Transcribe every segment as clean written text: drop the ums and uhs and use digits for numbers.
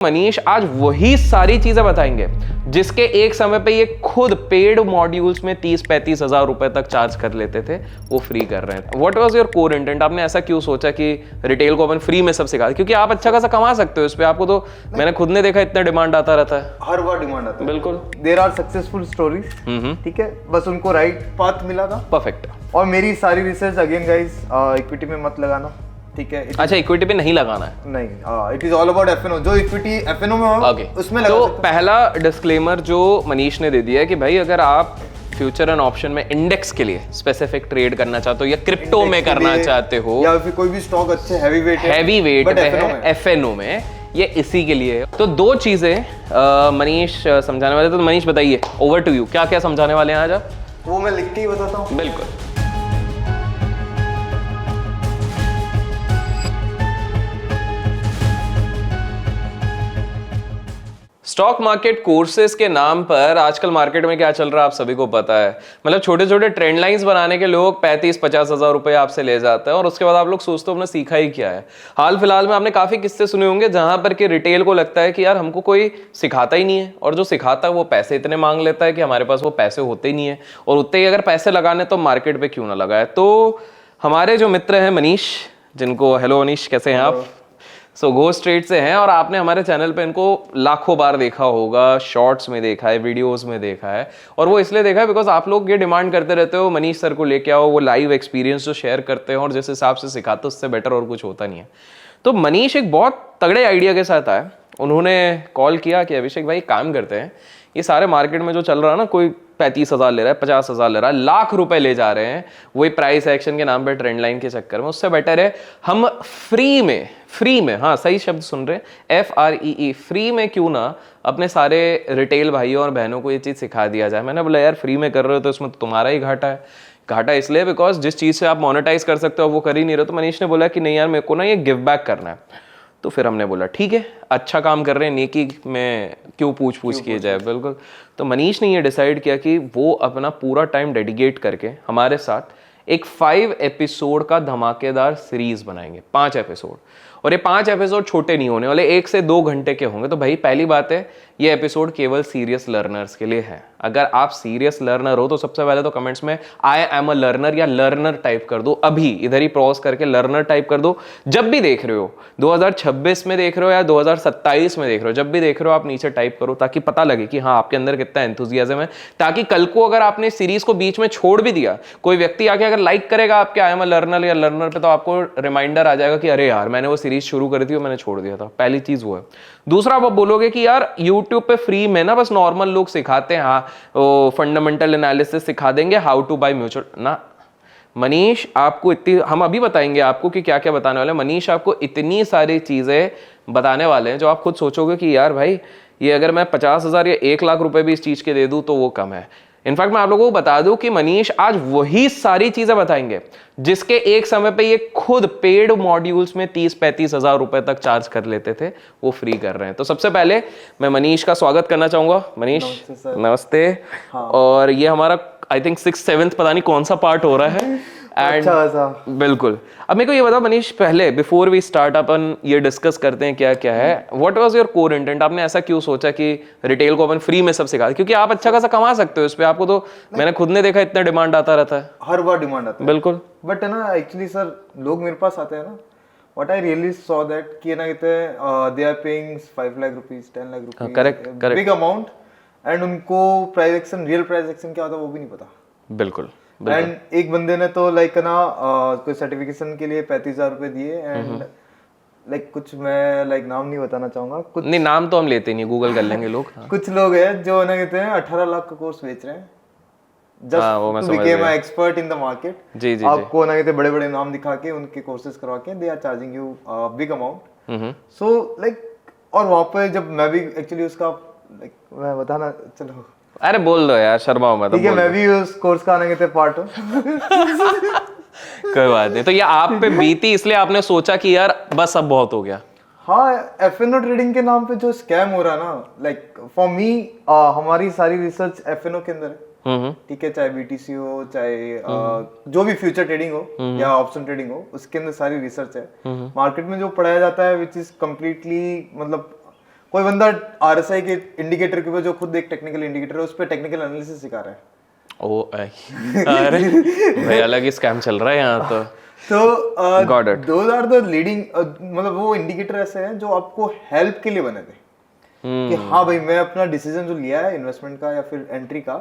मनीष आज वही सारी चीजें बताएंगे जिसके एक समय पे ये खुद पेड मॉड्यूल्स में 30-35 हजार रुपए तक चार्ज कर लेते थे, वो फ्री कर रहे हैं। What was your core intent? आपने ऐसा क्यों सोचा कि रिटेल को अपन फ्री में सब सिखा, क्योंकि आप अच्छा खासा कमा सकते हो इस पे। आपको तो मैंने खुद ने देखा इतना डिमांड आता रहता है, हर बार डिमांड आता है। बिल्कुल। देयर आर सक्सेसफुल स्टोरीज, ठीक है, बस उनको राइट पाथ मिला था। परफेक्ट। और मेरी सारी रिसर्च अगेन गाइस, इक्विटी में मत लगाना, ठीक है। अच्छा, इक्विटी पे नहीं लगाना है? नहीं, it is all about FNO. जो इक्विटी एफएनओ में होगा उसमें लगा। तो पहला डिस्क्लेमर जो मनीष ने दे दिया है कि भाई अगर आप फ्यूचर एंड ऑप्शन में इंडेक्स के लिए स्पेसिफिक ट्रेड करना चाहते हो या क्रिप्टो में करना चाहते हो या फिर कोई भी स्टॉक अच्छे हैवी वेट है एफएनओ में, ये इसी के लिए है। तो दो चीजें मनीष समझाने वाले, तो मनीष बताइए, ओवर टू यू, क्या क्या समझाने वाले हैं आज आप? वो मैं लिख के ही बताता हूँ। बिल्कुल। स्टॉक मार्केट कोर्सेज के नाम पर आजकल मार्केट में क्या चल रहा है आप सभी को पता है। मतलब छोटे छोटे ट्रेंड लाइंस बनाने के लोग 35-50 हजार रुपए आपसे ले जाते हैं और उसके बाद आप लोग सोचते हो हमने सीखा ही क्या है। हाल फिलहाल में आपने काफी किस्से सुने होंगे जहां पर कि रिटेल को लगता है कि यार हमको कोई सिखाता ही नहीं है, और जो सिखाता है वो पैसे इतने मांग लेता है कि हमारे पास वो पैसे होते ही नहीं है, और उतने ही अगर पैसे लगाने तो मार्केट पे क्यों ना लगाए। तो हमारे जो मित्र हैं मनीष, जिनको हेलो मनीष, कैसे हैं आप? सो गो स्ट्रेट से हैं, और आपने हमारे चैनल पे इनको लाखों बार देखा होगा, शॉर्ट्स में देखा है, वीडियोस में देखा है, और वो इसलिए देखा है बिकॉज आप लोग ये डिमांड करते रहते हो मनीष सर को लेके आओ, वो लाइव एक्सपीरियंस जो शेयर करते हैं और जिस हिसाब से सिखाते उससे बेटर और कुछ होता नहीं है। तो मनीष एक बहुत तगड़े आइडिया के साथ आए। उन्होंने कॉल किया कि अभिषेक भाई काम करते हैं, ये सारे मार्केट में जो चल रहा है ना, कोई 35 हजार ले रहा है, 50 हजार ले रहा है, लाख रुपए ले जा रहे हैं वही प्राइस एक्शन के नाम पे, ट्रेंड लाइन के चक्कर में, उससे बेटर है हम फ्री में, हाँ सही शब्द सुन रहे हैं, FREE, फ्री में क्यों ना अपने सारे रिटेल भाइयों और बहनों को ये चीज सिखा दिया जाए। मैंने बोला यार फ्री में कर रहे हो तो इसमें तो तुम्हारा ही घाटा है। घाटा इसलिए बिकॉज जिस चीज से आप मोनेटाइज कर सकते हो वो कर ही नहीं रहे। तो मनीष ने बोला कि नहीं यार मेरे को ना ये गिव बैक करना है। तो फिर हमने बोला ठीक है, अच्छा काम कर रहे हैं, नेकी में क्यों पूछ किए जाए। बिल्कुल। तो मनीष ने ये डिसाइड किया कि वो अपना पूरा टाइम डेडिकेट करके हमारे साथ एक 5 एपिसोड का धमाकेदार सीरीज बनाएंगे, 5 एपिसोड। और ये 5 एपिसोड छोटे नहीं होने वाले, 1 से 2 घंटे के होंगे। तो भाई पहली बात है, ये एपिसोड केवल सीरियस लर्नर्स के लिए है। अगर आप सीरियस लर्नर हो तो सबसे पहले तो कमेंट्स में आई एम अ लर्नर या लर्नर टाइप कर दो। अभी इधर ही पॉज करके लर्नर टाइप कर दो। जब भी देख रहे हो, 2026 में देख रहे हो या 2027 में देख रहे हो, जब भी देख रहे हो आप नीचे टाइप करो, ताकि पता लगे कि हाँ आपके अंदर कितना एंथुजियाज्म है। ताकि कल को अगर आपने सीरीज को बीच में छोड़ भी दिया, कोई व्यक्ति आके अगर लाइक करेगा आपके आई एम अ लर्नर या लर्नर पे, तो आपको रिमाइंडर आ जाएगा कि अरे यार मैंने वो सीरीज शुरू करी थी और मैंने छोड़ दिया था। पहली चीज वो है। दूसरा, आप बोलोगे कि यार यूट्यूब पे फ्री में ना बस नॉर्मल लोग सिखाते हैं, हाँ फंडामेंटल एनालिसिस सिखा देंगे, हाउ टू बाय म्यूचुअल ना। मनीष आपको इतनी, हम अभी बताएंगे आपको कि क्या क्या बताने वाले हैं। मनीष आपको इतनी सारी चीजें बताने वाले हैं जो आप खुद सोचोगे कि यार भाई ये अगर मैं 50 हजार या 1 लाख रुपए भी इस चीज के दे दूं तो वो कम है। इनफैक्ट मैं आप लोगों को बता दूं कि मनीष आज वही सारी चीजें बताएंगे जिसके एक समय पे ये खुद पेड मॉड्यूल्स में 30-35 हजार रुपए तक चार्ज कर लेते थे, वो फ्री कर रहे हैं। तो सबसे पहले मैं मनीष का स्वागत करना चाहूंगा। मनीष नमस्ते। हाँ। और ये हमारा आई थिंक 6th-7th पता नहीं कौन सा पार्ट हो रहा है। अच्छा। बिल्कुल। अब मेरे को ये बताओ मनीष, पहले बिफोर वी स्टार्ट अपन ये डिस्कस करते हैं क्या क्या है। What was your core intent? आपने ऐसा क्यों सोचा कि रिटेल को अपन फ्री में सब सिखा, क्योंकि आप अच्छा खासा कमा सकते हो इस पे। आपको तो मैंने खुद ने देखा इतना डिमांड आता रहता है, हर बार डिमांड आता है। बिल्कुल। बट है ना, एक्चुअली सर लोग मेरे पास आते हैं ना, what I really saw that कि ना कहते हैं they are paying 5 lakh rupees, 10 lakh rupees, correct big amount, and उनको price action, real price action क्या होता है वो भी नहीं पता। बिल्कुल। एंड एक बंदे ने तो लाइक ना कोई सर्टिफिकेशन के लिए 35 हजार रुपए दिए, एंड लाइक कुछ मैं लाइक नाम नहीं बताना चाहूंगा, कुछ नहीं नाम तो हम लेते नहीं, गूगल कर लेंगे लोग। हाँ। कुछ लोग हैं जो ना कहते हैं 18 लाख का कोर्स बेच रहे हैं just to become a expert in the market. जी जी। आपको ना कहते बड़े बड़े नाम दिखा के उनके कोर्सेज करवा के they are charging you big amount. So like, और वहां पे जब मैं भी एक्चुअली उसका लाइक मैं बताना, चलो अरे बोल दो यार, शर्माओ मत। ठीक है, मैं भी उस कोर्स का आने के पार्ट हूँ। कोई बात नहीं। तो ये आप पे बीती इसलिए आपने सोचा कि यार बस अब बहुत हो गया। हाँ, एफएनओ ट्रेडिंग के नाम पे जो स्कैम हो रहा है ना, लाइक फॉर मी, हमारी सारी रिसर्च एफएनओ के अंदर है। ठीक है, चाहे बीटीसी हो, चाहे जो भी फ्यूचर ट्रेडिंग हो या ऑप्शन ट्रेडिंग हो, उसके अंदर सारी रिसर्च है। मार्केट में जो पढ़ाया जाता है विच इज कम्प्लीटली, मतलब कोई बंदा आरएसआई के इंडिकेटर के ऊपर जो खुद एक टेक्निकल इंडिकेटर है उस पर टेक्निकल एनालिसिस सिखा रहा है। ओ अरे भाई अलग ही स्कैम चल रहा है यहाँ तो। Got it. Those are the leading, मतलब वो इंडिकेटर ऐसे हैं जो आपको हेल्प के लिए बने थे कि हाँ भाई मैं अपना डिसीजन जो लिया है इन्वेस्टमेंट का या फिर एंट्री का,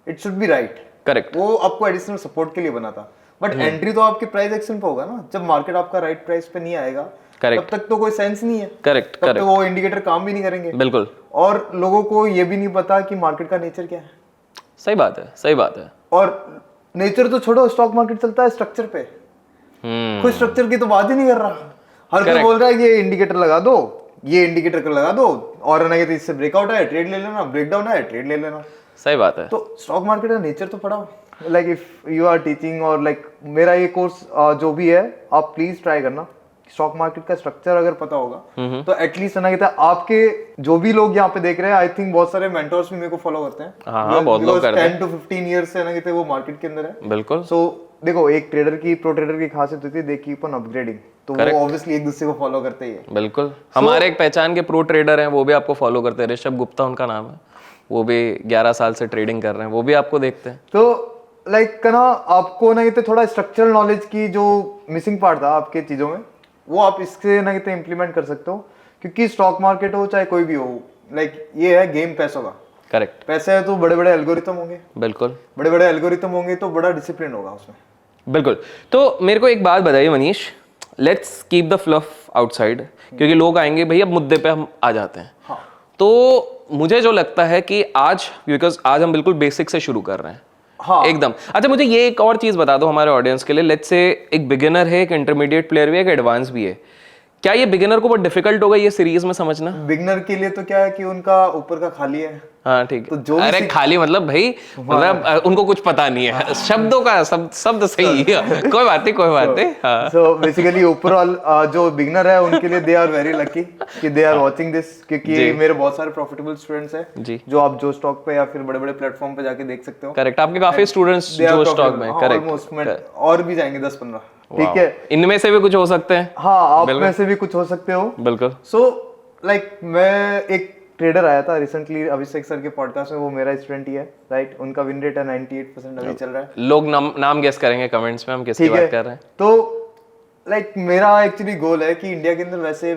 it should be right. Correct. वो आपको एडिशनल सपोर्ट के लिए बना था, बट एंट्री तो आपके प्राइस एक्शन पे होगा ना, जब मार्केट आपका राइट प्राइस पे नहीं आएगा तब तक तो कोई सेंस नहीं है। करेक्ट तब तो वो इंडिकेटर काम भी नहीं करेंगे। बिल्कुल। और लोगों को ये भी नहीं पता कि मार्केट का नेचर क्या है। सही बात है, सही बात है। और नेचर तो छोड़ो, स्टॉक मार्केट चलता है स्ट्रक्चर पे, कोई स्ट्रक्चर की तो बात ही नहीं कर रहा। हर कोई बोल रहा है कि ये इंडिकेटर लगा दो, ये इंडिकेटर का लगा दो, और ना कि इससे ब्रेकआउट है ट्रेड ले लेना, ब्रेकडाउन है ट्रेड ले लेना। सही बात है। तो स्टॉक मार्केट का नेचर तो पढ़ाओ। Like if you are teaching और लाइक मेरा ये कोर्स जो भी है आप प्लीज ट्राई करना। स्टॉक मार्केट का स्ट्रक्चर अगर पता होगा तो एटलीस्ट है ना कहता है आपके जो भी लोग यहाँ पे देख रहे हैं, आई थिंक बहुत सारे मेंटोर्स भी मेरे को फॉलो करते हैं। हाँ, बहुत लोग करते हैं। 10 to 15 इयर्स से ना कहते हैं वो मार्केट के अंदर है। बिल्कुल। सो देखो एक ट्रेडर की, प्रो ट्रेडर की खासियत होती है दे कीप ऑन अपग्रेडिंग, तो वो ऑब्वियसली एक दूसरे को फॉलो करते ही है। बिल्कुल। हमारे एक पहचान के प्रो ट्रेडर हैं, वो भी आपको फॉलो करते हैं, ऋषभ गुप्ता उनका नाम है, वो भी 11 साल से ट्रेडिंग कर रहे हैं, वो भी आपको देखते हैं। तो लाइक ना आपको ना कहते थोड़ा स्ट्रक्चरल नॉलेज की जो मिसिंग पार्ट था आपके चीजों में, वो आप इससे ना कहते इम्प्लीमेंट कर सकते हो, क्योंकि स्टॉक मार्केट हो चाहे कोई भी हो, लाइक ये है गेम पैसों का। करेक्ट। पैसे है तो बड़े बड़े एल्गोरिथम होंगे। बिल्कुल। बड़े बड़े एल्गोरिथम होंगे तो बड़ा डिसिप्लिन होगा उसमें। बिल्कुल। तो मेरे को एक बात बताइए Manish, let's keep the fluff outside, क्योंकि लोग आएंगे भाई, अब मुद्दे पे हम आ जाते हैं। हाँ। तो मुझे जो लगता है कि आज, बिकॉज आज हम बिल्कुल बेसिक से शुरू कर रहे हैं। हाँ। एकदम। अच्छा मुझे ये एक और चीज बता दो हमारे ऑडियंस के लिए, लेट्स से एक बिगिनर है, एक इंटरमीडिएट प्लेयर भी है, एक एडवांस भी है, क्या ये बिगिनर को बहुत डिफिकल्ट होगा ये सीरीज में समझना? बिगिनर के लिए तो क्या है कि उनका ऊपर का खाली है। हाँ ठीक है। तो जो अरे खाली मतलब भाई, मतलब उनको कुछ पता नहीं है शब्दों का, शब्द सही है, कोई बात नहीं, कोई बात नहीं। हाँ। सो बेसिकली ओवरऑल जो बिगिनर है उनके लिए दे आर वेरी लकी कि दे आर वाचिंग दिस, क्योंकि मेरे बहुत सारे प्रॉफिटेबल स्टूडेंट्स हैं जी, जो आप जो स्टॉक पे या फिर बड़े बड़े प्लेटफॉर्म पे जाके देख सकते हो। करेक्ट। आपके काफी स्टूडेंट्स जो स्टॉक में, करेक्ट, और भी जाएंगे 10-15, ठीक है। इनमें से भी कुछ हो सकते हैं। हाँ, आप में से भी कुछ हो सकते हो। बिल्कुल। सो लाइक मैं एक ट्रेडर आया था रिसेंटली अभिषेक सर के पॉडकास्ट में, वो मेरा स्टूडेंट ही है, राइट। उनका विन रेट है 98% अभी चल रहा है। लोग नाम गेस करेंगे कमेंट्स में हम किसकी बात कर रहे हैं। तो लाइक मेरा एक्चुअली गोल है कि इंडिया के अंदर वैसे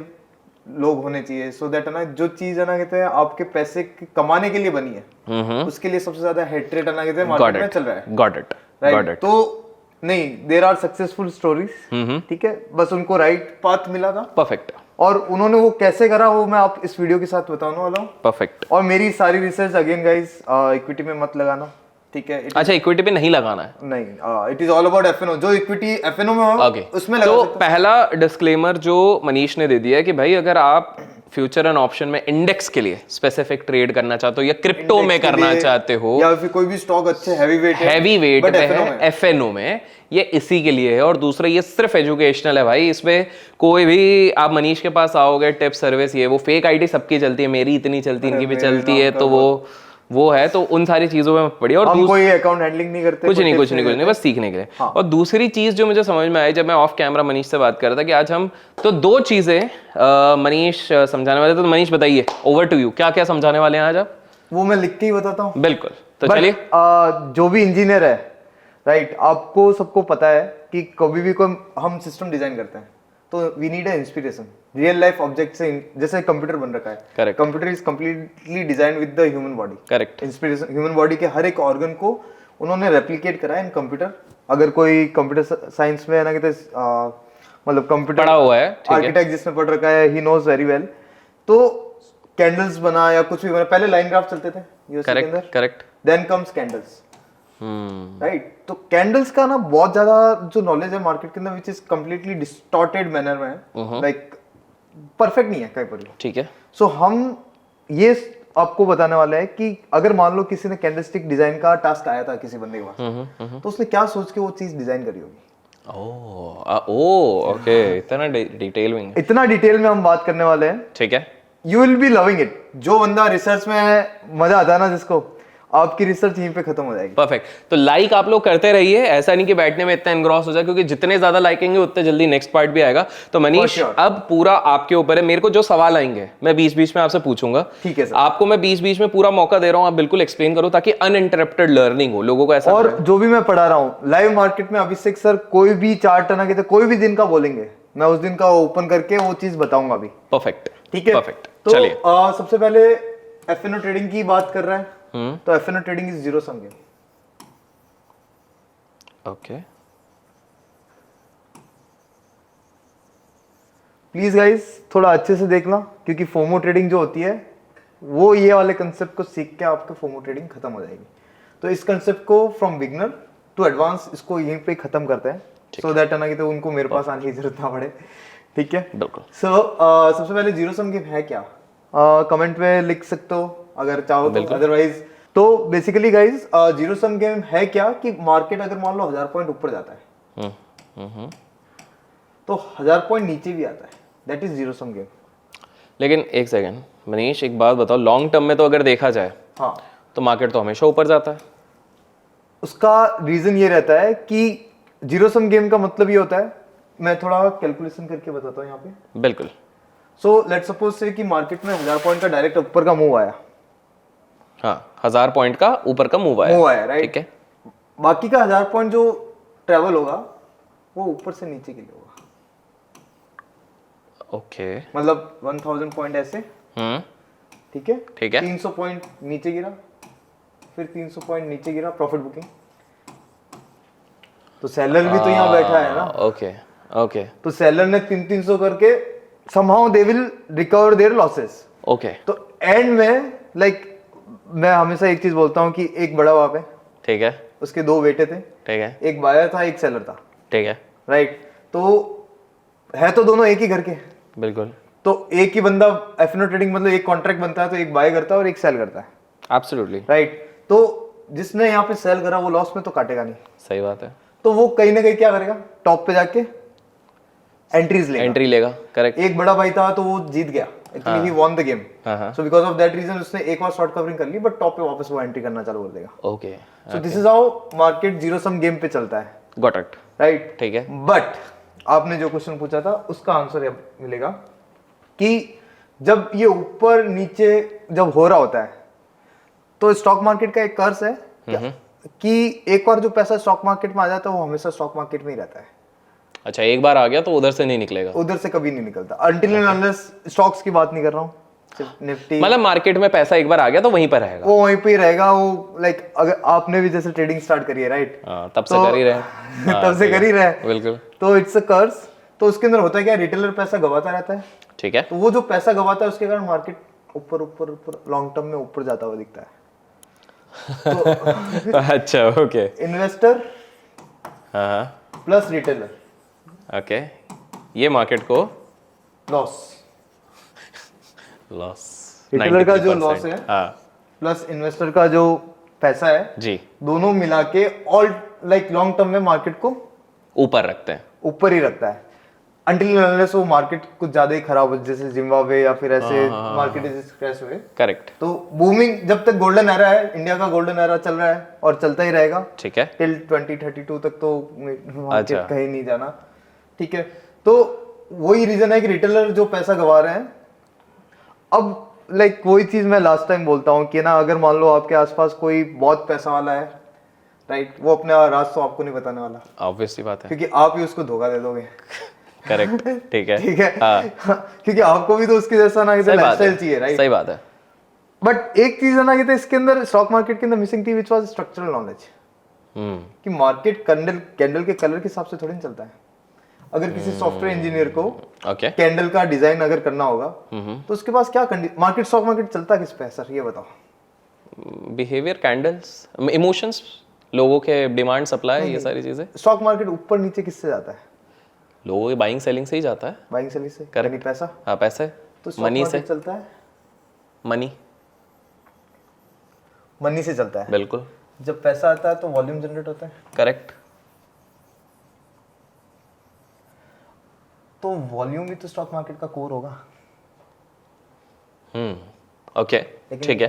लोग होने चाहिए, सो दैट है ना जो चीज है ना कहते हैं आपके पैसे कमाने के लिए बनी है, उसके लिए सबसे ज्यादा हेट रेट है ना कहते हैं मार्केट में चल रहा है। Got it, right. तो नहीं, देयर आर सक्सेसफुल स्टोरीज, ठीक है, बस उनको राइट पाथ मिला था। परफेक्ट। और उन्होंने वो कैसे करा वो मैं आप इस वीडियो के साथ बताने वाला हूँ। परफेक्ट। और मेरी सारी रिसर्च अगेन गाइस इक्विटी में मत लगाना, ठीक है। अच्छा, इक्विटी पे नहीं लगाना है? नहीं, it is all about FNO. जो इक्विटी एफएनओ में हो उसमें लगा तो पहला डिस्क्लेमर जो मनीष ने दे दिया है कि भाई अगर आप फ्यूचर एंड ऑप्शन में इंडेक्स के लिए स्पेसिफिक ट्रेड करना चाहते हो या क्रिप्टो में करना चाहते हो या फिर कोई भी स्टॉक अच्छे हैवी वेट में है एफएनओ में, ये इसी के लिए है। और दूसरा ये सिर्फ एजुकेशनल है भाई, इसमें कोई भी आप मनीष के पास आओगे टिप सर्विस ये वो, फेक आईडी सबकी चलती है, मेरी इतनी चलती है, इनकी भी चलती है, तो वो है। तो उन सारी चीजों में पढ़िए। और हम कोई अकाउंट हैंडलिंग नहीं करते, कुछ नहीं, बस सीखने के लिए। हाँ। और दूसरी चीज जो मुझे समझ में आई जब मैं ऑफ कैमरा मनीष से बात कर रहा था कि आज हम तो दो चीजें मनीष समझाने वाले थे। तो मनीष बताइए, ओवर टू यू, क्या क्या समझाने वाले हैं आज आप? वो मैं लिख के ही बताता हूँ। बिल्कुल। तो चलिए, जो भी इंजीनियर है, राइट, आपको सबको पता है कि कभी भी कोई हम सिस्टम डिजाइन करते हैं तो we need a inspiration, real life object से। जैसे कंप्यूटर बन रखा है, correct, computer is completely design with the human body, correct. Inspiration, human body के हर एक ऑर्गन को उन्होंने रेप्लिकेट करा है इन कंप्यूटर। अगर कोई कंप्यूटर साइंस में ना कहते मतलब कंप्यूटर पढ़ा हुआ है, आर्किटेक्ट जिसने पढ़ रखा है, ही नोज वेरी वेल। तो कैंडल्स बना या कुछ भी बना, पहले लाइन ग्राफ चलते थे यूएसए के अंदर, correct, then comes candles, right. तो कैंडल्स का ना बहुत ज्यादा जो नॉलेज है मार्केट के अंदर, which is completely distorted manner में, लाइक परफेक्ट नहीं है कहीं पर, ठीक है। सो हम ये आपको बताने वाले हैं कि अगर मान लो किसी ने कैंडलस्टिक डिजाइन का टास्क आया था किसी बंदे के पास, तो उसने क्या सोच के वो चीज डिजाइन करी होगी। ओके, इतना डिटेल में, इतना डिटेल में हम बात करने वाले हैं, ठीक है। You will be loving it. जो बंदा रिसर्च में मजा आता है ना जिसको, आपकी रिसर्च यहीं पे खत्म हो जाएगी। परफेक्ट। तो लाइक आप लोग करते रहिए, ऐसा नहीं कि बैठने में इतना एनग्रॉस हो जाए, क्योंकि जितने ज्यादा लाइकेंगे उतने जल्दी नेक्स्ट पार्ट भी आएगा। तो मनीष sure. अब पूरा आपके ऊपर है, मेरे को जो सवाल आएंगे मैं बीच बीच में आपसे पूछूंगा। ठीक है सर। आपको मैं बीच बीच में पूरा मौका दे रहा हूं, आप बिल्कुल एक्सप्लेन करो ताकि अनइंटरप्टेड लर्निंग हो, लोगों को ऐसा और लगे। जो भी मैं पढ़ा रहा हूँ लाइव मार्केट में, अभिषेक सर कोई भी चार्ट ना कहते, कोई भी दिन का बोलेंगे, मैं उस दिन का ओपन करके वो चीज बताऊंगा अभी। परफेक्ट, ठीक है, परफेक्ट। तो चलिए, सबसे पहले एफएनओ ट्रेडिंग की बात कर रहे हैं, तो FNO trading is zero sum game. Okay, please guys थोड़ा अच्छे से देखना, क्योंकि फोमो ट्रेडिंग जो होती है वो ये वाले कंसेप्ट को सीख के आपका फोमो ट्रेडिंग खत्म हो जाएगी। तो इस कंसेप्ट को फ्रॉम बिगनर टू एडवांस इसको यहीं पे खत्म करते हैं, सो दैट है ना कि तो उनको मेरे पास आने की जरूरत ना पड़े। ठीक है, बिल्कुल। सो सबसे पहले जीरो सम गेम है क्या, कमेंट में लिख सकते हो अगर चाहो तो, अदरवाइज तो basically guys zero sum game है क्या कि मार्केट अगर मान लो 1000 पॉइंट ऊपर जाता है तो 1000 पॉइंट नीचे भी आता है, that is zero sum game. लेकिन एक सेकंड मनीष, एक बात बताओ, लॉन्ग टर्म में तो अगर देखा जाए हाँ, तो मार्केट तो हमेशा ऊपर जाता है। उसका रीजन ये रहता है कि जीरो सम गेम का मतलब ये होता है, मैं थोड़ा कैलकुलेशन करके बताता हूँ यहाँ पे। बिल्कुल। सो लेट्स सपोज से कि मार्केट में 1000 पॉइंट का डायरेक्ट ऊपर का मूव आया, हाँ, 1000 पॉइंट का ऊपर का मूव आया, राइट। ठीक है। बाकी का 1000 पॉइंट जो ट्रेवल होगा वो ऊपर से नीचे के लिए होगा। ओके, मतलब 1000 पॉइंट ऐसे, ठीक है, ठीक है। 300 पॉइंट नीचे गिरा, फिर 300 पॉइंट नीचे गिरा, प्रॉफिट बुकिंग। तो सेलर भी तो यहाँ बैठा है ना, ओके ओके तो सेलर ने 300 करके somehow they will recover their losses। Okay, तो एंड में लाइक मैं हमेशा एक चीज बोलता हूँ कि एक बड़ा बाप है, ठीक है, उसके दो बेटे थे, ठीक है, एक बायर था एक सेलर था, ठीक है, राइट। तो है तो दोनों एक ही घर के, बिल्कुल, तो एक ही बंदा एफएनओ ट्रेडिंग मतलब एक कॉन्ट्रैक्ट बनता है तो एक बाय करता है और एक सेल करता है, एब्सोल्युटली, राइट। तो जिसने यहाँ पे सेल करा वो लॉस में तो काटेगा नहीं, सही बात है। तो वो कहीं ना कहीं क्या करेगा, टॉप पे जाके एंट्रीज लेगा, एंट्री लेगा, करेक्ट। एक बड़ा भाई था तो वो जीत गया, actually he won the game. So because of that reason उसने एक बार शॉर्ट कवरिंग कर ली, बट टॉप पे वापस वो एंट्री करना चालू कर देगा। Okay, so this is how market zero sum game पे चलता है, गॉट इट, राइट। ठीक है। बट आपने जो क्वेश्चन पूछा था उसका आंसर अब मिलेगा कि जब ये ऊपर नीचे जब हो रहा होता है तो स्टॉक मार्केट का एक कर्स है कि एक बार जो पैसा स्टॉक मार्केट में आ जाता है वो हमेशा स्टॉक मार्केट में ही रहता है। अच्छा, एक बार आ गया तो उधर से नहीं निकलेगा, उधर से कभी नहीं निकलता, अनटिल एंड अनलेस स्टॉक्स की बात नहीं कर रहा हूँ, सिर्फ निफ्टी, मतलब मार्केट में पैसा एक बार आ गया तो वहीं पर रहेगा, वो वहीं पे ही रहेगा। वो लाइक अगर आपने भी जैसे ट्रेडिंग स्टार्ट करी है, राइट, तब से कर ही रहे, तब से कर ही रहे, बिल्कुल। तो इट्स अ कर्स। तो उसके अंदर होता है क्या, रिटेलर पैसा गवाता रहता है, ठीक है, तो वो जो पैसा गवाता है उसके कारण मार्केट ऊपर ऊपर ऊपर लॉन्ग टर्म में ऊपर जाता हुआ दिखता है। तो अच्छा, ओके, इन्वेस्टर हाँ, प्लस रिटेलर, ओके, ये मार्केट को लॉस, लॉस, रिटेलर का जो लॉस है हाँ, प्लस इन्वेस्टर का जो पैसा है जी, दोनों मिला के ऑल लाइक लॉन्ग टर्म में मार्केट को ऊपर रखते हैं, ऊपर ही रखता है, अनटिल अनलेस वो मार्केट कुछ ज्यादा ही खराब हो, जैसे जिम्बाब्वे या फिर ऐसे मार्केट क्रैश हुए। करेक्ट, तो बूमिंग जब तक गोल्डन एरा है, इंडिया का गोल्डन एरा चल रहा है और चलता ही रहेगा, ठीक है, टिल 2032 तक तो मार्केट अच्छा। कहीं नहीं जाना, ठीक है। तो वही रीजन है कि रिटेलर जो पैसा गवा रहे हैं। अब लाइक वही चीज मैं लास्ट टाइम बोलता हूँ कि ना, अगर मान लो आपके आसपास कोई बहुत पैसा वाला है, राइट, वो अपने राज तो आपको नहीं बताने वाला, ऑब्वियसली बात है, क्योंकि आप ही उसको धोखा दे दोगे, करेक्ट, ठीक है, ठीक है, हाँ, क्योंकि आपको भी तो उसके जैसा ना सही बात लाइफस्टाइल है, चाहिए, राइट। सही बात है, बट एक चीज है ना कि इसके अंदर स्टॉक मार्केट के अंदर मिसिंग थी, विच वाज स्ट्रक्चरल नॉलेज, कि मार्केट कैंडल के कलर के हिसाब से थोड़ी नहीं चलता है। अगर किसी सॉफ्टवेयर इंजीनियर को ओके, कैंडल का डिजाइन अगर करना होगा तो उसके पास क्या मार्केट स्टॉक मार्केट चलता किस पे है सर, ये बताओ। बिहेवियर, कैंडल्स, इमोशंस, लोगों के डिमांड सप्लाई, ये सारी चीजें। स्टॉक मार्केट ऊपर नीचे किससे जाता है, लोगों की बाइंग सेलिंग से ही जाता है, बाइंग सेलिंग से, Correct. यानी पैसा, हाँ, पैसे, तो स्टॉक मनी से, मार्केट चलता है, मनी, मनी से चलता है। बिल्कुल, जब पैसा आता है तो वॉल्यूम जनरेट होता है, करेक्ट, तो वॉल्यूम भी तो स्टॉक मार्केट का कोर होगा, ओके, ठीक है,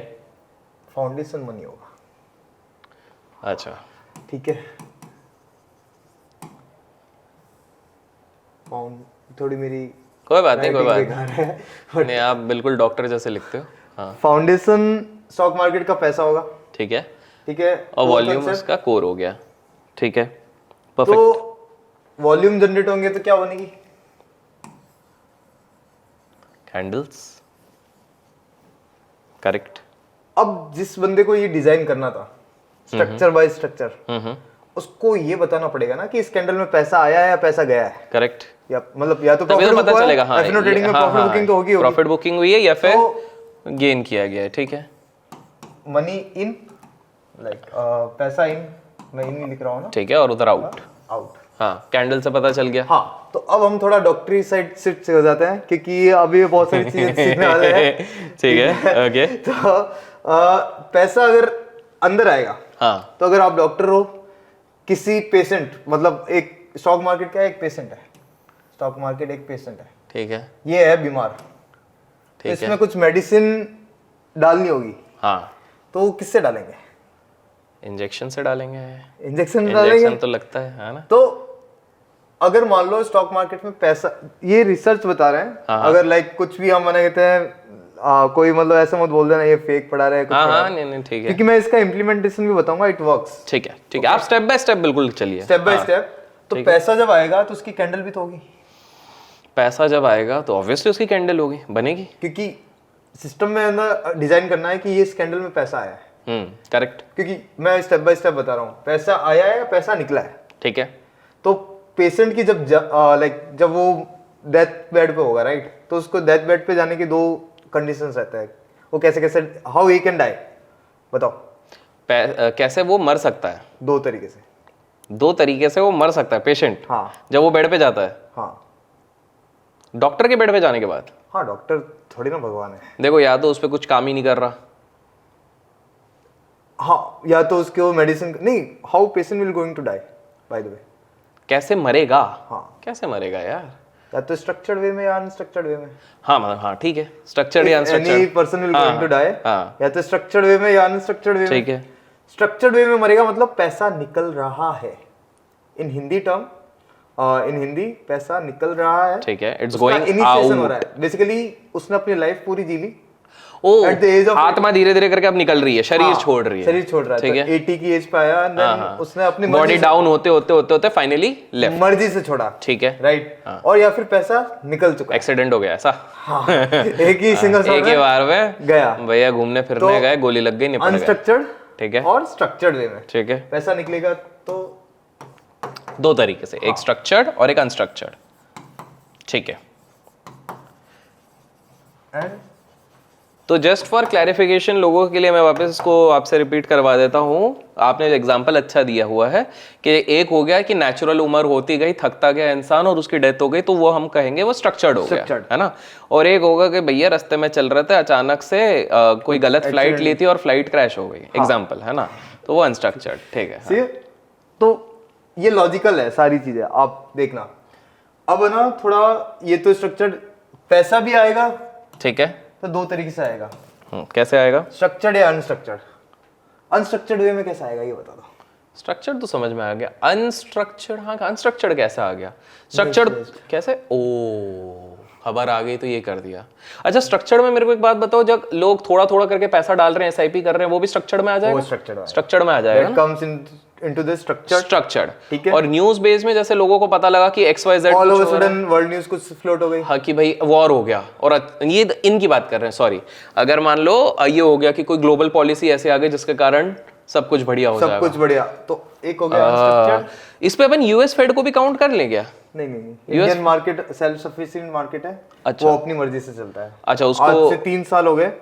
फाउंडेशन मनी होगा। अच्छा ठीक है। थोड़ी मेरी कोई बात नहीं, कोई बात बेकार है। नहीं। नहीं, आप बिल्कुल डॉक्टर जैसे लिखते हो। हाँ फाउंडेशन स्टॉक मार्केट का पैसा होगा, ठीक है, ठीक है। और वॉल्यूम उसका कोर हो गया, ठीक है, परफेक्ट। तो वॉल्यूम जनरेट होंगे तो क्या बनेगी? Candles, correct. अब जिस बंदे को ये डिजाइन करना था स्ट्रक्चर बाय स्ट्रक्चर, उसको ये बताना पड़ेगा ना कि इस कैंडल में पैसा आया है या पैसा गया है। करेक्ट, या मतलब या तो तभी तो प्रॉफिट पता चलेगा। हाँ, एफएनओ ट्रेडिंग में प्रॉफिट बुकिंग तो होगी, प्रॉफिट बुकिंग हुई है या फिर तो गेन किया गया है, ठीक है। मनी इन, लाइक पैसा इन, मैं इन लिख रहा हूँ ना, ठीक है, और उधर आउट। आउट। हाँ, कैंडल से पता चल गया। हाँ, तो अब हम थोड़ा डॉक्टरी साइड शिफ्ट हो जाते हैं क्योंकि अभी बहुत सारी चीजें सीखने वाले हैं। ठीक है, ओके। तो पैसा अगर अंदर आएगा, हाँ, तो अगर आप डॉक्टर हो, किसी पेशेंट, मतलब एक स्टॉक मार्केट का एक पेशेंट है, स्टॉक मार्केट एक पेशेंट है, ठीक है, ये है बीमार, तो ठीक है। इसमें कुछ मेडिसिन डालनी होगी, हाँ, तो किससे डालेंगे? इंजेक्शन से डालेंगे। इंजेक्शन डालेंगे इंजेक्शन तो लगता है ना। तो अगर मान लो स्टॉक मार्केट में पैसा, ये रिसर्च बता रहे हैं, हाँ। अगर लाइक कुछ भी हम मना कहते हैं, कोई मतलब ऐसा मत बोल देना ये फेक पढ़ा रहे हैं, कुछ हाँ पढ़ा हाँ, रहे हैं। नहीं नहीं, ठीक है, क्योंकि मैं इसका इम्प्लीमेंटेशन भी बताऊंगा, इट वर्क्स। ठीक है, ठीक है, आप स्टेप बाय स्टेप बिल्कुल चलिए, स्टेप बाय हाँ। स्टेप। तो पैसा जब आएगा तो उसकी कैंडल भी तो होगी, पैसा जब आएगा तो ऑब्वियसली उसकी कैंडल होगी, बनेगी। क्योंकि सिस्टम में अंदर डिजाइन करना है कि ये इस कैंडल में पैसा आया है। करेक्ट, क्योंकि मैं स्टेप बाय स्टेप बता रहा हूँ, पैसा आया है या पैसा निकला है। ठीक है। तो पेशेंट की जब जब वो डेथ बेड पे होगा, राइट, तो उसको डेथ बेड पे जाने की दो कंडीशंस रहता है, वो कैसे कैसे, हाउ ही कैन डाई, बताओ। कैसे वो मर सकता है? दो तरीके से, दो तरीके से वो मर सकता है पेशेंट, हाँ जब वो बेड पे जाता है, हाँ डॉक्टर के बेड पे जाने के बाद। हाँ, डॉक्टर थोड़ी ना भगवान है। देखो, या तो उस पर कुछ काम ही नहीं कर रहा, हाँ, या तो उसके वो मेडिसिन नहीं, how patient will going to die by the way, कैसे मरेगा? हाँ, कैसे मरेगा यार? या तो स्ट्रक्चर्ड वे में या अनस्ट्रक्चर्ड वे में। हाँ मतलब, हाँ ठीक है, स्ट्रक्चर्ड या any unstructured, person will going to die, हाँ या तो स्ट्रक्चर्ड वे में या अनस्ट्रक्चर्ड वे में। ठीक है। स्ट्रक्चर्ड वे में मरेगा मतलब पैसा निकल रहा है, इन हिंदी टर्म, इन हिंदी पैसा निकल रहा है, ठीक है, इट्स उसका गोइंग इनिशिएशन हो आउट। रहा है। बेसिकली उसने अपनी लाइफ पूरी जी ली, ओ, At the age of- आत्मा धीरे धीरे करके अब निकल रही है, शरीर हाँ, छोड़ रही है, शरीर छोड़ रहा है, ठीक तो है। 80 की एज पे आया, and then उसने अपनी बॉडी डाउन होते होते होते होते फाइनली लेफ्ट, मर्जी से छोड़ा, ठीक है, राइट। और या फिर पैसा निकल चुका है, एक्सीडेंट हो गया ऐसा, हाँ, एक ही सिंगल शॉट एक ही में बार में गया, भैया घूमने फिरने गए, गोली लग गई, निपट गए, अनस्ट्रक्चर्ड, ठीक है, और स्ट्रक्चर्ड वे में ठीक है। पैसा निकलेगा। तो दो तरीके से, एक स्ट्रक्चर्ड और एक अनस्ट्रक्चर्ड, ठीक है। and तो जस्ट फॉर क्लैरिफिकेशन लोगों के लिए मैं वापस इसको आपसे रिपीट करवा देता हूँ। आपने एग्जांपल अच्छा दिया हुआ है कि एक हो गया कि नेचुरल उम्र होती गई, थकता गया इंसान और उसकी डेथ हो गई, तो वो हम कहेंगे वो स्ट्रक्चर्ड हो गया, है ना। और एक होगा कि भैया रास्ते में चल रहे थे, अचानक से कोई गलत फ्लाइट ली थी और फ्लाइट क्रैश हो गई, एग्जाम्पल है ना, तो वो अनस्ट्रक्चर्ड, ठीक है। हाँ। तो ये लॉजिकल है सारी चीजें, आप देखना। अब ना थोड़ा ये तो स्ट्रक्चर्ड, पैसा भी आएगा, ठीक है, तो दो तरीके से आएगा, कैसे आएगा? स्ट्रक्चर्ड या अनस्ट्रक्चर्ड। अनस्ट्रक्चर्ड वे में कैसे आएगा ये बता दो। स्ट्रक्चर्ड तो समझ में आ गया, अनस्ट्रक्चर्ड, हाँ अनस्ट्रक्चर्ड कैसे आ गया? स्ट्रक्चर्ड कैसे? ओ, खबर आ गई तो ये कर दिया। अच्छा, स्ट्रक्चर्ड में मेरे को एक बात बताओ, जब लोग थोड़ा थोड़ा करके पैसा डाल रहे हैं, एसआईपी कर रहे हैं, वो भी स्ट्रक्चर्ड में आ जाएगा? स्ट्रक्चर्ड में आ जाएगा, कम्स इनटू द स्ट्रक्चर्ड, ठीक है। और न्यूज बेस में जैसे लोगों को पता लगा कि XYZ all over sudden world news कुछ फ्लोट हो गई, हाँ कि भाई वॉर हो गया, और ये इनकी बात कर रहे हैं, सॉरी। अगर मान लो ये हो गया कि कोई ग्लोबल पॉलिसी ऐसे आ गई जिसके कारण सब कुछ बढ़िया हो जाएगा, सब कुछ बढ़िया, तो एक हो गया अनस्ट्रक्चर्ड। इस पे अपन यूएस फेड को भी काउंट कर लें क्या? नहीं, Indian market self sufficient market है, अच्छा, वो अपनी मर्जी से चलता है। अच्छा, उसको आज से 3 साल हो गए,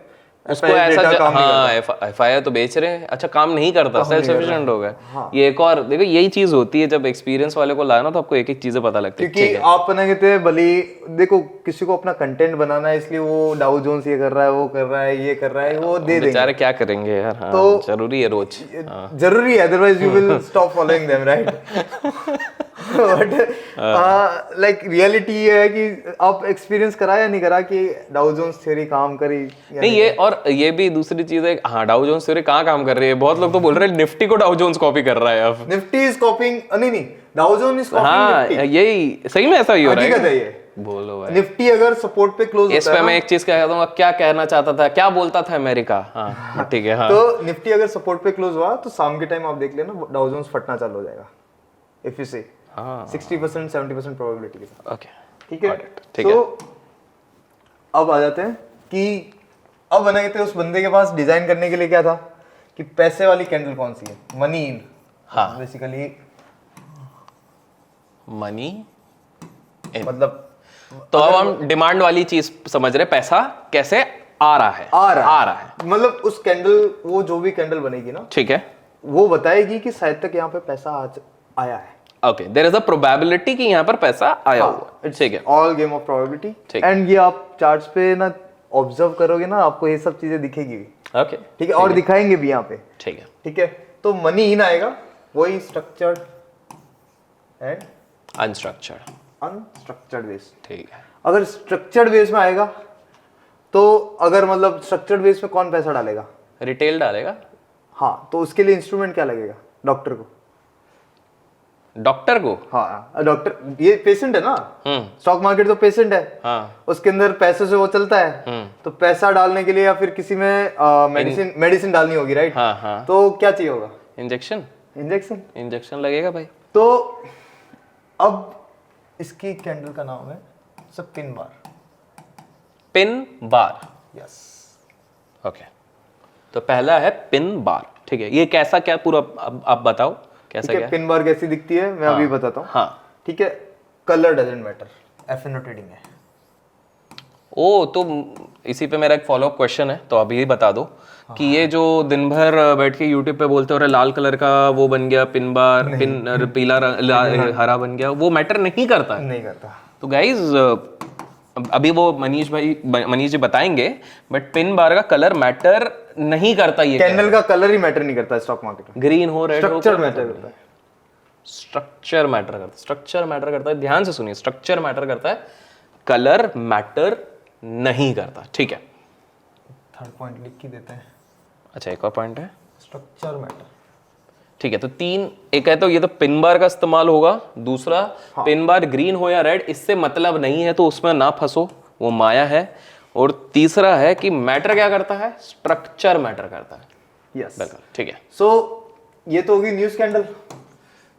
उसको ऐसा हाँ FIR तो बेच रहे हैं, अच्छा काम नहीं करता, सेल्फ सफिशिएंट हो गए। हाँ। ये एक और देखो, यही चीज होती है जब एक्सपीरियंस वाले को लाना, तो आपको एक एक चीजें पता लगती है, क्योंकि आप ना कहते हैं भले देखो किसी को अपना कंटेंट बनाना है, इसलिए वो डाउ जोन्स ये कर रहा है, वो कर रहा है, ये कर रहा है, वो दे देंगे, बेचारे क्या करेंगे यार, हाँ, तो जरूरी है रोज, जरूरी है, otherwise you will stop following them, right. But like reality ये है कि आप एक्सपीरियंस करा या नहीं करा कि डाउ जोन्स थ्योरी काम करी या नहीं, ये और ये भी दूसरी चीज है। हाँ, डाउ जोन्स थ्योरी कहाँ काम कर रही है? बहुत लोग तो बोल रहे हैं निफ्टी को डाउ जोन्स कॉपी कर रहा है अब। निफ्टी इज कॉपिंग, नहीं डाउ जोन इज कॉपिंग हाँ, निफ्टी। यही सही में ऐसा ही हो रहा हकीकत है। है ये। बोलो भाई। निफ्टी अगर सपोर्ट पे क्लोज इस होता पे है मैं एक चीज कह दूंगा, क्या कहना चाहता था, क्या बोलता था अमेरिका। हाँ ठीक है। हाँ तो निफ्टी अगर सपोर्ट पे क्लोज हुआ तो शाम के टाइम आप देख लेना डाउ जोन्स फटना चालू हो जाएगा। इफ यू से 60% 70% प्रोबेबिलिटी के साथ। ओके ठीक है। ठीक है। तो अब आ जाते हैं कि अब बनाए थे उस बंदे के पास डिजाइन करने के लिए क्या था कि पैसे वाली कैंडल कौन सी है, मनी इन। हाँ बेसिकली मनी, मतलब तो अब हम डिमांड वाली चीज समझ रहे, पैसा कैसे आ रहा है। आ रहा है मतलब उस कैंडल, वो जो भी कैंडल बनेगी ना, ठीक है, वो बताएगी कि शायद तक यहाँ पे पैसा आया है। Okay, there is a probability कि यहाँ पर पैसा आया हुआ है। ठीक है, ऑल गेम ऑफ प्रोबेबिलिटी। ठीक। एंड ये आप चार्ट्स पे ना ऑब्जर्व करोगे ना, आपको ये सब चीजें दिखेगी भी। ओके ठीक है, और दिखाएंगे भी यहाँ पे। ठीक है। ठीक है, तो मनी इन आएगा, वही structured and unstructured, unstructured base. ठीक है। अगर स्ट्रक्चर्ड बेस में आएगा तो अगर मतलब स्ट्रक्चर्ड बेस में कौन पैसा डालेगा? रिटेल डालेगा। हाँ, तो उसके लिए इंस्ट्रूमेंट क्या लगेगा? डॉक्टर को। डॉक्टर को? हाँ, डॉक्टर, ये पेशेंट है ना, स्टॉक मार्केट तो पेशेंट है। हाँ, उसके अंदर पैसे से वो चलता है, तो पैसा डालने के लिए या फिर किसी में मेडिसिन डालनी होगी, राइट? हाँ हाँ। तो क्या चाहिए होगा? इंजेक्शन। इंजेक्शन लगेगा भाई। तो अब इसकी कैंडल का नाम है सब pin bar. Pin bar, yes. Okay, तो पहला है पिन बार। ठीक है, ये कैसा, क्या पूरा अब आप बताओ कैसा क्या? पिन बार कैसी दिखती है मैं अभी बताता हूँ। हाँ ठीक है, colour doesn't matter, FNO trading है। ओ, तो इसी पे मेरा एक फॉलोअप क्वेश्चन है, तो अभी बता दो कि ये जो दिन भर बैठ के यूट्यूब पे बोलते हो रहे लाल कलर का वो बन गया पिन बार, पिन पीला हरा बन गया, वो मैटर नहीं करता है? नहीं करता। तो गाइज अभी वो मनीष जी बताएंगे, बट पिन बार का कलर मैटर नहीं करता। ये कैंडल का कलर ही मैटर नहीं करता स्टॉक मार्केट में। ग्रीन हो, रेड हो, स्ट्रक्चर मैटर करता है। स्ट्रक्चर मैटर करता है। स्ट्रक्चर मैटर करता है, ध्यान से सुनिए, स्ट्रक्चर मैटर करता है, कलर मैटर नहीं करता। ठीक है, थर्ड पॉइंट लिख के देते हैं। अच्छा, एक और पॉइंट है, स्ट्रक्चर मैटर। ठीक है। तो तीन, एक है तो ये तो पिन बार का इस्तेमाल होगा, दूसरा पिन बार ग्रीन हो या रेड इससे मतलब नहीं है, तो उसमें ना फंसो, वो माया है। और तीसरा है कि मैटर क्या करता है, स्ट्रक्चर मैटर करता है। यस, बिल्कुल ठीक है। सो ये तो होगी न्यूज़ कैंडल।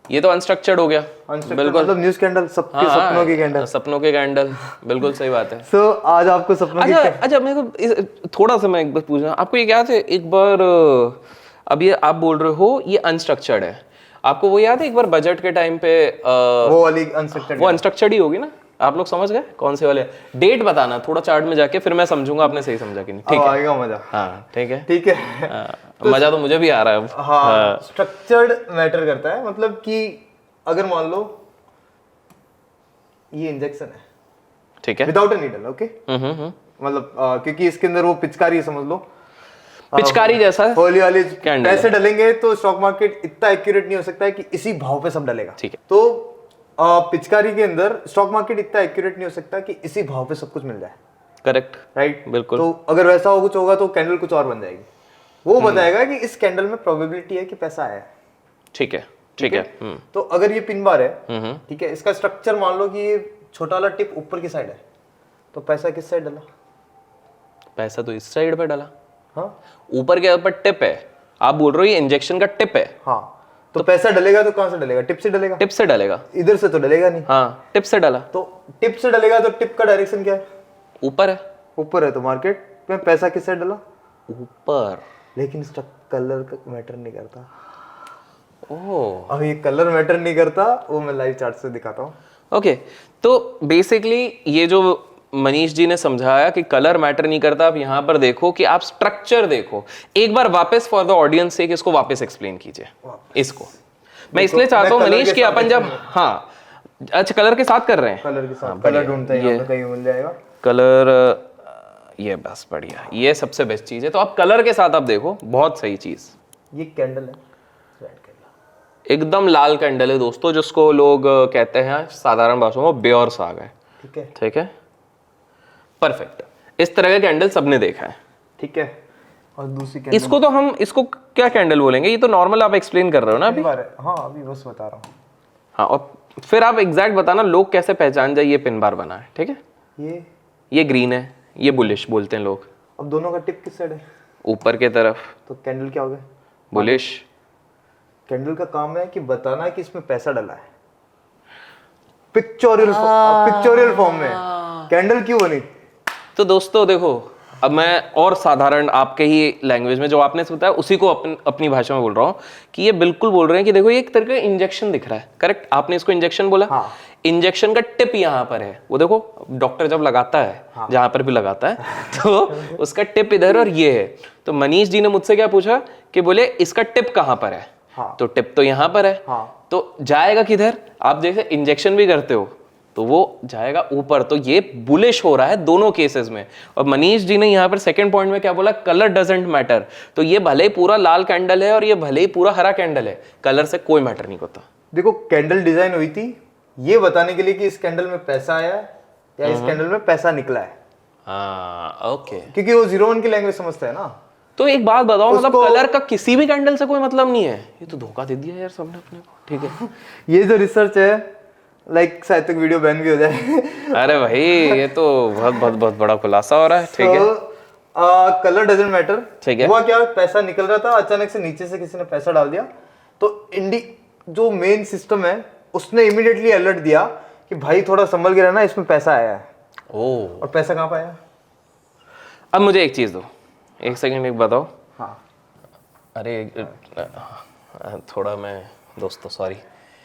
ये तो अनस्ट्रक्चर्ड हो गया। बिल्कुल, मतलब न्यूज़ कैंडल, सबके सपनों की कैंडल। सपनों के कैंडल, बिल्कुल सही बात है। सो आज आपको सपनों की अच्छा, मेरे को थोड़ा सा मैं एक बार पूछना, आपको ये याद है एक बार, अब ये आप बोल रहे हो ये अनस्ट्रक्चर्ड है, आपको वो याद है एक बार बजट के टाइम पे वो वाली अनस्ट्रक्चर्ड, वो अनस्ट्रक्चर्ड ही होगी ना? आप लोग समझ गए कौन से वाले? डेट बताना थोड़ा चार्ट में जाके, फिर मैं समझूंगा आपने सही समझा कि नहीं। ठीक है, आएगा मजा। हाँ ठीक है, ठीक है। मजा तो मुझे भी आ रहा है अब। हाँ, स्ट्रक्चर्ड मैटर करता है, मतलब कि अगर मान लो ये इंजेक्शन है, ठीक है, विदाउट अ नीडल, ओके, मतलब क्योंकि इसके अंदर वो पिचकारी है, समझ लो पिचकारी जैसा होली वाली कैंडल पैसे डलेंगे तो स्टॉक मार्केट इतना एक्यूरेट नहीं हो सकता है कि इसी भाव पे सब डलेगा। ठीक है, तो पिचकारी के अंदर स्टॉक मार्केट इतना एक्यूरेट नहीं हो सकता कि इसी भाव पे सब कुछ मिल जाए। करेक्ट, राइट, बिल्कुल। तो अगर वैसा हो कुछ होगा तो कैंडल कुछ और बन जाएगी, वो बताएगा कि इस कैंडल में प्रोबेबिलिटी है कि पैसा आया है। ठीक है, ठीक है। तो अगर ये पिन बार है, ठीक है, इसका स्ट्रक्चर मान लो कि ये छोटा वाला टिप ऊपर की साइड है, तो पैसा किस साइड डला? पैसा तो इस साइड पे डला। हाँ, ऊपर के ऊपर टिप है, आप बोल रहे हो ये इंजेक्शन का टिप है। हाँ, तो पैसा डलेगा तो कहां से डलेगा? टिप से डलेगा। टिप से डलेगा, इधर से तो डलेगा नहीं। हाँ, टिप से डला, तो टिप से डलेगा तो टिप का डायरेक्शन क्या है? ऊपर है। ऊपर है, तो मार्केट में पैसा किस साइड डला? ऊपर। लेकिन इसका कलर का मैटर नहीं करता। ओह, अब ये कलर मैटर नहीं करता, वो मैं लाइव चार्ट से दिखाता हूँ। ओके, तो बेसिकली ये जो मनीष जी ने समझाया कि कलर मैटर नहीं करता, आप यहाँ पर देखो कि आप स्ट्रक्चर देखो। एक बार वापस फॉर द ऑडियंस से इसको वापस एक्सप्लेन कीजिए इसको। मैं इसलिए चाहता हूँ मनीष कि अपन जब, हाँ, अच्छा कलर के साथ कर रहे हैं, कलर के साथ, कलर ढूंढते हैं, यहाँ पे कहीं मिल जाएगा कलर, ये बस बढ़िया, ये सबसे बेस्ट चीज है। तो आप कलर के साथ आप देखो, बहुत सही चीज। ये कैंडल है, रेड कैंडल, एकदम लाल कैंडल है दोस्तों, जिसको लोग कहते हैं साधारण भाषा में बेयर साग है। ठीक है, ठीक है, परफेक्ट। इस तरह का कैंडल सबने देखा है। ठीक है। और दूसरी कैंडल, इसको तो हम इसको क्या कैंडल बोलेंगे? ये तो नॉर्मल आप एक्सप्लेन कर रहे हो ना अभी? हाँ अभी बस बता रहा हूँ। हाँ, और फिर आप एग्जैक्ट बताना लोग कैसे पहचान जाए ये पिन बार बना है। ठीक है, ये ग्रीन है, ये बुलिश बोलते हैं लोग। अब दोनों का टिप किस साइड है? ऊपर के तरफ। तो कैंडल क्या हो गया? बुलिश। कैंडल का काम है कि बताना है कि इसमें पैसा डला है, पिक्चोरियल फॉर्म में कैंडल क्यों बनी। तो दोस्तों देखो, अब मैं और साधारण आपके ही लैंग्वेज में जो आपने बताया उसी को अपनी भाषा में बोल रहा हूँ कि ये बिल्कुल बोल रहे हैं कि देखो ये एक तरह का इंजेक्शन दिख रहा है। करेक्ट, आपने इसको इंजेक्शन बोला। हाँ। इंजेक्शन का टिप यहाँ पर है, वो देखो डॉक्टर जब लगाता है, हाँ। जहां पर भी लगाता है तो उसका टिप इधर और ये है। तो मनीष जी ने मुझसे क्या पूछा कि बोले इसका टिप कहाँ पर है? हाँ। तो टिप तो यहाँ पर है। हाँ। तो जाएगा किधर? आप जैसे इंजेक्शन भी करते हो तो वो जाएगा ऊपर। तो ये बुलिश हो रहा है दोनों केसेस में। और मनीष जी ने यहाँ पर सेकंड पॉइंट में क्या बोला? Colour doesn't matter. तो ये भले ही पूरा लाल कैंडल है और ये भले ही पूरा हरा कैंडल है, कलर से कोई मैटर नहीं करता। देखो कैंडल डिजाइन हुई थी ये बताने के लिए कि इस कैंडल में पैसा आया या इस कैंडल में पैसा निकला है। ओके, क्योंकि वो 01 की लैंग्वेज समझता है ना। तो एक बात बताओ, मतलब कलर का किसी भी कैंडल से कोई मतलब नहीं है? ये तो धोखा दे दिया यार सबने अपने को। ठीक है ये जो रिसर्च है लाइक शायद तक वीडियो बैन भी हो जाए। अरे भाई ये तो बहुत बड़ा खुलासा हो रहा है। ठीक है, कलर डजंट मैटर। ठीक है, हुआ क्या, पैसा निकल रहा था, अचानक से नीचे से किसी ने पैसा डाल दिया, तो जो मेन सिस्टम है उसने इमीडिएटली अलर्ट दिया कि भाई थोड़ा संभल के रहना, इसमें पैसा आया है। और पैसा कहाँ पाया? अब मुझे एक चीज दो, एक सेकंड एक बताओ। हाँ। अरे थोड़ा मैं दोस्तों सॉरी।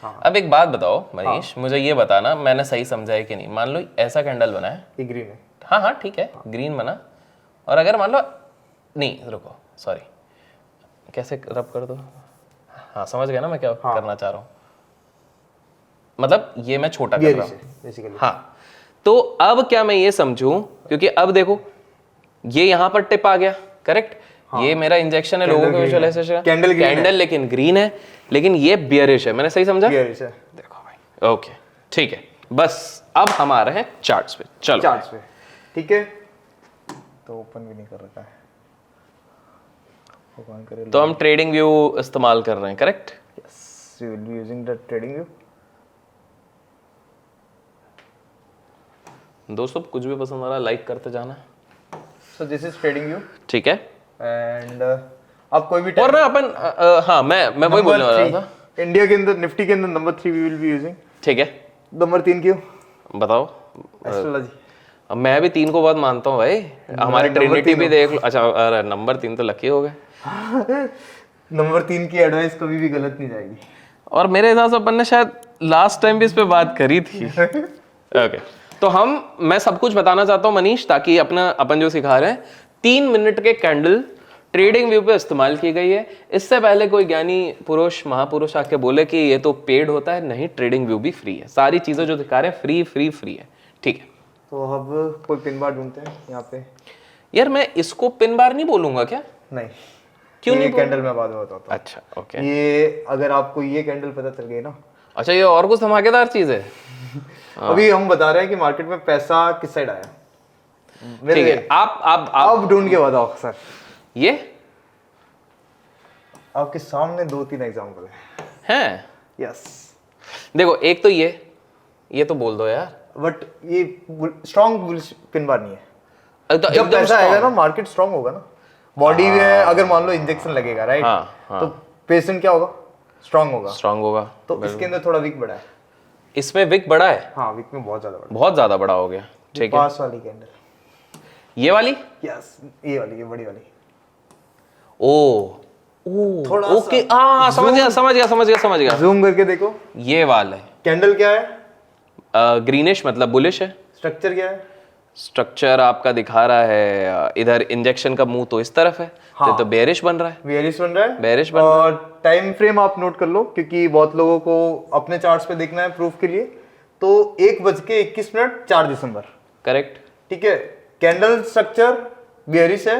हाँ। अब एक बात बताओ मनीष, मुझे ये बताना मैंने सही समझा है कि नहीं। मान लो ऐसा कैंडल बना है, ये ग्रीन है। हाँ हाँ ठीक है, ग्रीन बना। और अगर मान लो, नहीं रुको सॉरी, कैसे रब कर दो। हाँ समझ गया ना मैं क्या करना चाह रहा हूँ। मतलब ये मैं छोटा कर रहा हूँ बेसिकली। हाँ, तो अब क्या मैं ये समझूं, क्योंकि अब देखो ये यहाँ पर टिप आ गया। करेक्ट, हाँ। ये मेरा इंजेक्शन है लोगों के विजुअलाइजेशन, कैंडल लेकिन ग्रीन है, लेकिन ये बियरिश है। मैंने सही समझा? बियरिश है। देखो भाई, ओके ठीक है। बस अब हम आ रहे हैं चार्ट्स पे। चलो चार्ट्स पे, ठीक है। तो ओपन भी नहीं कर रखा है, ओपन करें। तो हम ट्रेडिंग व्यू इस्तेमाल कर रहे हैं। Correct, yes, we will be using the trading view. दोस्तों कुछ भी पसंद आ रहा है लाइक करते जाना। सो दिस इज ट्रेडिंग व्यू, ठीक है। एंड अब कोई भी और ना अपन हाँ मैं वही बोलने वाला था। इंडिया के अंदर निफ्टी के अंदर number 3 we will be using. ठीक है, नंबर 3 क्यों बताओ? एस्ट्रोलॉजी। अब मैं भी 3 को बहुत मानता हूँ भाई, हमारी ट्रिनिटी भी देख लो। अच्छा अरे नंबर 3 तो लकी हो गए। नंबर 3 की एडवाइस कभी भी गलत नहीं जाएगी। और मेरे हिसाब से अपन ने शायद लास्ट टाइम भी इस पे बात करी थी। ओके, तो मैं सब कुछ बताना चाहता हूँ मनीष, ताकि अपन जो सिखा रहे हैं 3 मिनट के कैंडल ट्रेडिंग व्यू पे इस्तेमाल की गई है। इससे पहले कोई ज्ञानी पुरुष महापुरुष आके बोले कि ये तो पेड होता है, नहीं, ट्रेडिंग व्यू भी फ्री है। सारी चीजें जो दिखा रहे हैं फ्री फ्री फ्री है। ठीक है, तो अब कोई पिन बार ढूंढते हैं यहाँ पे। यार मैं इसको पिन बार नहीं बोलूंगा क्या? नहीं, क्यों ये नहीं? कैंडल मैं बाद में बताता हूँ। अच्छा ओके, ये अगर आपको ये कैंडल पता चल गई ना। अच्छा ये और कुछ धमाकेदार चीज है। अभी हम बता रहे हैं कि मार्केट में पैसा किस साइड आया। ठीक है, आप ढूंढ के बताओ सर। ये आपके सामने 2-3 एग्जांपल हैं। यस, देखो एक तो ये तो बोल दो यार, बट ये स्ट्रॉन्ग बुलिश पिन बार नहीं है। तो जब पैसा आएगा ना मार्केट स्ट्रॉन्ग होगा ना। बॉडी में अगर मान लो इंजेक्शन लगेगा, राइट, तो पेशेंट क्या होगा? स्ट्रॉन्ग होगा। तो इसके अंदर थोड़ा वीक बड़ा है। इसमें विक बड़ा है? हाँ, वीक में बहुत ज्यादा बड़ा हो गया। ठीक है, पास वाली कैंडल, ये वाली। यस, ये वाली, ये बड़ी वाली। थोड़ा ओके, समझ गया। जूम करके देखो, ये वाला है। कैंडल क्या है? ग्रीनिश मतलब बुलिश है। स्ट्रक्चर क्या है? स्ट्रक्चर आपका दिखा रहा है इधर इंजेक्शन का मुंह तो इस तरफ है। हाँ। तो बेरिश बन रहा है। और टाइम फ्रेम आप नोट कर लो, क्योंकि बहुत लोगों को अपने चार्ट्स पे देखना है प्रूफ के लिए। तो 1:21 4 दिसंबर। करेक्ट, ठीक है। कैंडल स्ट्रक्चर बेरिश है,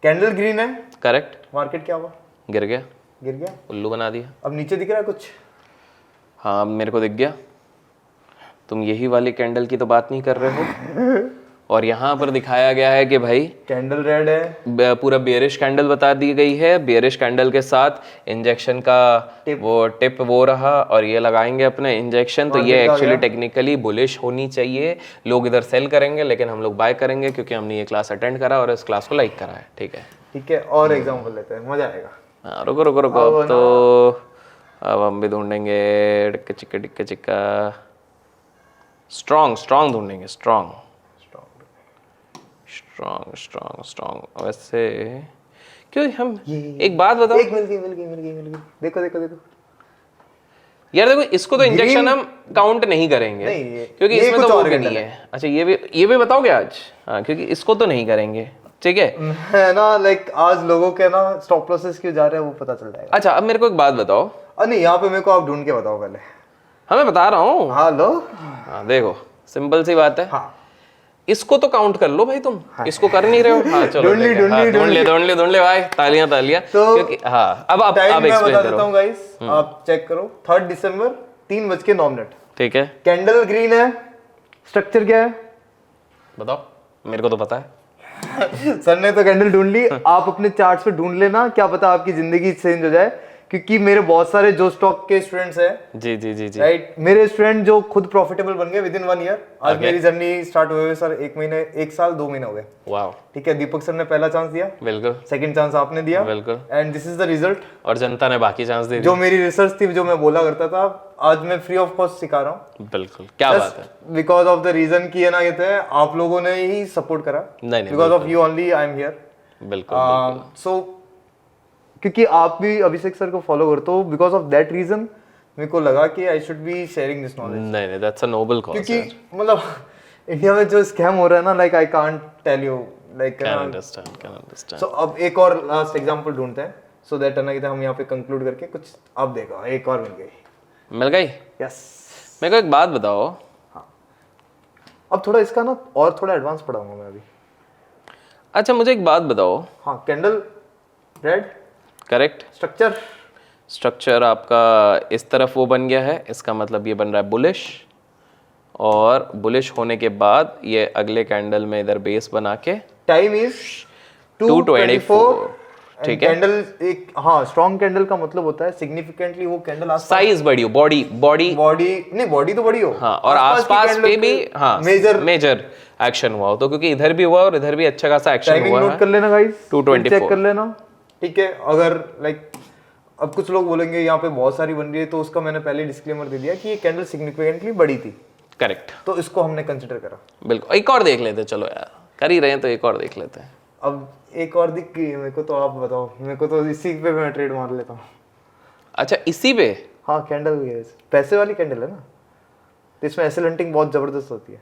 कैंडल ग्रीन है। करेक्ट, मार्केट क्या हुआ? गिर गया। गिर गया, उल्लू बना दिया। अब नीचे दिख रहा है कुछ? हाँ मेरे को दिख गया। तुम यही वाली कैंडल की तो बात नहीं कर रहे हो। और यहाँ पर दिखाया गया है कि भाई कैंडल रेड है, पूरा बेयरिश कैंडल बता दी गई है। बेयरिश कैंडल के साथ इंजेक्शन का वो टिप वो रहा, और ये लगाएंगे अपने इंजेक्शन। तो ये एक्चुअली टेक्निकली बुलिश होनी चाहिए। लोग इधर सेल करेंगे लेकिन हम लोग बाय करेंगे, क्योंकि हमने ये क्लास अटेंड करा और इस क्लास को लाइक करा है। ठीक है, ठीक है। और एग्जांपल लेते हैं, मजा आएगा। हाँ रुको रुको रुको, अब तो अब हम भी ढूंढेंगे टिक्का चिक्का टिक्का चिक्का। स्ट्रॉन्ग स्ट्रॉन्ग ढूंढेंगे, स्ट्रॉन्ग स्ट्रॉन्ग स्ट्रॉन्ग स्ट्रॉन्ग। वैसे क्यों हम एक बात बताओ, एक मिल गई। देखो देखो देखो यार, देखो इसको तो इंजेक्शन हम काउंट नहीं करेंगे क्योंकि इसमें तो वो भी नहीं है। अच्छा ये भी बताओगे आज? हाँ, क्योंकि इसको तो नहीं करेंगे। ठीक है ना, लाइक आज लोगों के ना स्टॉप लॉसेस क्यों जा रहे हैं वो पता चल जाएगा। अच्छा अब मेरे को एक बात बताओ। नहीं, यहाँ पे मेरे को आप ढूंढ के बताओ पहले। हाँ मैं बता रहा हूँ। हाँ लो, हाँ देखो सिंपल सी बात है। हाँ इसको तो काउंट कर लो भाई, तुम इसको कर नहीं रहे हो। हाँ चलो ढूंढ ले भाई, तालियां तालियां। तो क्योंकि हाँ अब आप मैं एक्सप्लेन बता करो। देता हूँ गाइस, आप चेक करो। 3 दिसंबर 3:09। ठीक है, कैंडल ग्रीन है। स्ट्रक्चर क्या है बताओ, मेरे को तो पता है। सर ने तो कैंडल ढूंढ ली, आप अपने चार्ट्स पे ढूंढ लेना, क्या पता आपकी जिंदगी चेंज हो जाए। क्योंकि मेरे बहुत सारे जो स्टॉक के स्टूडेंट्स हैं, जी जी जी जी, राइट, मेरे स्टूडेंट जो खुद प्रॉफिटेबल बन गए विदिन 1 ईयर। आज मेरी जर्नी स्टार्ट हुए सर 1 साल 2 महीने हो गए। वाओ, ठीक है, दीपक सर ने पहला चांस दिया, बिल्कुल सेकंड चांस आपने दिया, बिल्कुल, and this is the result. और जनता ने बाकी चांस दे दी। जो मेरी रिसर्च थी, जो मैं बोला करता था, आज मैं फ्री ऑफ कॉस्ट सिखा रहा हूँ। बिल्कुल, क्या बात है। बिकॉज ऑफ द रीजन की है ना, कहते हैं आप लोगों ने ही सपोर्ट करा। नहीं because of you only I am here. बिल्कुल सो क्योंकि आप भी अभिषेक सर को फॉलो करते हो, बिकॉज ऑफ दैट रीजन मेरे को लगा कि I should be sharing this knowledge. नहीं दैट्स अ नोबल कॉज। क्योंकि मतलब इंडिया में जो स्कैम हो रहा है ना, like I can't tell you, like can understand. So अब एक और लास्ट एग्जांपल ढूंढते हैं, सो दैट है ना कि हम यहाँ पे कंक्लूड करके कुछ। अब देखो एक और मिल गई। यस। मेरे को एक बात बताओ। हाँ, अब थोड़ा इसका ना और थोड़ा एडवांस पढ़ाऊंगा मैं अभी। अच्छा मुझे एक बात बताओ। हाँ, कैंडल रेड, करेक्ट। स्ट्रक्चर आपका इस तरफ वो बन गया है, इसका मतलब ये बन रहा है बुलिश, और बुलिश होने के बाद ये अगले कैंडल में इधर बेस बना के टाइम इज 2:24। ठीक है, कैंडल एक, हाँ, स्ट्रॉन्ग कैंडल का मतलब होता है सिग्निफिकेंटली वो कैंडल साइज बड़ी हो, बॉडी नहीं, बॉडी तो बड़ी हो, हाँ, और आसपास पे भी हाँ मेजर एक्शन हुआ हो। तो क्योंकि इधर भी हुआ और इधर भी अच्छा खासा एक्शन हुआ है। टाइमिंग नोट कर लेना गाइस, 2:24 चेक कर लेना। ठीक है, अगर लाइक अब कुछ लोग बोलेंगे यहाँ पे बहुत सारी बन रही है, तो उसका मैंने पहले डिस्क्लेमर दे दिया कि ये कैंडल सिग्निफिकेंटली बड़ी थी। करेक्ट, तो इसको हमने कंसिडर करा। बिल्कुल, एक और देख लेते, चलो यार कर ही रहे हैं तो एक और देख लेते हैं। अब एक और दिख गई मेरे को, तो आप बताओ। मेरे को तो इसी पे मैं ट्रेड मार लेता हूँ। अच्छा इसी पे? हाँ, कैंडल पैसे वाली कैंडल है ना, तो इसमें एसेल हंटिंग बहुत जबरदस्त होती है।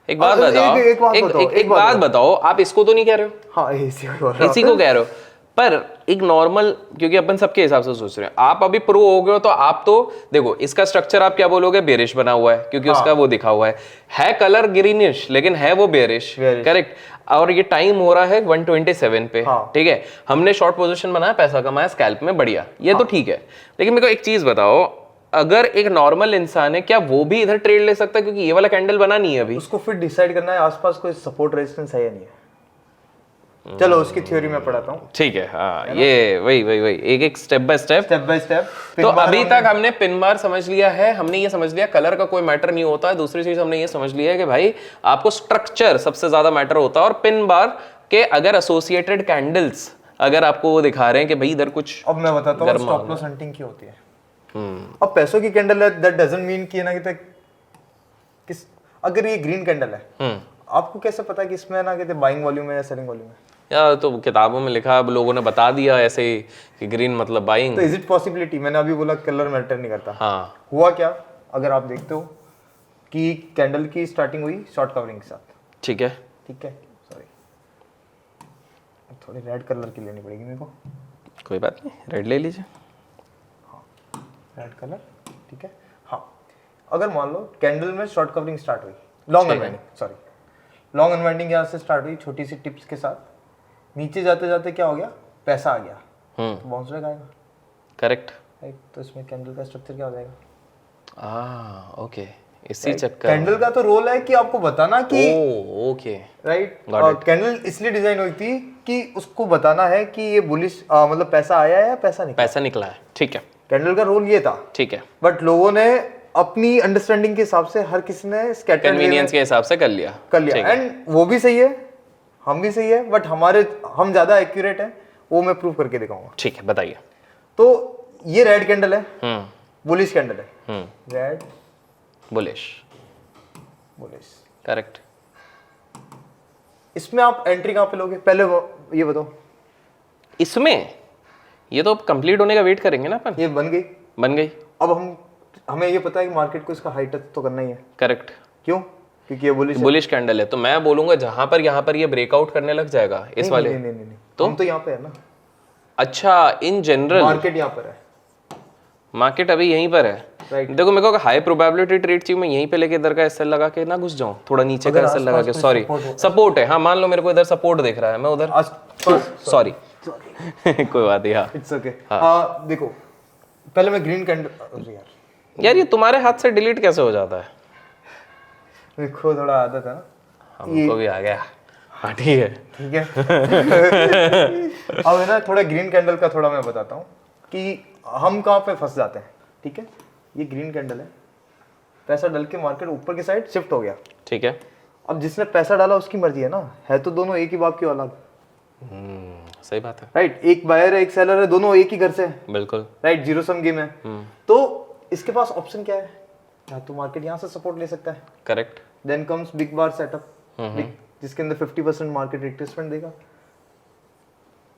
एक बात बताओ, एक बात बताओ, आप इसको तो नहीं कह रहे हो? हाँ, इसी को कह रहे हो, पर एक नॉर्मल, क्योंकि अपन सबके हिसाब से सोच रहे हैं। आप अभी प्रो हो गए हो, तो आप तो देखो इसका स्ट्रक्चर आप क्या बोलोगे, बेरिश बना हुआ है, क्योंकि उसका वो दिखा हुआ है कलर ग्रीनिश, लेकिन है वो बेरिश, करेक्ट। और ये टाइम हो रहा है 127 पे। ठीक है, हमने शॉर्ट पोजीशन बनाया, पैसा कमाया स्कैल्प में, बढ़िया, ये तो ठीक है। लेकिन मेरे को एक चीज बताओ, अगर एक नॉर्मल इंसान है, क्या वो भी इधर ट्रेड ले सकता है? क्योंकि ये वाला कैंडल बना नहीं है अभी। उसको फिर डिसाइड करना है आसपास कोई सपोर्ट रेजिस्टेंस है या नहीं है। चलो उसकी थ्योरी मैं पढ़ाता हूँ। ठीक है, हाँ, ये वही एक स्टेप बाय स्टेप। तो अभी तक हमने पिन बार समझ लिया है, हमने ये समझ लिया कलर का कोई मैटर नहीं होता है। दूसरी चीज हमने ये समझ लिया है कि भाई आपको स्ट्रक्चर सबसे ज्यादा मैटर होता है, और पिन बार के अगर एसोसिएटेड कैंडल्स अगर आपको वो दिखा रहे हैं कि भाई इधर कुछ। अब मैं बताता हूँ स्टॉप लॉस हंटिंग क्या होती है। अब पैसों की कैंडल है, दैट डजंट मीन कि ना किस, अगर ये ग्रीन कैंडल है, आपको कैसे पता है कि इसमें ना कहते बाइंग वॉल्यूम है या सेलिंग वॉल्यूम है? यार तो किताबों में लिखा, अब लोगों ने बता दिया ऐसे ही कि ग्रीन मतलब बाइंग। तो इज इट पॉसिबिलिटी? मैंने अभी बोला कलर मैटर नहीं करता। हाँ, हुआ क्या, अगर आप देखते हो कि कैंडल की स्टार्टिंग हुई शॉर्ट कवरिंग के साथ। ठीक है, सॉरी, थोड़ी रेड कलर की लेनी पड़ेगी मेरे को। कोई बात नहीं, रेड ले लीजिए। हाँ, रेड कलर, ठीक है। हाँ, अगर मान लो कैंडल में शॉर्ट कवरिंग स्टार्ट हुई, लॉन्ग अनवाइंडिंग यहाँ से स्टार्ट हुई छोटी सी टिप्स के साथ, नीचे जाते जाते क्या हो गया, पैसा आ गया, तो बाउंस बैक आएगा। करेक्ट। राइट, तो इसमें कैंडल का स्ट्रक्चर क्या हो जाएगा? ओके, इसी चक्कर कैंडल का तो रोल है कि आपको बताना कि ओके राइट, कैंडल इसलिए डिजाइन हुई थी कि उसको बताना है कि ये बुलिश मतलब पैसा आया है या पैसा निकला है। ठीक है, कैंडल का रोल ये था। ठीक है, बट लोगों ने अपनी अंडरस्टैंडिंग के हिसाब से हर किसी ने स्कैटर्ड कन्वीनियंस के हिसाब से कर लिया। एंड वो भी सही है, हम भी सही है, बट हम ज्यादा एक्यूरेट है, वो मैं प्रूव करके दिखाऊंगा। ठीक है, बताइए। तो ये रेड कैंडल है, बुलिश कैंडल है, रेड बुलिश करेक्ट। इसमें आप एंट्री कहाँ पे लोगे पहले ये बताओ। इसमें ये तो कंप्लीट होने का वेट करेंगे ना अपन। ये बन गई। अब हमें ये पता है कि मार्केट को इसका हाई टच तो करना ही है। करेक्ट। क्यों? क्योंकि ये बुलिश कैंडल है, तो मैं बोलूंगा जहां पर यहाँ पर ये ब्रेकआउट करने लग जाएगा इस वाले। नहीं, तो हम तो यहाँ पे है ना। अच्छा, इन जनरल मार्केट यहाँ पर है, मार्केट अभी यहीं पर है। Right. देखो मेरे को हाई प्रोबेबिलिटी ट्रेड चाहिए, मैं यहीं पे लेके इधर का एसएल लगा के ना घुस जाऊं, थोड़ा नीचे का एसएल लगा के। सॉरी, सपोर्ट है। हाँ, मान लो मेरे को इधर सपोर्ट दिख रहा है, मैं उधर सॉरी कोई बात नहीं। हाँ, इट्स ओके। देखो पहले मैं ग्रीन कैंडल यार ये तुम्हारे हाथ से डिलीट कैसे हो जाता है? देखो थोड़ा आदत है ना, हमको भी आ गया। हाँ ठीक है अब है ना, थोड़ा ग्रीन कैंडल का थोड़ा मैं बताता हूँ कि हम कहाँ पे फंस जाते हैं। ठीक है, ये ग्रीन कैंडल है, पैसा डाल के मार्केट ऊपर की साइड शिफ्ट हो गया। ठीक है, अब जिसने पैसा डाला उसकी मर्जी है ना, है तो दोनों एक ही बाप की औलाद। सही बात है। राइट, एक बायर है एक सेलर है, दोनों एक ही घर से है। बिल्कुल राइट, जीरो सम गेम है। तो इसके पास ऑप्शन क्या है? या तो मार्केट यहाँ से सपोर्ट ले सकता है। Correct. Then comes big bar setup, जिसके अंदर 50% मार्केट रिट्रेसमेंट देगा।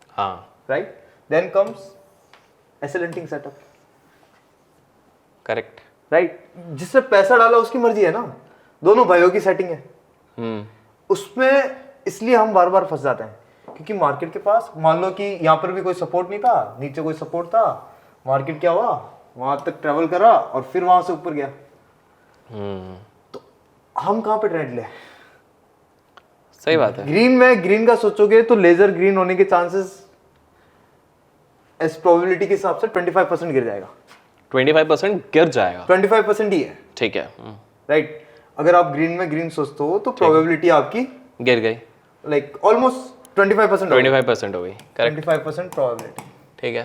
हाँ, right, then comes SL setup. Correct. Right, जिसने पैसा डाला उसकी मर्जी है ना, दोनों भाइयों की सेटिंग है। उसमें इसलिए हम बार बार फंस जाते हैं, क्योंकि मार्केट के पास मान लो कि यहाँ पर भी कोई सपोर्ट नहीं था, नीचे कोई सपोर्ट था, मार्केट क्या हुआ, वहां तक ट्रेवल करा और फिर वहां से ऊपर गया। तो हम कहाँ पे ट्रेड ले? सही बात है। ग्रीन का सोचोगे तो लेजर ग्रीन होने के चांसेस इस प्रोबेबिलिटी के हिसाब से 25% गिर जाएगा। 25% गिर जाएगा? 25% ही है। ठीक है। राइट, अगर आप ग्रीन सोचते हो तो प्रोबेबिलिटी आपकी गिर गई, लाइक ऑलमोस्ट 25% हो गई। Correct, 25% probability. ठीक है।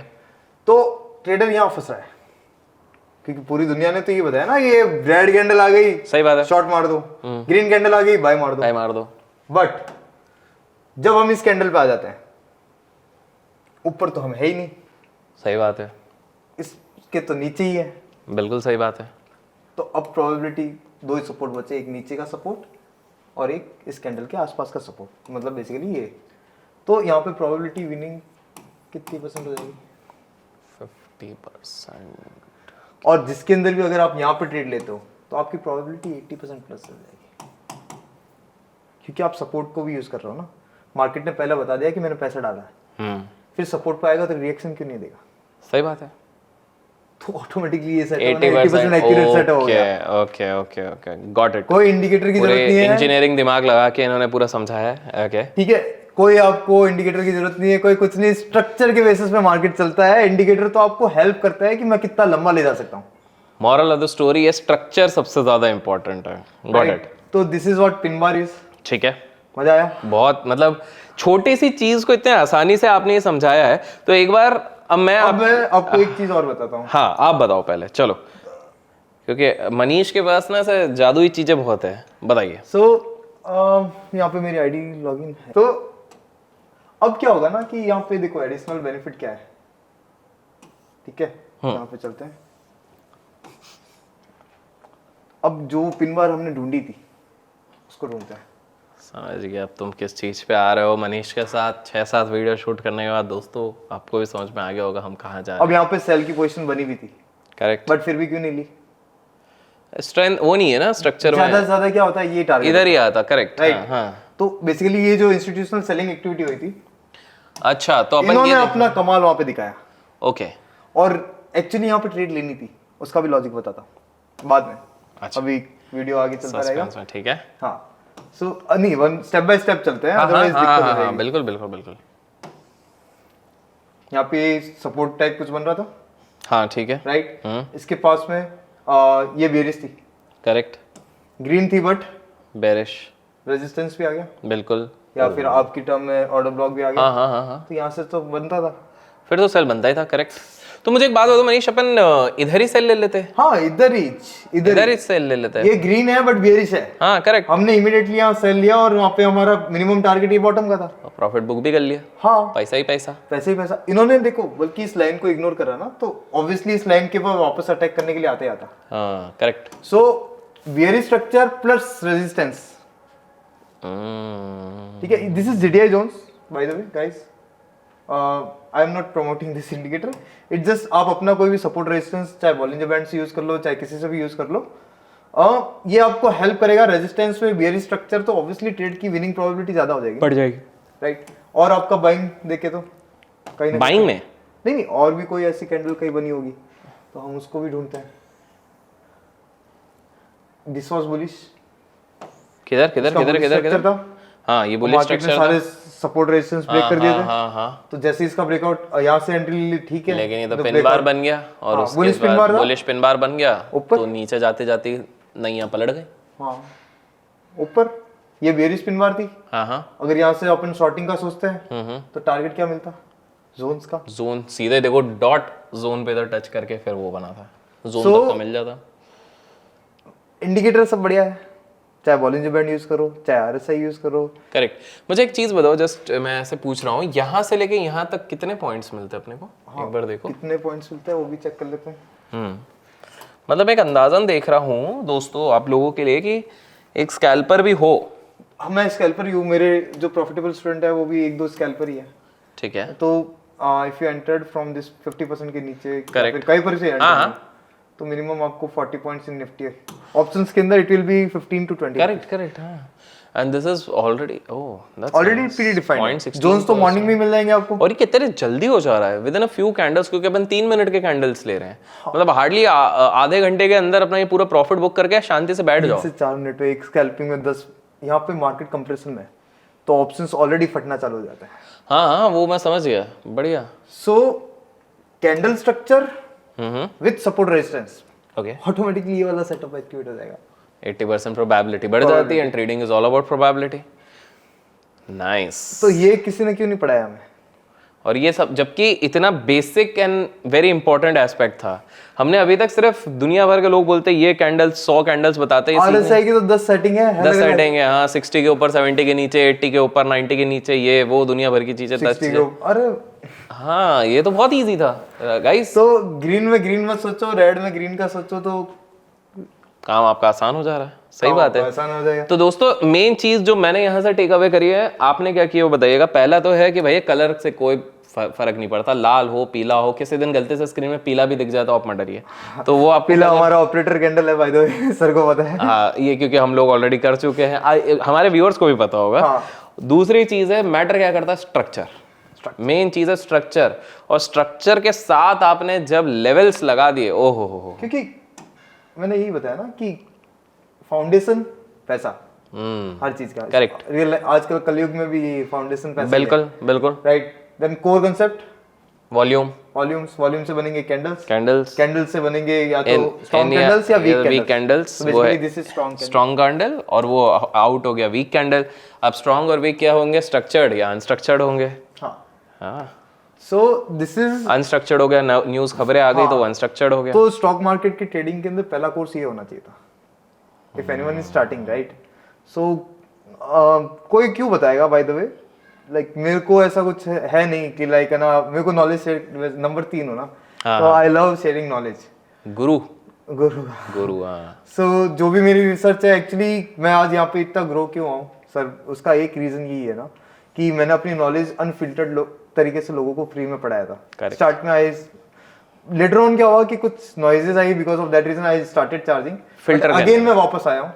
तो ट्रेडर यहाँ फंस रहा है, क्योंकि पूरी दुनिया ने तो ये बताया ना, ये रेड कैंडल आ गई, सही बात है, शॉर्ट मार दो, ग्रीन कैंडल आ गई, बाय मार दो। बट जब हम इस कैंडल पे आ जाते हैं, ऊपर तो हम है ही नहीं। सही बात है, इसके तो नीचे ही है। बिल्कुल सही बात है। तो अब प्रोबेबिलिटी दो ही सपोर्ट बचे, एक नीचे का सपोर्ट और एक इस कैंडल के आसपास का सपोर्ट, मतलब बेसिकली ये। तो यहाँ पे प्रोबेबिलिटी विनिंग कितनी परसेंट हो जाएगी? 50%। और जिसके अंदर भी अगर आप यहाँ पे ट्रेड लेते हो तो आपकी प्रोबेबिलिटी 80% प्लस हो जाएगी, क्योंकि आप सपोर्ट को भी यूज कर रहे हो ना। मार्केट ने पहले बता दिया कि मैंने पैसा डाला है, फिर सपोर्ट पे आएगा तो रिएक्शन क्यों नहीं देगा? सही बात है। तो ऑटोमेटिकली ये सेट होगा, 80% एक्यूरेट सेट हो गया। Okay, got it. कोई इंडिकेटर की जरूरत नहीं है, इंजीनियरिंग दिमाग लगा के इन्होंने पूरा समझाया है। ओके, ठीक है, कोई आपको इंडिकेटर की जरूरत नहीं है, कोई कुछ नहीं, स्ट्रक्चर के बेसिस पे मार्केट चलता है। इंडिकेटर तो आपको हेल्प करता है कि मैं कितना लंबा ले जा सकता हूँ। मॉरल ऑफ द स्टोरी है, स्ट्रक्चर सबसे ज्यादा इंपॉर्टेंट है। Got it. तो this is what pin bar is. ठीक है, मजा आया? बहुत, मतलब छोटी सी चीज को इतने आसानी से आपने ये समझाया है। तो एक बार अब मैं आपको एक चीज और बताता हूँ। हाँ, आप बताओ पहले, चलो, क्योंकि मनीष के पास ना ऐसे जादुई चीजें बहुत है। बताइए। यहाँ पे मेरी आईडी लॉगिन है। तो अब क्या होगा ना कि यहाँ पे देखो एडिशनल बेनिफिट क्या है। ठीक है, यहाँ पे चलते हैं। अब जो पिन बार हमने ढूंढी थी उसको ढूंढते हैं। समझ गया अब तुम किस चीज पे आ रहे हो। मनीष के साथ 6-7 वीडियो शूट करने के बाद दोस्तों आपको भी समझ में आ गया होगा हम कहाँ जा रहे हैं। अब यहाँ पे सेल की पोजीशन बनी हुई थी, करेक्ट, बट फिर भी क्यों नहीं ली? स्ट्रेंथ वो नहीं है ना स्ट्रक्चर में। ज्यादा से ज्यादा क्या होता है, ये टारगेट इधर ही आता। Correct, right. हाँ। तो बेसिकली ये जो इंस्टीट्यूशनल सेलिंग एक्टिविटी हुई थी, अच्छा, तो अपन इन्होंने अपना कमाल वहां पे दिखाया। ओके, और एक्चुअली यहाँ पे ट्रेड लेनी थी, उसका भी लॉजिक बताता हूँ बाद में। अच्छा, अभी वीडियो आगे चलता रहेगा। ठीक है, हाँ। सो नहीं, वन स्टेप बाय स्टेप चलते हैं, अदरवाइज दिक्कत हो जाएगी। बिल्कुल बिल्कुल बिल्कुल। यहाँ पे सपोर्ट टाइप कुछ बन रहा था, हाँ ठीक है, राइट। इसके पास में ये बेरिश थी, करेक्ट, ग्रीन थी बट बेरिश, रेजिस्टेंस भी आ गया, बिल्कुल, या फिर आपकी टर्म में ऑर्डर ब्लॉक भी आ गया। हाँ हाँ हाँ हाँ, तो यहाँ से तो बनता था, फिर तो सेल बनता ही था, करेक्ट। तो मुझे एक बात बताओ मनीष, अपन इधर ही सेल ले लेते, हाँ इधर इधर ही सेल ले लेते हैं। ये ग्रीन है बट बेरिश है, हाँ करेक्ट, हमने इमीडिएटली यहाँ सेल लिया और वहाँ पे हमारा मिनिमम टारगेट ये बॉटम का था, प्रॉफिट बुक भी कर लिया, हाँ पैसा ही पैसा। पैसे ही पैसा। इन्होंने देखो बल्कि इस लाइन को इग्नोर करा ना, तो ऑब्वियसली इस लाइन के ऊपर वापस अटैक करने के लिए आते आता। हाँ correct. So bearish structure plus resistance, ठीक है। This is GDI zones by the way guys, I am not promoting this indicator, it just आप अपना कोई भी सपोर्ट रेजिस्टेंस चाहे बॉलिंजर बैंड से यूज कर लो चाहे किसी से भी यूज कर लो, ये आपको हेल्प करेगा। रेजिस्टेंस में बेरिश स्ट्रक्चर तो ऑब्वियसली ट्रेड की विनिंग प्रोबेबिलिटी ज्यादा हो जाएगी, बढ़ जाएगी, राइट। और आपका बाइंग देखे तो कहीं ना बाइंग में नहीं और भी कोई ऐसी कैंडल कहीं बनी होगी तो हम उसको भी ढूंढते हैं। दिस वाज बुलिश, किधर किधर किधर किधर किधर था, हाँ ये बुलिश मार्केट स्ट्रक्चर ने सारे सपोर्ट रेजिस्टेंस ब्रेक कर दिए थे। हाँ हाँ, तो जैसे इसका ब्रेकआउट यहाँ से एंट्री ली, ठीक है, लेकिन ये तो पिन बार बन गया और हाँ, उसके बुलिश पिन बाद बार था। बुलिश पिन बार बन गया, ऊपर। तो नीचे जाते जाते नैया पलट गई। हाँ ऊपर ये बेरिश पिन बार थी। हाँ हाँ, अगर यहाँ से अपन शॉर्टिंग का सोचते हैं तो टारगेट क्या मिलता, जोन्स का, जोन सीधे देखो डॉट जोन पे इधर टच करके फिर वो बना था, जोन So, तक का मिल जाता। इंडिकेटर सब बढ़िया है, चाहे बॉलिंजर बैंड यूज करो चाहे आरएसआई यूज करो। करेक्ट। मुझे एक चीज बताओ, जस्ट मैं ऐसे पूछ रहा हूँ, यहाँ से लेके यहाँ तक कितने पॉइंट्स मिलते हैं अपने को? एक बार देखो, कितने पॉइंट्स मिलते हैं वो भी चेक कर लेते हैं। मतलब एक अंदाजन देख रहा हूँ दोस्तों आप लोगों के लिए कि एक स्कैल्पर भी हो। मैं स्कैल्पर ही हूँ, मेरे जो प्रॉफिटेबल स्टूडेंट है वो भी 1-2 स्कैल्पर ही है। ठीक है, तो if you entered from this 50% के नीचे, Correct. कहीं पर से enter हाँ, हुए, तो मिनिमम आपको 40 पॉइंट्स इन निफ्टी है। ऑप्शंस के अंदर it will be 15 to 20। Correct correct, हाँ। And this is already already predefined, zones तो मॉर्निंग में मिल जाएंगे आपको। और ये कितने जल्दी हो जा रहा है, with in a few candles, क्योंकि अपन 3 मिनट के कैंडल्स ले रहे हैं। मतलब हार्डली आधे घंटे के अंदर अपना ये पूरा प्रॉफिट बुक करके शांति से बैठ जाओ। 3 से 4 मिनट में एक स्कैल्पिंग में 10, यहाँ पे मार्केट कंप्रेशन में तो ऑप्शंस ऑलरेडी फटना चालू हो जाता है। हाँ हाँ, वो मैं समझ गया, बढ़िया। So candle structure with support resistance, okay, automatically ये वाला सेटअप एक्टिवेट हो जाएगा। 80% प्रोबेबिलिटी बढ़ जाती है, and trading is all about probability. Nice. तो ये किसी ने क्यों नहीं पढ़ाया हमें? और ये सब जबकि इतना basic and very important aspect था, हमने अभी तक सिर्फ दुनिया भर के लोग बोलते हैं ये कैंडल्स 100 कैंडल्स बताते हैं, आरएसआई की तो 10 सेटिंग है, 10 सेटिंग है, हाँ 60 के ऊपर 70 के नीचे 80 के ऊपर 90 के नीचे, ये वो दुनिया भर की चीजें 10 चीजें। अरे हाँ ये तो बहुत इजी था गाइस। तो ग्रीन में ग्रीन मत सोचो, रेड में ग्रीन का सोचो तो काम आपका आसान हो जा रहा है, सही बात है। आसान हो जाएगा। तो दोस्तों मेन चीज जो मैंने यहाँ से टेक अवे करी है, आपने क्या किया वो बताइएगा। पहला तो है कि भैया कलर से कोई फर्क नहीं पड़ता, लाल हो पीला हो, किसी दिन गलती से स्क्रीन में पीला भी दिख जाए तो आप मत डरिए, तो वो आपको पीला हमारा ऑपरेटर कैंडल है बाय द वे, सर को पता है। हाँ ये क्योंकि हम लोग ऑलरेडी कर चुके हैं, हमारे व्यूअर्स को भी पता होगा। हाँ। दूसरी चीज है, मैटर क्या करता है, स्ट्रक्चर। मेन चीज है स्ट्रक्चर, और स्ट्रक्चर के साथ आपने जब लेवल्स लगा दिए, ओहो हो, क्योंकि मैंने यही बताया ना कि फाउंडेशन पैसा हर चीज का। करेक्ट। रियल आजकल कलयुग में भी फाउंडेशन पैसा। बिल्कुल बिल्कुल, right. Then core concept volume, volume से बनेंगे कैंडल्स, कैंडल्स से बनेंगे या तो स्ट्रॉन्ग कैंडल्स या वीक कैंडल्स। वो है दिस इज स्ट्रॉन्ग कैंडल, और वो आउट हो गया वीक कैंडल। अब स्ट्रॉन्ग और वीक क्या होंगे, स्ट्रक्चर्ड या अनस्ट्रक्चर्ड होंगे। हाँ, सो दिस इज अनस्ट्रक्चर्ड हो गया, न्यूज खबरें आ गई तो वो अनस्ट्रक्चर्ड हो गया। तो स्टॉक मार्केट की ट्रेडिंग के अंदर पहला कोर्स ये होना चाहिए था, if anyone is starting, right. So कोई क्यों बताएगा बाय द वे, लाइक मेरे को ऐसा कुछ है नहीं कि लाइक है ना, मेरे को नॉलेज नंबर 3 हो ना, तो आई लव शेयरिंग नॉलेज। गुरु गुरु हाँ। सो जो भी मेरी रिसर्च है, एक्चुअली मैं आज यहाँ पे इतना ग्रो क्यों आऊँ सर, उसका एक रीजन यही है ना कि मैंने अपनी नॉलेज अनफिल्टर्ड तरीके से लोगों को फ्री में पढ़ाया था। स्टार्ट में आई, लेटर ऑन क्या हुआ कि कुछ नॉइजेस आई, because of that reason I started charging filter. Again मैं वापस आया हूँ,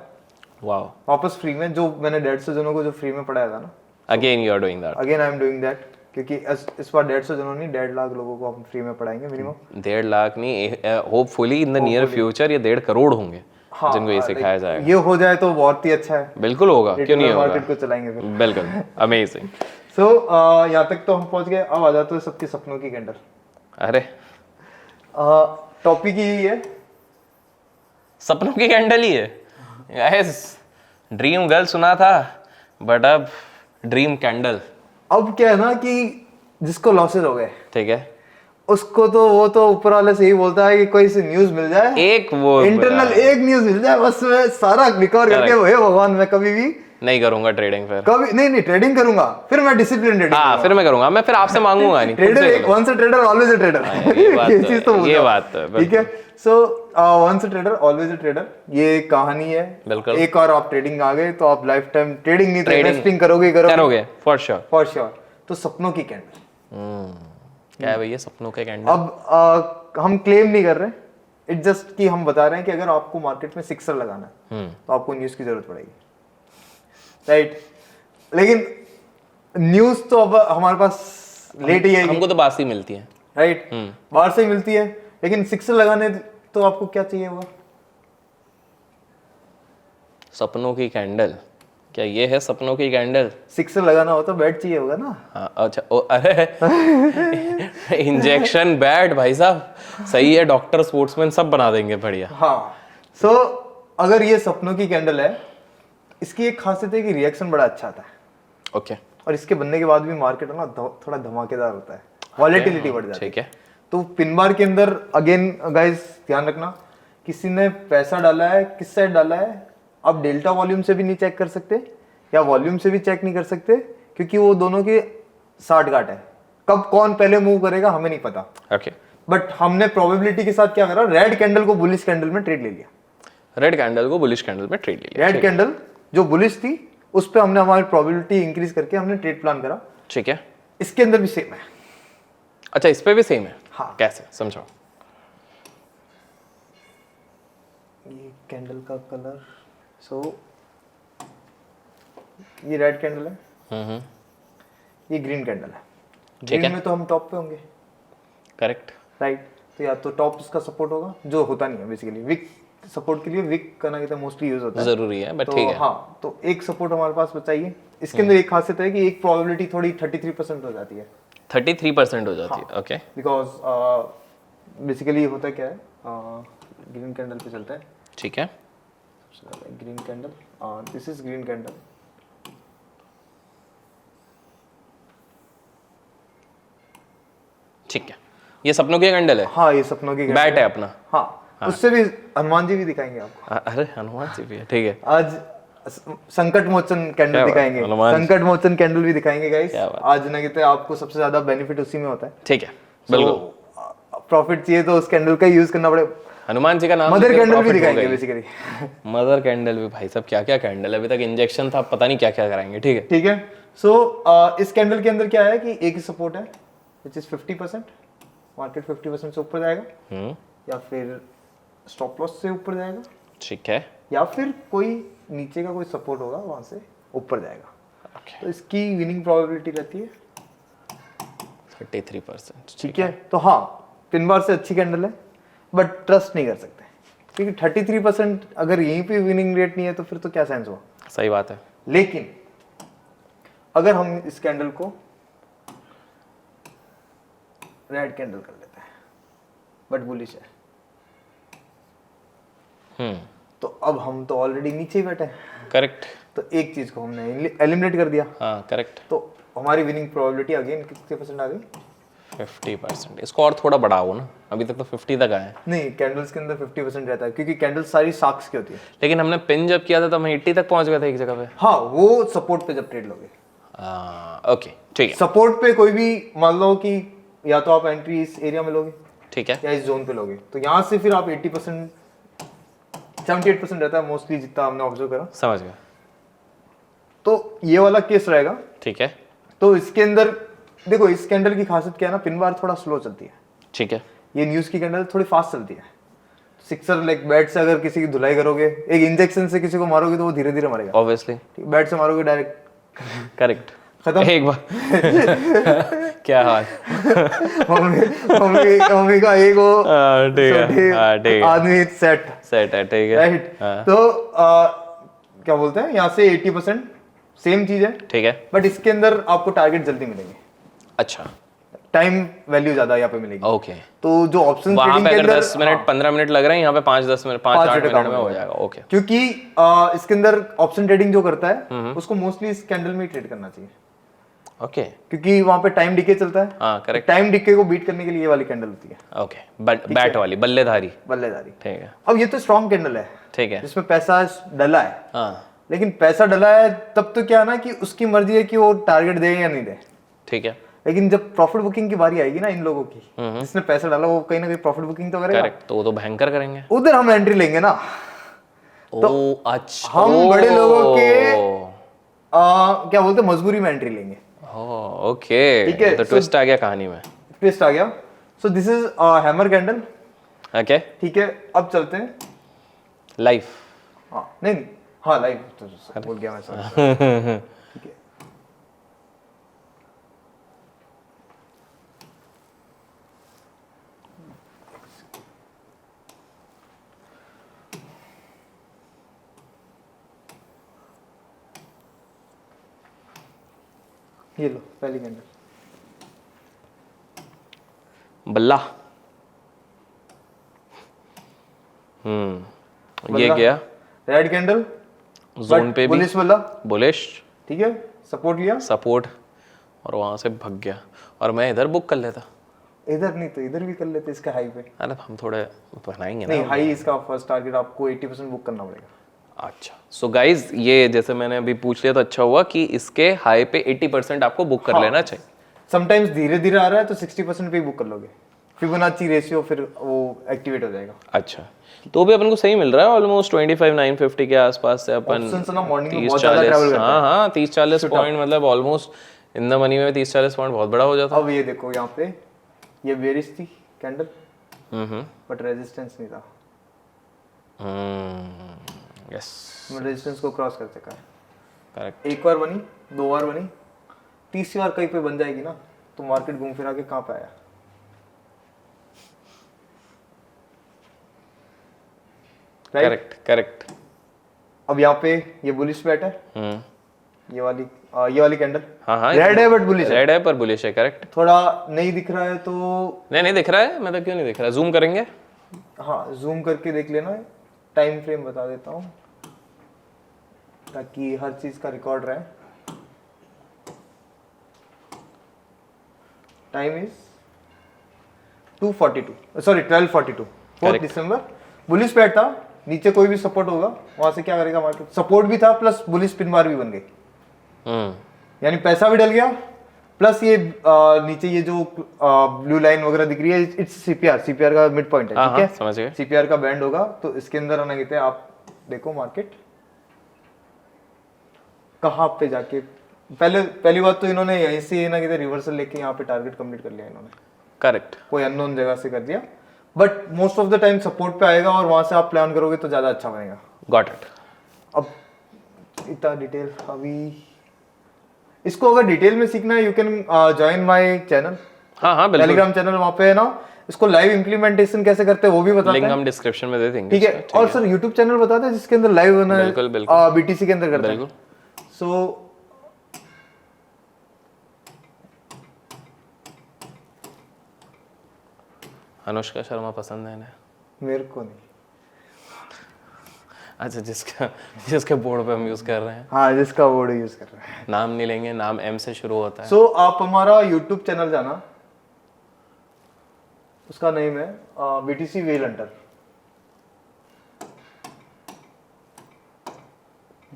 वाओ, वापस फ्री में, जो मैंने 150 जनों को जो फ्री में पढ़ाया था ना, again you are doing that. Again I am doing that, क्योंकि इस बार 150 जनों नहीं 1.5 लाख लोगों को हम फ्री में पढ़ाएंगे मिनिमम। 1.5 लाख नहीं, hopefully in the near future ये 1.5 करोड़ होंगे जिनको ये सिखाया जाएगा। ये हो जाए तो बहुत ही अच्छा है। बिल्कुल होगा, क्यों नहीं होगा, मार्केट को चलाएंगे फिर। बिल्कुल अमेजिंग। सो यहाँ तक तो हम पहुंच गए, अब आ जाते हैं सबके सपनों की कैंडल। अरे टॉपिक यही है। सपनों की कैंडल ही है गाइस। ड्रीम गर्ल सुना था बट अब ड्रीम कैंडल। अब क्या है ना कि जिसको लॉसेस हो गए ठीक है, उसको तो वो तो ऊपर वाले से ही बोलता है कि कोई सी न्यूज मिल जाए, एक वो इंटरनल एक न्यूज मिल जाए, बस मैं सारा रिकवर करके हे भगवान मैं कभी भी नहीं करूंगा ट्रेडिंग फिर। कभी नहीं ट्रेडिंग करूंगा, फिर मैं डिसिप्लिन ट्रेडिंग हाँ फिर मैं करूंगा, मैं फिर आपसे मांगूंगा नहीं। ट्रेडर एक once a trader always a trader, ये चीज तो ये बात है, ठीक है। So once a trader always a trader, ये कहानी है। बिल्कुल। एक और आप ट्रेडिंग आ गए तो आप लाइफ टाइम ट्रेडिंग नहीं तो इन्वेस्टिंग करोगे फॉर श्योर। For sure. तो सपनों की कैंडल क्या है भैया सपनों के कैंडल? अब हम क्लेम नहीं कर रहे, इट जस्ट कि हम बता रहे हैं कि अगर आपको मार्केट में सिक्सर लगाना है तो आपको न्यूज की जरूरत पड़ेगी, राइट। लेकिन न्यूज तो अब हमारे पास लेट ही आएगी, हमको तो बासी मिलती है, राइट, बाहर से ही मिलती है। लेकिन सिक्सर लगाने तो आपको क्या चाहिए होगा? सपनों की कैंडल। क्या ये है सपनों की कैंडल? सिक्सर लगाना हो तो बैट चाहिए होगा ना। हाँ अच्छा, ओ अरे इंजेक्शन बैट भाई साहब, सही है, डॉक्टर स्पोर्ट्समैन सब बना देंगे बढ़िया। हाँ, सो अगर ये सपनों की कैंडल है, इसकी एक खासियत है कि रिएक्शन बड़ा अच्छा आता है। ओके। और इसके बनने के बाद भी मार्केट ना थोड़ा धमाकेदार होता है, वॉलेटिलिटी बढ़ जाती है। ठीक है। तो पिन बार के अंदर अगेन गाइस ध्यान रखना, किसी ने पैसा डाला है, किस साइड डाला है, आप डेल्टा वॉल्यूम से भी नहीं चेक कर सकते या वॉल्यूम से भी चेक नहीं कर सकते, क्योंकि वो दोनों के साठ गांठ है। कब कौन पहले मूव करेगा हमें नहीं पता। ओके। बट हमने प्रोबेबिलिटी के साथ क्या करा, रेड कैंडल को बुलिश कैंडल में ट्रेड ले लिया। रेड कैंडल को बुलिश कैंडल में ट्रेड ले लिया। रेड कैंडल जो बुलिश थी उस पे हमने हमारी प्रोबेबिलिटी इंक्रीज करके हमने ट्रेड प्लान करा। ठीक है। इसके अंदर भी सेम है। अच्छा, इस पे भी सेम है? हाँ। कैसे समझाओ? ये कैंडल का कलर, सो ये रेड कैंडल है, ये ग्रीन कैंडल है। ग्रीन में तो हम टॉप पे होंगे, करेक्ट, राइट। तो या तो टॉप इसका सपोर्ट होगा, जो होता नहीं है बेसिकली। विक सपोर्ट के लिए विक करना कहते हैं मोस्टली यूज होता है, जरूरी है, बट तो ठीक है। हाँ, तो एक सपोर्ट हमारे पास बचाइए। इसके अंदर एक खासियत है कि एक प्रोबेबिलिटी थोड़ी 33% हो जाती है। 33% हो जाती है। ओके। बिकॉज बेसिकली होता क्या है, ग्रीन कैंडल पे चलता है। ठीक है। Green candle, this is green candle. ठीक है, ये सपनों की कैंडल है। हाँ, ये सपनों की बैट है अपना। हाँ, उससे भी हनुमान जी भी दिखाएंगे आपको। अरे हनुमान जी भी है, ठीक है। आज संकट मोचन कैंडल दिखाएंगे, संकट मोचन कैंडल भी दिखाएंगे गाइस। आज ना कहते आपको सबसे ज्यादा बेनिफिट उसी में होता है। ठीक है, बिल्कुल। प्रॉफिट चाहिए तो उस कैंडल का यूज करना पड़े। हनुमान जी का नाम मदर कैंडल भी दिखाएंगे बेसिकली। मदर कैंडल भी भाई साहब, क्या क्या कैंडल है, अभी तक इंजेक्शन था, पता नहीं क्या क्या कराएंगे। ठीक है, ठीक है। सो इस कैंडल के अंदर क्या है कि एक ही सपोर्ट है विच इज 50%। मार्केट 50% से ऊपर जाएगा या फिर स्टॉप लॉस से ऊपर जाएगा, ठीक है, या फिर कोई नीचे का कोई सपोर्ट होगा वहां से ऊपर जाएगा। तो इसकी विनिंग प्रोबेबिलिटी रहती है 33%। ठीक है। तो हाँ, पिन बार से अच्छी कैंडल है, बट ट्रस्ट नहीं कर सकते, क्योंकि 33% अगर यहीं पे विनिंग रेट नहीं है तो फिर तो क्या सेंस हुआ। सही बात है। लेकिन अगर हम इस कैंडल को रेड कैंडल कर लेते हैं बट बुलिश है, तो अब हम तो ऑलरेडी नीचे ही बैठे हैं। करेक्ट। तो एक चीज को हमने एलिमिनेट कर दिया। हाँ करेक्ट। तो हमारी विनिंग प्रोबेबिलिटी अगेन कितने परसेंट आ गई? 50%। इसको और थोड़ा बढ़ाओ ना, अभी तक तो 50 तक आए। नहीं, कैंडल्स के अंदर 50% रहता है, क्योंकि कैंडल सारी साक्स की होती है। लेकिन हमने पिन जब किया था तो हम 80 तक पहुंच गए थे एक जगह पे। हाँ, वो सपोर्ट पे जब ट्रेड लोगे। ओके ठीक है। सपोर्ट पे कोई भी मान लो कि या तो आप एंट्री इस एरिया में लोगे, ठीक है, या इस जोन पे लोगे, तो यहाँ से फिर आप 80% 78% रहता है मोस्टली, जितना हमने ऑब्जर्व करा। समझ गया। तो ये वाला केस रहेगा। ठीक है। तो इसके अंदर देखो, इस कैंडल की खासियत क्या है ना, पिन बार थोड़ा स्लो चलती है। ठीक है। ये न्यूज की कैंडल थोड़ी फास्ट चलती है। सिक्सर लाइक बैट से अगर किसी की धुलाई करोगे, एक इंजेक्शन से किसी को मारोगे तो वो धीरे धीरे मरेगा। ऑब्वियसली। बैट से मारोगे डायरेक्ट करेक्ट, खत्म। एक बार क्या हाल मम्मी का एक वो ठीक है, आदमी सेट है, ठीक है, राइट। तो क्या बोलते हैं, यहाँ से 80% सेम चीज है, ठीक है, बट इसके अंदर आपको टारगेट जल्दी मिलेंगे। अच्छा टाइम वैल्यू ज्यादा यहाँ पे मिलेगी। ओके, तो जो ऑप्शन वहां ट्रेडिंग पे के अगर अंदर 10 मिनट 15 मिनट लग रहे हैं, यहाँ पे 5-10 मिनट 5-8 मिनट में हो जाएगा। ओके, क्योंकि इसके अंदर ऑप्शन ट्रेडिंग जो करता है उसको मोस्टली इस कैंडल में ट्रेड करना चाहिए, ओके, क्योंकि वहां पे टाइम डिके चलता है। हाँ करेक्ट, टाइम डिके को बीट करने के लिए ये वाली कैंडल होती है। ओके, बैट वाली बल्लेधारी, बल्लेदारी। ठीक है, अब ये तो स्ट्रॉन्ग कैंडल है, ठीक है, जिसमें पैसा डला है। हाँ लेकिन पैसा डला है तब तो क्या है ना कि उसकी मर्जी है कि वो टारगेट दे या नहीं दे। ठीक है, लेकिन जब प्रॉफिट बुकिंग की बारी आएगी ना इन लोगों की, जिसने पैसा डाला वो कहीं ना कहीं प्रॉफिट बुकिंग तो करेगा। करेक्ट, तो वो तो भयंकर करेंगे। उधर हम एंट्री लेंगे ना, ओ अच्छा, हम बड़े लोगों के क्या बोलते हैं मजबूरी में एंट्री लेंगे। ओके, ठीक है, तो ट्विस्ट आ गया कहानी में। ट्विस्ट आ गया। सो this is hammer candle. Okay, ठीक है, अब चलते हैं लाइफ। हाँ नहीं, हाँ लाइव तो बोल गया मैं, सॉरी। ठीक है, ये लो पहली कैंडल, बल्ला। ये गया रेड कैंडल, जोन पे भी, बुलिश वाला, बुलिश, ठीक है, सपोर्ट लिया, सपोर्ट, और वहां से भग गया, और मैं इधर बुक कर लेता। इधर नहीं तो इधर भी कर लेते इसका हाई पे। अरे हम थोड़े बनाएंगे ना। नहीं, हाई इसका फर्स्ट टारगेट आपको 80% बुक करना पड़ेगा। अच्छा, सो गाइज ये जैसे मैंने अभी पूछ लिया तो अच्छा हुआ कि इसके हाई पे 80% आपको बुक कर लेना चाहिए। समटाइम्स धीरे धीरे आ रहा है तो 60% पे ही बुक कर लोगे, फिबोनाची रेशियो फिर वो एक्टिवेट हो जाएगा। अच्छा, तो भी अपन को सही मिल रहा है ऑलमोस्ट 25-950 के आसपास से अपन ऑप्शंस ना मॉर्निंग में बहुत ज्यादा ट्रैवल करता है। हाँ 30-40 पॉइंट, मतलब ऑलमोस्ट इन द मनी में 30-40 पॉइंट बहुत बड़ा हो जाता है। अब ये देखो यहाँ पे ये बेरिश थी कैंडल, बट रेजिस्टेंस नहीं था। यस, रेजिस्टेंस को क्रॉस कर चुका है। करेक्ट, एक बार बनी, 2 बार बनी, तीसरी बार कहीं पे बन जाएगी ना तो मार्केट घूम फिरा के कहाँ पे आया। Correct, correct. अब यहाँ पे ये बुलिश बैट है, ये वाली कैंडल, हाँ हाँ, रेड है बट बुलिश है। रेड है पर बुलिश है, करेक्ट। थोड़ा नहीं दिख रहा है तो नहीं दिख रहा है, मतलब क्यों नहीं दिख रहा है, जूम करेंगे। हाँ जूम करके देख लेना, टाइम फ्रेम बता देता हूँ ताकि हर चीज का रिकॉर्ड रहे। Time is 2:42, sorry 12:42, 4 December. Bullish bat था, नीचे कोई भी सपोर्ट होगा वहां से क्या करेगा मार्केट, सपोर्ट भी था प्लस बुलिश पिन बार भी बन गई, यानी पैसा भी डल गया प्लस ये नीचे ये जो ब्लू लाइन वगैरह दिख रही है, इट्स सीपीआर का मिड पॉइंट है, ठीक है, समझ गए। सीपीआर का बैंड होगा तो इसके अंदर आना कहते हैं। आप देखो मार्केट कहाँ पे जाके, पहली बात तो इन्होंने यहीं से ना कहते रिवर्सल लेके यहाँ पे टारगेट कंप्लीट कर लिया इन्होंने, करेक्ट, कोई अननोन जगह से कर दिया, but most of the time support पे आएगा और वहां से आप प्लान करोगे तो ज्यादा अच्छा बनेगा। Got it. अब इतना डिटेल अभी, इसको अगर डिटेल में सीखना है you can join my channel, हाँ बिल्कुल, टेलीग्राम चैनल, वहां पे है ना इसको लाइव इंप्लीमेंटेशन कैसे करते हैं वो भी बताते हैं, लिंक हम डिस्क्रिप्शन में दे देंगे। ठीक है। और सर यूट्यूब चैनल बताते हैं जिसके अंदर लाइव बना है, बिल्कुल बिल्कुल, बीटीसी के अंदर करते हैं। सो अनुष्का शर्मा पसंद है ना? मेरे को नहीं। अच्छा, जिसके बोर्ड पे हम यूज कर रहे हैं, हाँ जिसका वर्ड यूज कर रहे हैं, नाम नहीं लेंगे, नाम एम से शुरू होता है। सो आप हमारा यूट्यूब चैनल जाना, उसका नेम है बीटीसी वेल हंटर।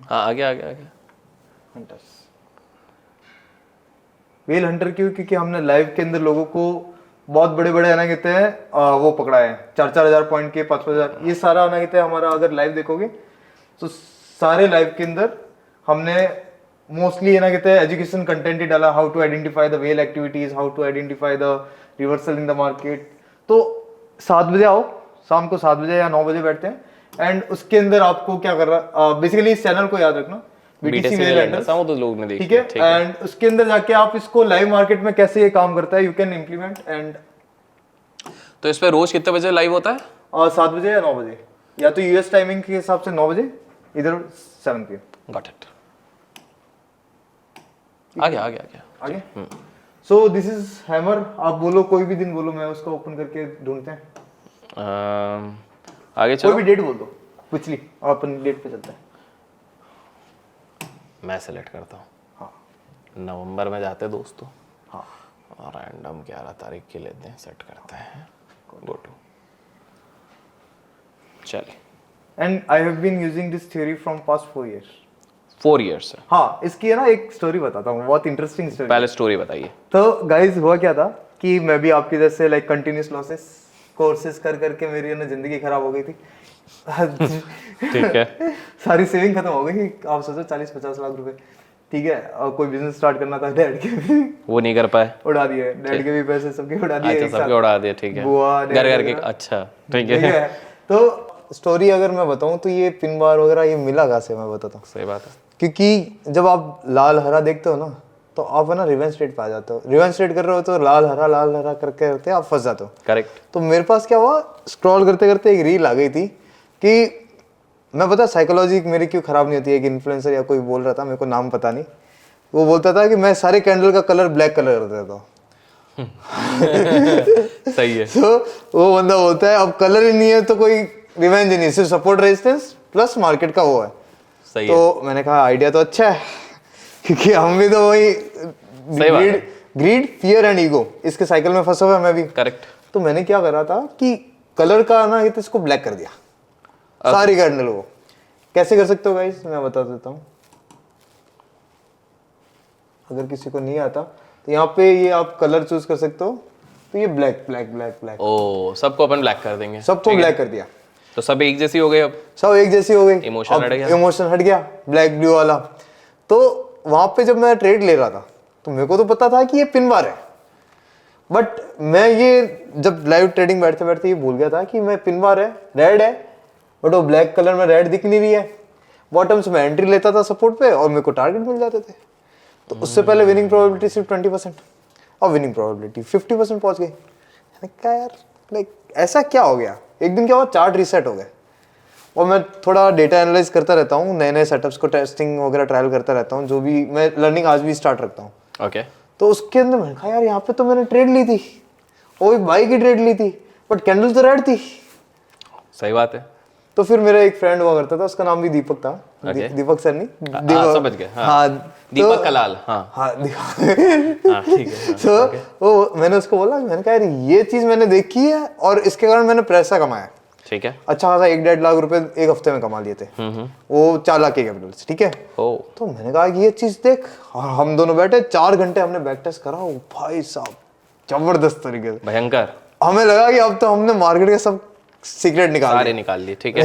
हाँ आगे हंटर्स, वेल हंटर क्यों, क्योंकि हमने लाइव के अंदर लोगों को बहुत बड़े बड़े आना कहते हैं वो पकड़ा है, 4-4 हजार पॉइंट के, 5-5 हजार, ये सारा आना कहते हैं हमारा। अगर लाइव देखोगे तो सारे लाइव के अंदर हमने मोस्टली ना कहते हैं एजुकेशन कंटेंट ही डाला, how to identify the whale activities, how to identify the reversal in the market. तो 7 बजे आओ, शाम को 7 बजे या 9 बजे बैठते हैं, एंड उसके अंदर आपको क्या कर रहा, बेसिकली इस चैनल को याद रखना, बीटीसी वेल हंटर्स, वो तो लोग ने देखी, ठीक है। एंड उसके अंदर जाके आप इसको लाइव मार्केट में कैसे ये काम करता है यू कैन इम्प्लीमेंट। एंड तो इस पे रोज कितने बजे लाइव होता है? 7 बजे या 9 बजे, या तो यूएस टाइमिंग के हिसाब से 9 बजे, इधर 7 PM। Got it. आगे। सो दिस इज हैमर, आप बोलो कोई भी दिन बोलो, मैं उसको ओपन करके ढूंढते हैं। आगे कोई चलो, भी डेट बोल दो पिछली, और अपन डेट पे चलते हैं। मैं सेलेक्ट करता हूँ। हाँ नवंबर में जाते हैं दोस्तों, हाँ और रैंडम 11 तारीख की लेते हैं, सेट करते हैं, गो टू। चलिए, and I have been using this theory from past 4 years। 4 years से। हाँ, इसकी है ना एक स्टोरी बताता हूँ, बहुत इंटरेस्टिंग स्टोरी। पहले स्टोरी बताइए। तो गाइस हुआ क्या था कि मैं भी आपकी जैसे लाइक कंटिन्यूस लॉसेस कोर्सेज कर करके मेरी ना जिंदगी खराब हो गई थी। ठीक है। सारी सेविंग खत्म हो गई, आप सोचो 40-50 लाख रुपए, ठीक है, और कोई बिजनेस स्टार्ट करना था, डैड के भी वो नहीं कर पाए, उड़ा दिए, डैड के भी पैसे सबके उड़ा दिए अच्छा एक साथ। सबके उड़ा दिए, ठीक है, बुआ घर घर के, वगैरह। अच्छा ठीक ठीक है, है, तो स्टोरी अगर मैं बताऊं तो ये पिन बार वगैरह ये मिला कहाँ से, मैं बताता हूँ। सही बात है। क्योंकि जब आप लाल हरा देखते हो ना, तो आप है ना रिवेंज स्टेट पे आ जाते हो, रिवेंज स्टेट कर रहे हो तो लाल हरा करके करते आप फंस जाते हो। करेक्ट। तो मेरे पास क्या हुआ, स्क्रॉल करते करते एक रील आ गई थी कि मैं पता साइकोलॉजी मेरी क्यों खराब नहीं होती है, कि इन्फ्लुएंसर या कोई बोल रहा था, मेरे को नाम पता नहीं, वो बोलता था कि मैं सारे कैंडल का कलर ब्लैक कलर कर देता हूँ। सही है। तो वो बंदा बोलता है अब कलर ही नहीं है तो कोई रिवेंज नहीं, सिर्फ सपोर्ट रेजिस्टेंस प्लस मार्केट का वो है। सही तो मैंने कहा आइडिया तो अच्छा है, क्योंकि हम भी तो वही ग्रीड फियर एंड ईगो इसके साइकिल में फंसा हुआ है मैं भी। करेक्ट। तो मैंने क्या करा था कि कलर का ना ये तो इसको ब्लैक कर दिया, सारी कैंडल को। कैसे कर सकते हो गाइस, मैं बता देता हूँ, अगर किसी को नहीं आता तो यहाँ पे ये आप कलर चूज कर सकते हो, तो ये ब्लैक ब्लैक ब्लैक ब्लैक, ओ सबको अपन ब्लैक कर देंगे, सबको ब्लैक कर दिया, तो सब एक जैसी हो गई, अब सब एक जैसी हो गई, इमोशन हट गया, इमोशन हट गया ब्लैक ब्लू वाला। तो वहां पे जब मैं ट्रेड ले रहा था तो मेरे को तो पता था कि ये पिन बार है, बट मैं ये जब लाइव ट्रेडिंग बैठते बैठते ये भूल गया था कि मैं पिन बार है, रेड है, बट वो ब्लैक कलर में रेड दिख नहीं रही है। बॉटम्स में एंट्री लेता था सपोर्ट पे और मेरे को टारगेट मिल जाते थे। तो उससे पहले विनिंग प्रोबेबिलिटी सिर्फ 20% और विनिंग प्रोबेबिलिटी 50% पहुंच गई। मैंने कहा यार लाइक ऐसा क्या हो गया, एक दिन क्या हुआ, चार्ट रीसेट हो गए। और मैं थोड़ा डेटा एनालाइज करता रहता हूँ, नए नए सेटअप्स को टेस्टिंग वगैरह ट्रायल करता रहता हूँ, जो भी मैं लर्निंग आज भी स्टार्ट रखता हूँ। ओके। तो उसके अंदर मैंने कहा यार यहाँ पे तो मैंने ट्रेड ली थी, वो भी बाई की ट्रेड ली थी, बट कैंडल तो रेड थी। सही बात है। तो फिर मेरा एक फ्रेंड हुआ करता था, उसका नाम भी दीपक था। दीपक सर नहीं, हाँ, समझ गए, हाँ। दीपक कलाल, हाँ हाँ हाँ ठीक है। तो वो मैंने उसको बोला, मैंने कहा यार ये चीज मैंने देखी है और इसके कारण मैंने पैसा कमाया, ठीक है, अच्छा खासा 1-1.5 लाख रुपए एक हफ्ते में कमा लिए थे, वो 4 लाख के कैपिटल से, ठीक है। तो मैंने कहा ये चीज देख, और हम दोनों बैठे 4 घंटे हमने बैक टेस्ट करा, ओ भाई साहब जबरदस्त तरीके से, भयंकर। हमें लगा कि अब तो हमने मार्केट के सब सीक्रेट सारे निकाल लिए, ठीक है।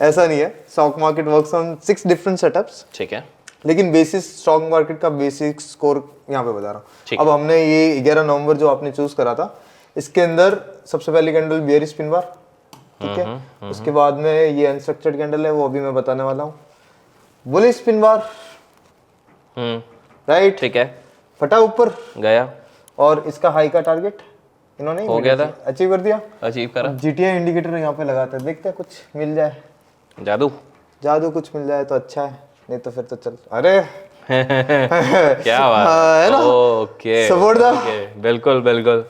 ऐसा नहीं है, stock market works on 6 different setups, ठीक है, लेकिन बेसिस स्टॉक मार्केट का बेसिक स्कोर यहाँ पे बता रहा हूँ। अब हमने ये 11 नवंबर जो आपने चूज करा था, इसके अंदर सबसे पहली कैंडल बियरिश पिन बार, ठीक है। उसके बाद में ये अनस्ट्रक्चर्ड कैंडल है, वो अभी मैं बताने वाला हूँ। बुलिश पिन बार, राइट, ठीक है, फटा ऊपर गया, और इसका हाई का टारगेट इन्होंने हो गया था, अचीव कर दिया, अचीव करा। जीटीआई इंडिकेटर यहाँ पे लगाते हैं, देखते हैं कुछ मिल जाए, जादू कुछ मिल जाए तो अच्छा है, नहीं तो फिर तो चल, अरे क्या बात है ना, ओके, सपोर्ट था, बिल्कुल बिल्कुल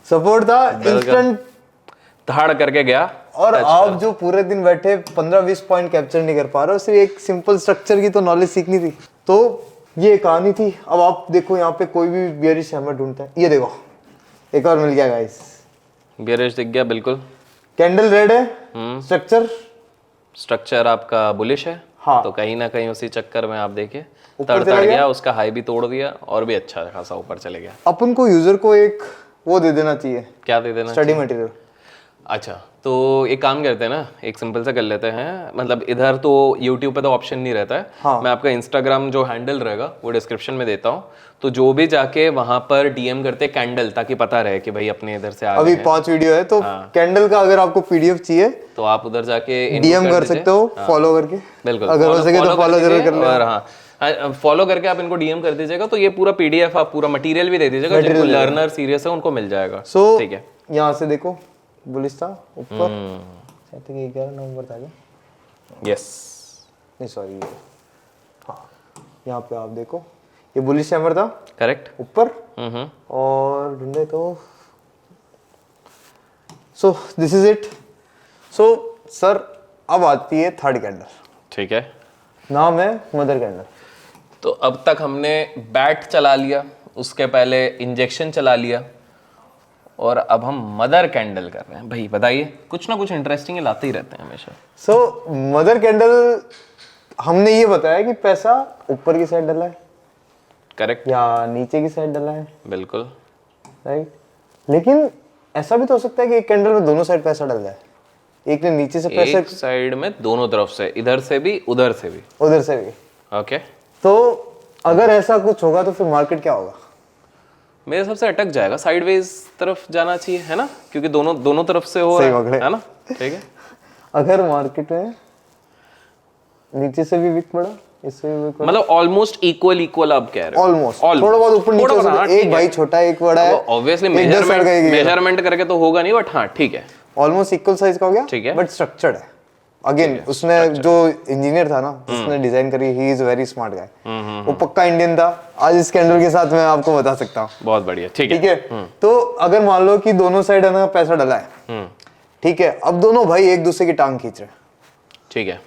सपोर्ट था, इंस्टेंट धाड़ करके गया। और आप जो पूरे दिन बैठे 15-20 पॉइंट कैप्चर नहीं कर पा रहे हो, सिर्फ एक सिंपल स्ट्रक्चर की तो नॉलेज सीखनी थी, तो ये कहानी थी। अब आप देखो यहाँ पे कोई भी बियरिश हैमर ढूंढता है, ये देखो एक और मिल गया गाइस, बियरिश दिख गया, बिल्कुल कैंडल रेड है, स्ट्रक्चर आपका बुलिश है, हाँ, तो कहीं ना कहीं उसी चक्कर में आप देखिए ऊपर तड़ गया, उसका हाई भी तोड़ दिया और भी अच्छा खासा ऊपर चले गया। अपन को यूजर को एक वो दे देना चाहिए, क्या दे देना, स्टडी मटेरियल। अच्छा, तो एक काम करते हैं ना, एक सिंपल सा कर लेते हैं, मतलब इधर तो YouTube पे तो ऑप्शन नहीं रहता है, हाँ। मैं आपका Instagram जो हैंडल रहेगा वो डिस्क्रिप्शन में देता हूँ, तो जो भी जाके वहां पर DM करते कैंडल, ताकि पता रहे कि भाई अपने इधर से आ अभी गए 5 वीडियो है, तो कैंडल का अगर आपको PDF चाहिए तो आप उधर जाके DM कर सकते हो, फॉलो करके, बिल्कुल, अगर हो सके तो फॉलो जरूर कर लेना। और हाँ, फॉलो करके आप इनको DM कर दीजिएगा, तो ये पूरा PDF आप पूरा मटेरियल भी दे दीजिएगा, जिनको लर्नर सीरियस है उनको मिल जाएगा। ठीक है, यहाँ से देखो बुलिश था ऊपर, शायद 11 नवंबर था क्या, यस, नहीं सॉरी, हाँ यहाँ पे आप देखो ये बुलिश हैमर था करेक्ट। ऊपर, और ढूंढे तो सो this is it. So sir अब आती है थर्ड कैंडल, ठीक है। नाम है मदर कैंडल। तो अब तक हमने बैट चला लिया, उसके पहले इंजेक्शन चला लिया, और अब हम मदर कैंडल कर रहे हैं। भाई बताइए, कुछ ना कुछ इंटरेस्टिंग लाते ही रहते हैं हमेशा। सो मदर कैंडल हमने ये बताया कि पैसा ऊपर की साइड डला है करेक्ट या नीचे की साइड डला है, बिल्कुल। राइट। लेकिन ऐसा भी तो हो सकता है कि एक कैंडल में दोनों साइड पैसा डल जाए, एक ने नीचे से पैसा, एक साइड में दोनों तरफ से, इधर से भी उधर से भी। उधर से भी। ओके। तो अगर ऐसा कुछ होगा तो फिर मार्केट क्या होगा? मेरे हिसाब से अटक जाएगा, साइडवेज तरफ जाना चाहिए, है ना, क्योंकि दोनों तरफ से हो रहा है ना। ठीक है। अगर मार्केट में नीचे से भी वीक पड़ा, इससे भी वीक पड़ा, मतलब ऑलमोस्ट इक्वल आप कह रहे हो। ऑलमोस्ट थोड़ा बहुत ऊपर नीचे हो सकता है, एक भाई छोटा एक बड़ा है, ऑब्वियसली एक साइड का एक है। मेजरमेंट करके तो होगा नहीं, बट हाँ ठीक है, ऑलमोस्ट इक्वल साइज का हो गया, ठीक है। बट स्ट्रक्चर्ड है। अगेन उसने जो इंजीनियर था ना, जिसने डिजाइन करी, he is very smart guy, वो पक्का इंडियन था। आज इस कैंडल के साथ मैं आपको बता सकता हूँ। बहुत बढ़िया, ठीक है। ठीक है। तो अगर मान लो कि दोनों साइड है ना पैसा डला है, ठीक है, अब दोनों भाई एक दूसरे की टांग खींच रहे हैं, ठीक है।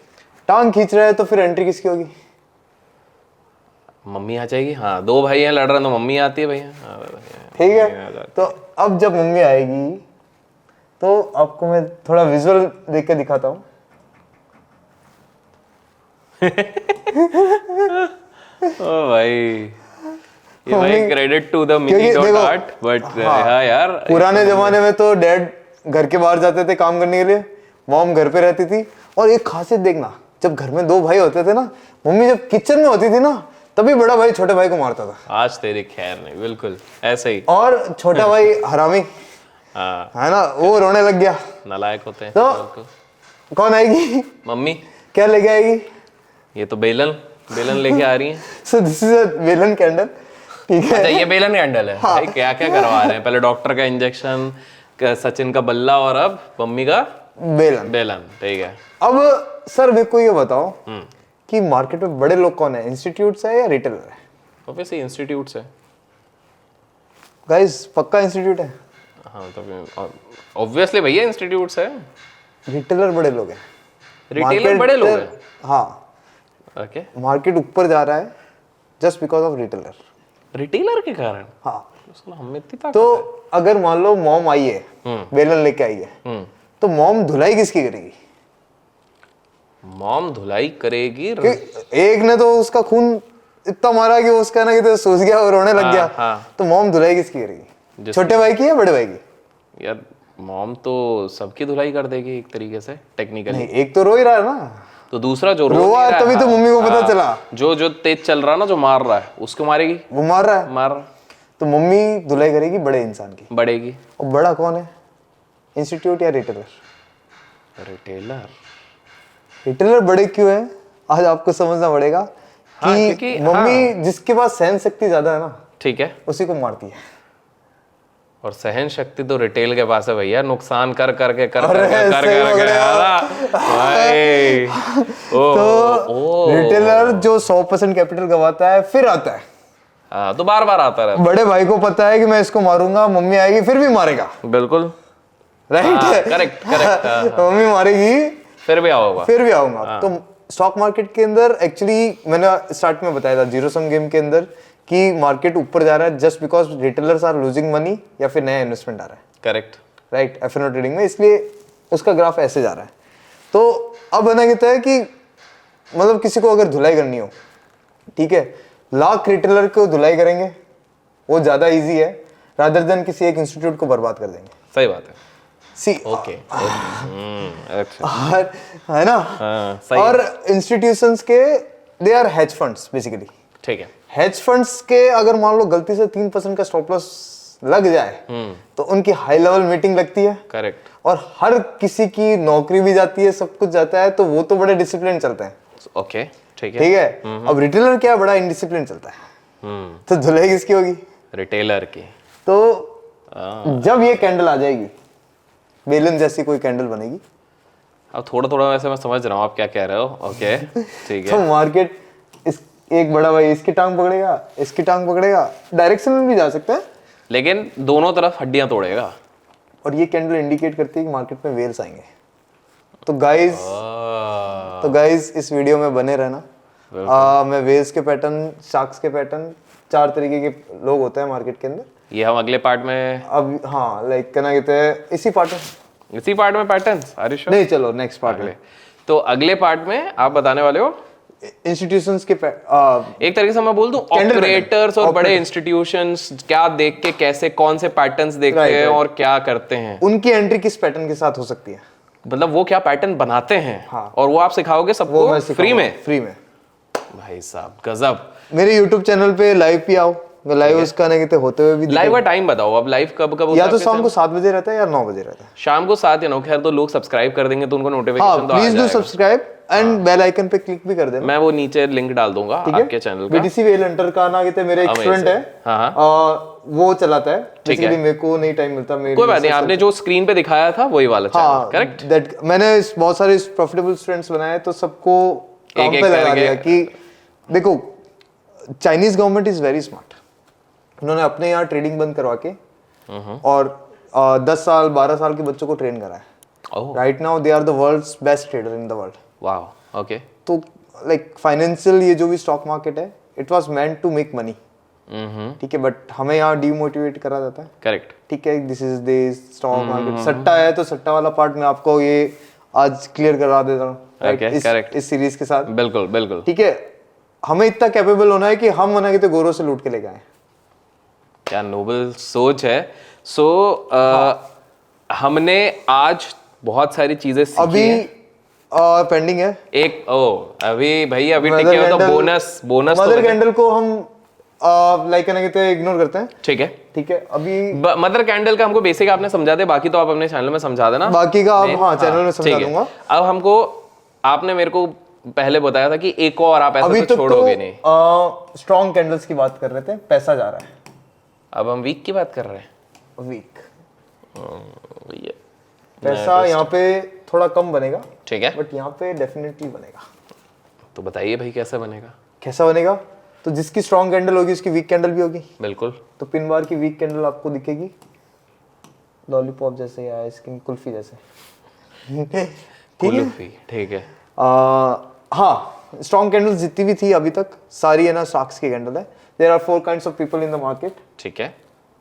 टांग खींच रहे हैं, तो फिर एंट्री किसकी होगी? मम्मी आ जाएगी। हाँ, दो भाई हैं लड़ रहे हैं तो मम्मी आती है भैया। ठीक है। तो अब जब मम्मी आएगी तो आपको मैं थोड़ा विजुअल देख के दिखाता हूँ। ओ भाई, ये भाई credit to the mini dot art, but हाँ यार, पुराने जमाने में तो डैड घर के बाहर जाते थे काम करने के लिए, मॉम घर पे रहती थी। और एक खासियत देखना, जब घर में दो भाई होते थे ना, मम्मी जब किचन में होती थी ना, तभी बड़ा भाई छोटे भाई को मारता था। आज तेरी खैर नहीं, बिल्कुल ऐसे ही। और छोटा भाई हरामी, हाँ है ना, वो रोने लग गया। नालायक होते हैं। तो कौन आएगी? मम्मी। क्या लेके आएगी? ये तो बेलन लेके आ रही है। सो दिस इज अ बेलन कैंडल। ठीक है। अच्छा, ये बेलन कैंडल है। भाई क्या क्या करवा रहे हैं, पहले डॉक्टर का इंजेक्शन, सचिन का बल्ला, और अब मम्मी का बेलन। ठीक है। अब सर मेरे को ये बताओ कि मार्केट में बड़े लोग कौन है, इंस्टीट्यूट्स है या रिटेलर है? ऑब्वियसली इंस्टीट्यूट है गाइस, पक्का इंस्टीट्यूट है। हाँ तो ऑब्वियसली भैया इंस्टीट्यूट है। रिटेलर बड़े लोग हैं, रिटेलर बड़े लोग हैं। हाँ, ओके। मार्केट ऊपर जा रहा है just because of retailer. Retailer के कारण? हाँ। हम इतनी ताकत तो अगर मान लो मॉम आई है, बेलन लेके आई है, तो मॉम धुलाई किसकी करेगी? मॉम धुलाई करेगी। एक ने तो उसका खून इतना मारा कि उसका ना कि तो सूज गया और रोने लग गया। हाँ। तो मॉम धुलाई किसकी करेगी? छोटे भाई की या बड़े भाई की? यार मॉम तो सबकी धुलाई कर देगी एक तरीके से, टेक्निकली। नहीं, एक तो रो ही रहा है ना, तो दूसरा जो रोआ है तभी तो मम्मी को पता चला। जो तेज चल रहा ना, जो मार रहा है, उसको मारेगी। वो मार रहा है, मार रहा। तो मम्मी धुलाई करेगी बड़े इंसान की। बढ़ेगी। और बड़ा कौन है, इंस्टीट्यूट या रिटेलर? रिटेलर। रिटेलर बड़े क्यों है, आज आपको समझना पड़ेगा कि मम्मी जिसके पास सहन शक्ति ज्यादा है ना, ठीक है, उसी को मारती है। और सहन शक्ति तो रिटेल के पास है भैया, नुकसान कर करके भाई। तो रिटेलर जो 100% कैपिटल गवाता है फिर आता है, तो बार बार आता है। बड़े भाई को पता है कि मैं इसको मारूंगा, मम्मी आएगी फिर भी मारेगा। बिल्कुल राइट, करेक्ट। मम्मी मारेगी फिर भी आऊंगा। तो स्टॉक मार्केट के अंदर एक्चुअली मैंने स्टार्ट में बताया था जीरो सम गेम के अंदर कि मार्केट ऊपर जा रहा है just because retailers are losing money या फिर नया इन्वेस्टमेंट आ रहा है। करेक्ट, राइट, एफएनओ ट्रेडिंग में, इसलिए उसका ग्राफ ऐसे जा रहा है। तो अब बना कहता है कि मतलब किसी को अगर धुलाई करनी हो, ठीक है, लाख रिटेलर को धुलाई करेंगे, वो ज्यादा इजी है रादर देन किसी एक इंस्टीट्यूट को बर्बाद कर देंगे। सही बात है। सी ओके, है ना। सही। और इंस्टीट्यूशंस के they are hedge funds basically. ठीक है। हेज फंड्स के अगर मान लो गलती से 3% का स्टॉप लॉस लग जाए तो उनकी हाई लेवल मीटिंग लगती है। करेक्ट। और हर किसी की नौकरी भी जाती है, सब कुछ जाता है, तो वो तो बड़े डिसिप्लिन चलते हैं। ओके, ठीक है। ठीक है। अब रिटेलर क्या बड़ा इनडिसिप्लिन चलता है, तो धुलाई किसकी होगी? रिटेलर की। तो जब ये कैंडल आ जाएगी, बेलन जैसी कोई कैंडल बनेगी, अब थोड़ा थोड़ा वैसे मैं समझ रहा हूँ आप क्या कह रहे हो। ओके, ठीक है। तो मार्केट इस एक बड़ा भाई इसकी टांग पकड़ेगा, इसकी टांग पकड़ेगा, डायरेक्शन में भी जा सकता है, लेकिन दोनों तरफ हड्डियां तोड़ेगा। और ये कैंडल इंडिकेट करती है कि मार्केट में वेल्स आएंगे। तो गाइस इस वीडियो में बने रहना। मैं वेल्स के पैटर्न, शार्क्स के पैटर्न, 4 तरीके के लोग होते हैं मार्केट के अंदर। ये हम अगले पार्ट में अब हाँ लाइक कहना कहते हैं इसी पार्ट में पैटर्न्स आरिश नहीं, चलो नेक्स्ट पार्ट अगले। तो अगले पार्ट में आप बताने वाले हो इंस्टीट्यूशंस के एक तरीके से मैं बोल दूं ऑपरेटर्स और बड़े इंस्टीट्यूशंस क्या देख के कैसे कौन से पैटर्न्स देखते हैं और क्या करते हैं, उनकी एंट्री किस पैटर्न के साथ हो सकती है, मतलब वो क्या पैटर्न बनाते हैं। हाँ। और वो आप सिखाओगे सबको फ्री में। भाई साहब गजब। मेरे YouTube चैनल पे लाइव भी आओ, मैं लाइव उसका नहीं कहते होते हुए भी लाइव का टाइम बताओ, अब लाइव कब कब या तो शाम को 7 बजे रहता है या 9 बजे रहता है। शाम को 7 या 9, खैर तो लोग सब्सक्राइब कर देंगे तो उनको नोटिफिकेशन तो आ प्लीज जाएगा। Do subscribe and bell icon पे क्लिक भी कर देना। मैं वो नीचे लिंक डाल दूंगा आपके चैनल का। BTC वेल हंटर का ना कहते मेरे एक स्टूडेंट है, वो चलाता है, बेसिकली मेरे को नहीं टाइम मिलता। कोई बात नहीं, आपने जो स्क्रीन पे दिखाया था वही वाला चैनल, करेक्ट? दैट मैंने बहुत सारे प्रॉफिटेबल स्टूडेंट्स बनाए तो सबको काम पे लगा दिया कि देखो Chinese government is very smart. उन्होंने अपने यहाँ ट्रेडिंग बंद करवा के और 10 साल 12 साल के बच्चों को ट्रेन करा है। Right now they are the world's best trader in the world. Wow, okay. तो लाइक फाइनेंशियल ये जो भी स्टॉक मार्केट है, it was meant to make money, ठीक है, बट हमें यहाँ डिमोटिवेट करा जाता है। करेक्ट, ठीक है, this is this stock market सट्टा है, तो सट्टा वाला पार्ट में आपको ये आज क्लियर करा देता हूँ इस सीरीज के साथ। बिल्कुल बिल्कुल, ठीक है। हमें इतना कैपेबल होना है कि हम मना के तो गोरों से लूट के लेके आए। क्या नोबल सोच है। सो हमने आज बहुत सारी चीजें सीखी अभी हैं। पेंडिंग है एक अभी भाई अभी टिके हो तो बोनस मदर कैंडल को हम लाइक कहते हैं इग्नोर करते हैं। ठीक है, ठीक है। अभी मदर कैंडल का हमको बेसिक आपने समझा दे, बाकी तो आप अपने चैनल में समझा देना। बाकी का आप हाँ चैनल में समझा दूंगा। अब हमको आपने मेरे को पहले बताया था कि एक और आप ऐसा तो छोड़ोगे नहीं। स्ट्रॉन्ग कैंडल्स की बात कर रहे थे, पैसा जा रहा है। अब हम वीक की बात कर रहे हैं। वीक पैसा यहाँ पे थोड़ा कम बनेगा, ठीक है, बट यहाँ पे डेफिनेटली बनेगा। तो बताइए भाई कैसे बनेगा? कैसा बनेगा? तो जिसकी स्ट्रॉन्ग कैंडल होगी उसकी वीक कैंडल भी होगी। बिल्कुल। तो पिन बार की वीक कैंडल आपको दिखेगी लॉलीपॉप जैसे या आइसक्रीम कुल्फी जैसे। ठीक है। हाँ, स्ट्रॉन्ग कैंडल्स जितनी भी थी अभी तक सारी है ना शार्क्स की कैंडल है। There are 4 kinds of people in the market. ठीक है।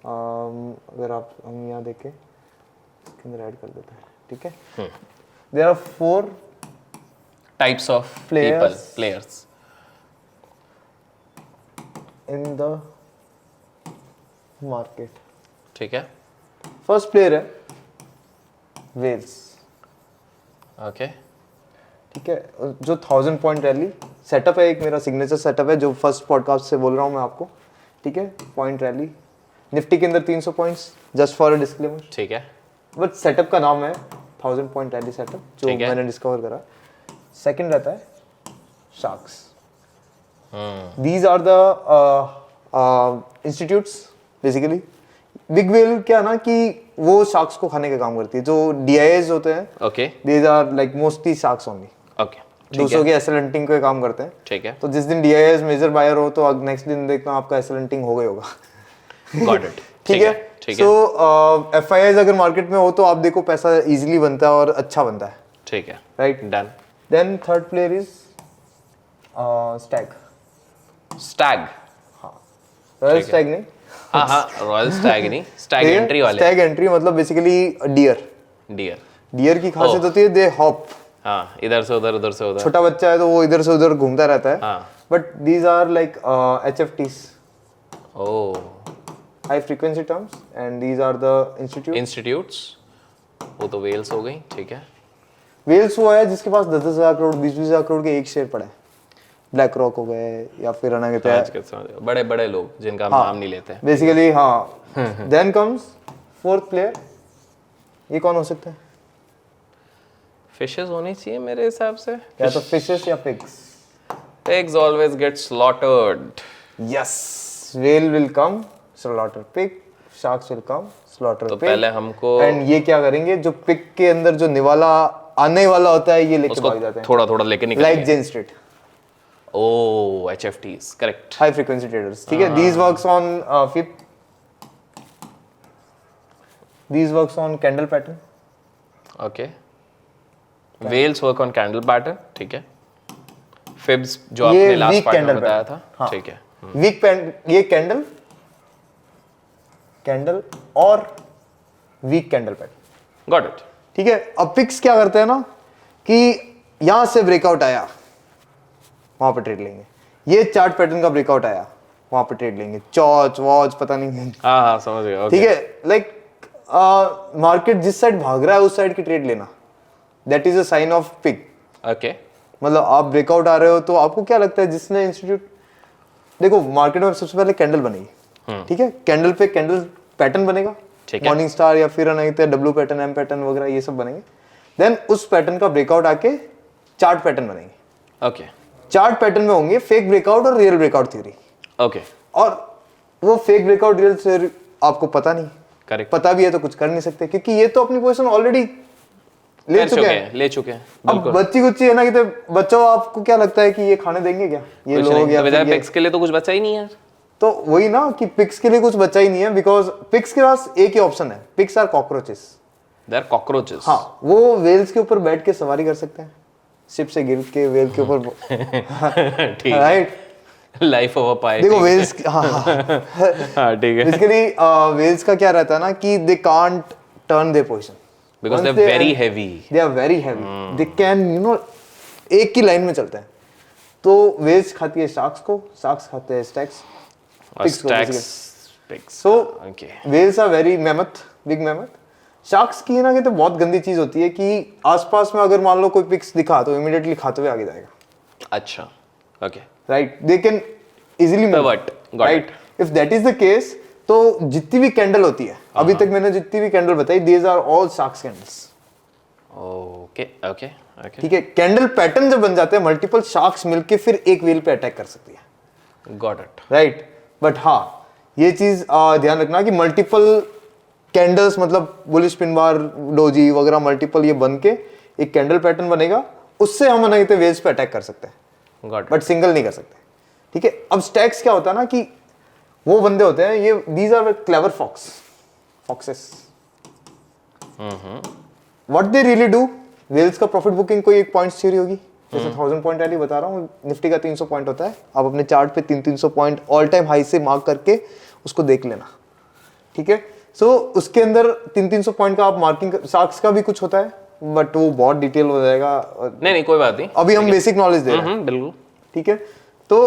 अगर आप हम यहाँ देखें इसके अंदर ऐड कर देते हैं, ठीक है। There are 4 types of players in the market. ठीक है। फर्स्ट प्लेयर है वेल्स। ओके, ठीक है। जो 1000 पॉइंट रैली सेटअप है, एक मेरा सिग्नेचर सेटअप है जो फर्स्ट पॉडकास्ट से बोल रहा हूँ मैं आपको। ठीक है, पॉइंट रैली निफ्टी के अंदर 300 points, just for a disclaimer. ठीक है, बट सेटअप का नाम है 1000 पॉइंट रैली सेटअप, जो मैंने डिस्कवर करा। सेकंड रहता है sharks. These are the institutes basically. Big whale क्या ना कि वो शार्क्स को खाने का काम करती है। जो डीआईएस होते हैं, okay, these are like mostly sharks only. Okay, दूसरों के एसएल के काम करते हैं। ठीक है। तो जिस दिन डीआईएस मेजर बायर हो तो नेक्स्ट दिन देखना आपका एसएल हो गया होगा। Got it. ठीक है। सो एफआईआईज अगर मार्केट में हो तो आप देखो पैसा इजीली बनता है और अच्छा बनता है। ठीक है, right, done. Then third player is stag. Royal stag नहीं, हाँ रॉयल स्टैग नहीं, स्टैग एंट्री वाले। स्टैग एंट्री मतलब बेसिकली डियर की खासियत होती है दे हॉप। हाँ, इधर से उधर, उधर से उधर। छोटा बच्चा है तो वो इधर से उधर घूमता रहता है। हाँ, but these are like HFTs, high frequency terms, and these are the institutes. वो तो वेल्स हो गई। ठीक है। वेल्स वो है जिसके पास 10-10 हजार करोड़ 20-20 हजार करोड़ के एक शेयर पड़ा है। ब्लैक रॉक हो गए या फिर अना कहते हैं बड़े बड़े लोग जिनका हम नाम नहीं लेते बेसिकली। हाँ, देन कम्स फोर्थ प्लेयर। ये कौन हो सकता है? फिशेस होनी चाहिए मेरे हिसाब से, या तो फिशेस या pigs. Pigs always get slaughtered. Yes, whale will come slaughter pig, sharks will come slaughter तो पिग। पहले हमको एंड ये क्या करेंगे, जो पिग के अंदर जो निवाला आने वाला होता है ये लेके भाग जाते हैं, थोड़ा थोड़ा लेके निकल like Jane Street. Oh HFTs, correct. High frequency traders, ठीक है। These works on fib, these works on candle pattern. Okay, whales work on candle pattern, ठीक है। फिब्स जो आपने लास्ट पार्ट में बताया था, ठीक है। वीक ये कैंडल, कैंडल और weak candle pattern, got it. ठीक है। अब पिक्स क्या करते हैं ना कि यहां से ब्रेकआउट आया, वहां पे ट्रेड लेंगे। ये चार्ट पैटर्न का ब्रेकआउट आया, वहां पे ट्रेड लेंगे। चॉच वॉच पता नहीं, हाँ हाँ समझ गया, ठीक है। लाइक मार्केट जिस साइड भाग रहा है उस साइड की ट्रेड लेना, that is a sign of peak. Okay, मतलब आप ब्रेकआउट आ रहे हो तो आपको क्या लगता है, जिसने इंस्टीट्यूट, देखो मार्केट में सबसे पहले कैंडल बनेगी, ठीक है। कैंडल पे कैंडल पैटर्न बनेगा, मॉर्निंग स्टार या फिर नहीं तो डब्ल्यू पैटर्न, एम पैटर्न वगैरह ये सब बनेंगे। देन उस पैटर्न का ब्रेकआउट आके चार्ट पैटर्न बनेंगे। ओके, चार्ट पैटर्न में होंगे फेक ब्रेकआउट और रियल ब्रेकआउट थ्योरी। ओके, और वो फेक ब्रेकआउट रियल थ्योरी आपको पता नहीं, करेक्ट। पता भी है तो कुछ कर नहीं सकते, क्योंकि ये तो अपनी पोजीशन ऑलरेडी ले चुके हैं। अब बच्ची कुछ है ना कि तो बच्चों आपको क्या लगता है कि ये खाने देंगे क्या ये लोग, या बजाय पिक्स के लिए तो कुछ बचा ही नहीं है। तो वही ना कि पिक्स के लिए कुछ बचा ही नहीं है, बिकॉज पिक्स के पास एक ही ऑप्शन है, pigs are cockroaches. They are cockroaches. हाँ, वो वेल्स के ऊपर बैठ के सवारी कर सकते हैं, शिप से गिर के वेल के ऊपर, ठीक, राइट। लाइफ ऑफ अ पाई। देखो वेल्स, हाँ हाँ ठीक है। बेसिकली वेल्स का क्या रहता है ना कि they can't turn their position because they are very heavy. They are very heavy, they can you know एक ही लाइन में चलते हैं। तो वेल्स खाती है शार्क्स को, शार्क्स खाते हैं stags, pigs. So okay, whales are very mammoth, big mammoth. Sharks की ना कहते बहुत गंदी चीज होती है कि आसपास में अगर मान लो कोई पिक्स दिखा तो इमीडिएटली खाते हुए आगे जाएगा। अच्छा, okay, right, they can easily Pivot, got right. If that is the case, तो जितनी भी कैंडल होती है, अभी तक मैंने जितनी भी कैंडल बताई, these are all sharks candles. Okay, okay, okay, ठीक है। कैंडल पैटर्न जब बन जाते हैं, मल्टीपल शार्क्स मिलके फिर एक व्हील पे अटैक कर सकती है, गॉट इट। राइट। बट हाँ, ये चीज ध्यान रखना कि मल्टीपल कैंडल्स, मतलब बुलिश पिन बार, डोजी वगैरह मल्टीपल ये बन के एक कैंडल पैटर्न बनेगा, उससे हम नहीं तो वेव्स पे अटैक कर सकते हैं, गॉट बट सिंगल नहीं कर सकते, ठीक है। अब स्टैक्स क्या होता है ना कि वो बंदे होते हैं, ये these are clever foxes. What they really do, whales का प्रॉफिट बुकिंग कोई एक पॉइंट्स थ्योरी होगी, जैसे 1000 पॉइंट वाली बता रहा हूँ, निफ्टी का 300 पॉइंट होता है। आप अपने चार्ट पे 300 पॉइंट ऑल टाइम हाई से मार्क करके उसको देख लेना, ठीक है। सो उसके अंदर 300 पॉइंट का आप मार्किंग, शार्क्स का भी कुछ होता है, बट वो बहुत डिटेल हो जाएगा। नहीं कोई बात नहीं, अभी हम बेसिक नॉलेज दे रहे हैं, बिल्कुल, ठीक है। तो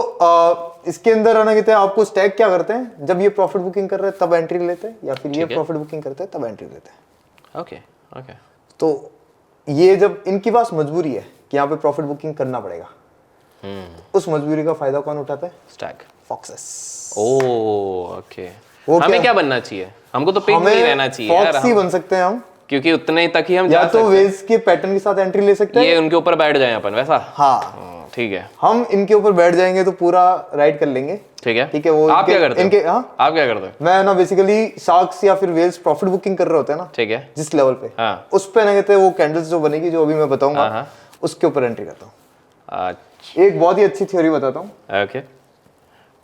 इसके अंदर आना कहते हैं, आपको स्टैक क्या करते हैं, जब ये प्रॉफिट बुकिंग कर रहे हैं तब एंट्री लेते हैं, या फिर ये प्रॉफिट बुकिंग करते हैं तब एंट्री लेते हैं। Okay, okay. तो ये जब इनकी पास मजबूरी है कि यहाँ पे प्रॉफिट बुकिंग करना पड़ेगा, उस मजबूरी का फायदा कौन उठाता है, स्टैक फॉक्सेस। ओके, वो हमें क्या बनना चाहिए, हमको तो पिक नहीं रहना चाहिए यार, फॉक्स ही बन सकते हैं हम, क्योंकि उतने तक ही हम या जा तो सकते हैं। वेल्स के पैटर्न के साथ एंट्री ले सकते हैं, ये उनके ऊपर बैठ जाए अपन वैसा। हाँ ठीक है, हम इनके ऊपर बैठ जाएंगे तो पूरा राइड कर लेंगे, ठीक है, ठीक है। वो आप क्या करते इनके, हो? हाँ आप क्या करते हो? मैं ना बेसिकली शार्क्स या फिर वेल्स प्रॉफिट बुकिंग कर रहे होते हैं ना, ठीक है, जिस लेवल पे, हाँ, उस पे ना कहते हैं वो कैंडल्स जो बनेगी, जो अभी मैं बताऊंगा, हाँ, उसके ऊपर एंट्री करता हूँ। अच्छा, एक बहुत ही अच्छी थ्योरी बताता हूँ। ओके।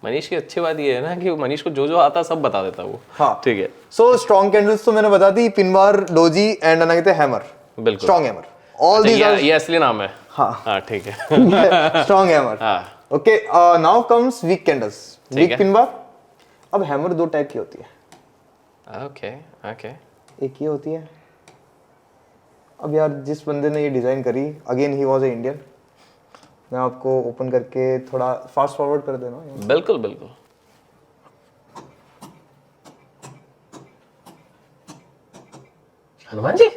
मनीष की अच्छी बात ये है ना कि मनीष को जो जो आता है सब बता देता है वो। हाँ ठीक है, सो स्ट्रॉन्ग कैंडल्स तो मैंने बता दी, पिन बार, डोजी एंड ना कहते हैं हैमर, बिल्कुल, स्ट्रॉन्ग हैमर, ऑल अच्छा, दीज आर, ये असली नाम है। हाँ हाँ ठीक है, स्ट्रॉन्ग हैमर। हाँ, okay, now comes weak candles, ठीक वीक है। Pin bar. अब हैमर दो टाइप की होती है, ओके, ओके, एक ये होती है, अब यार जिस बंदे ने ये डिजाइन करी, again he was a Indian, मैं आपको ओपन करके थोड़ा फास्ट फॉरवर्ड कर देना। बिल्कुल बिल्कुल, हनुमान जी।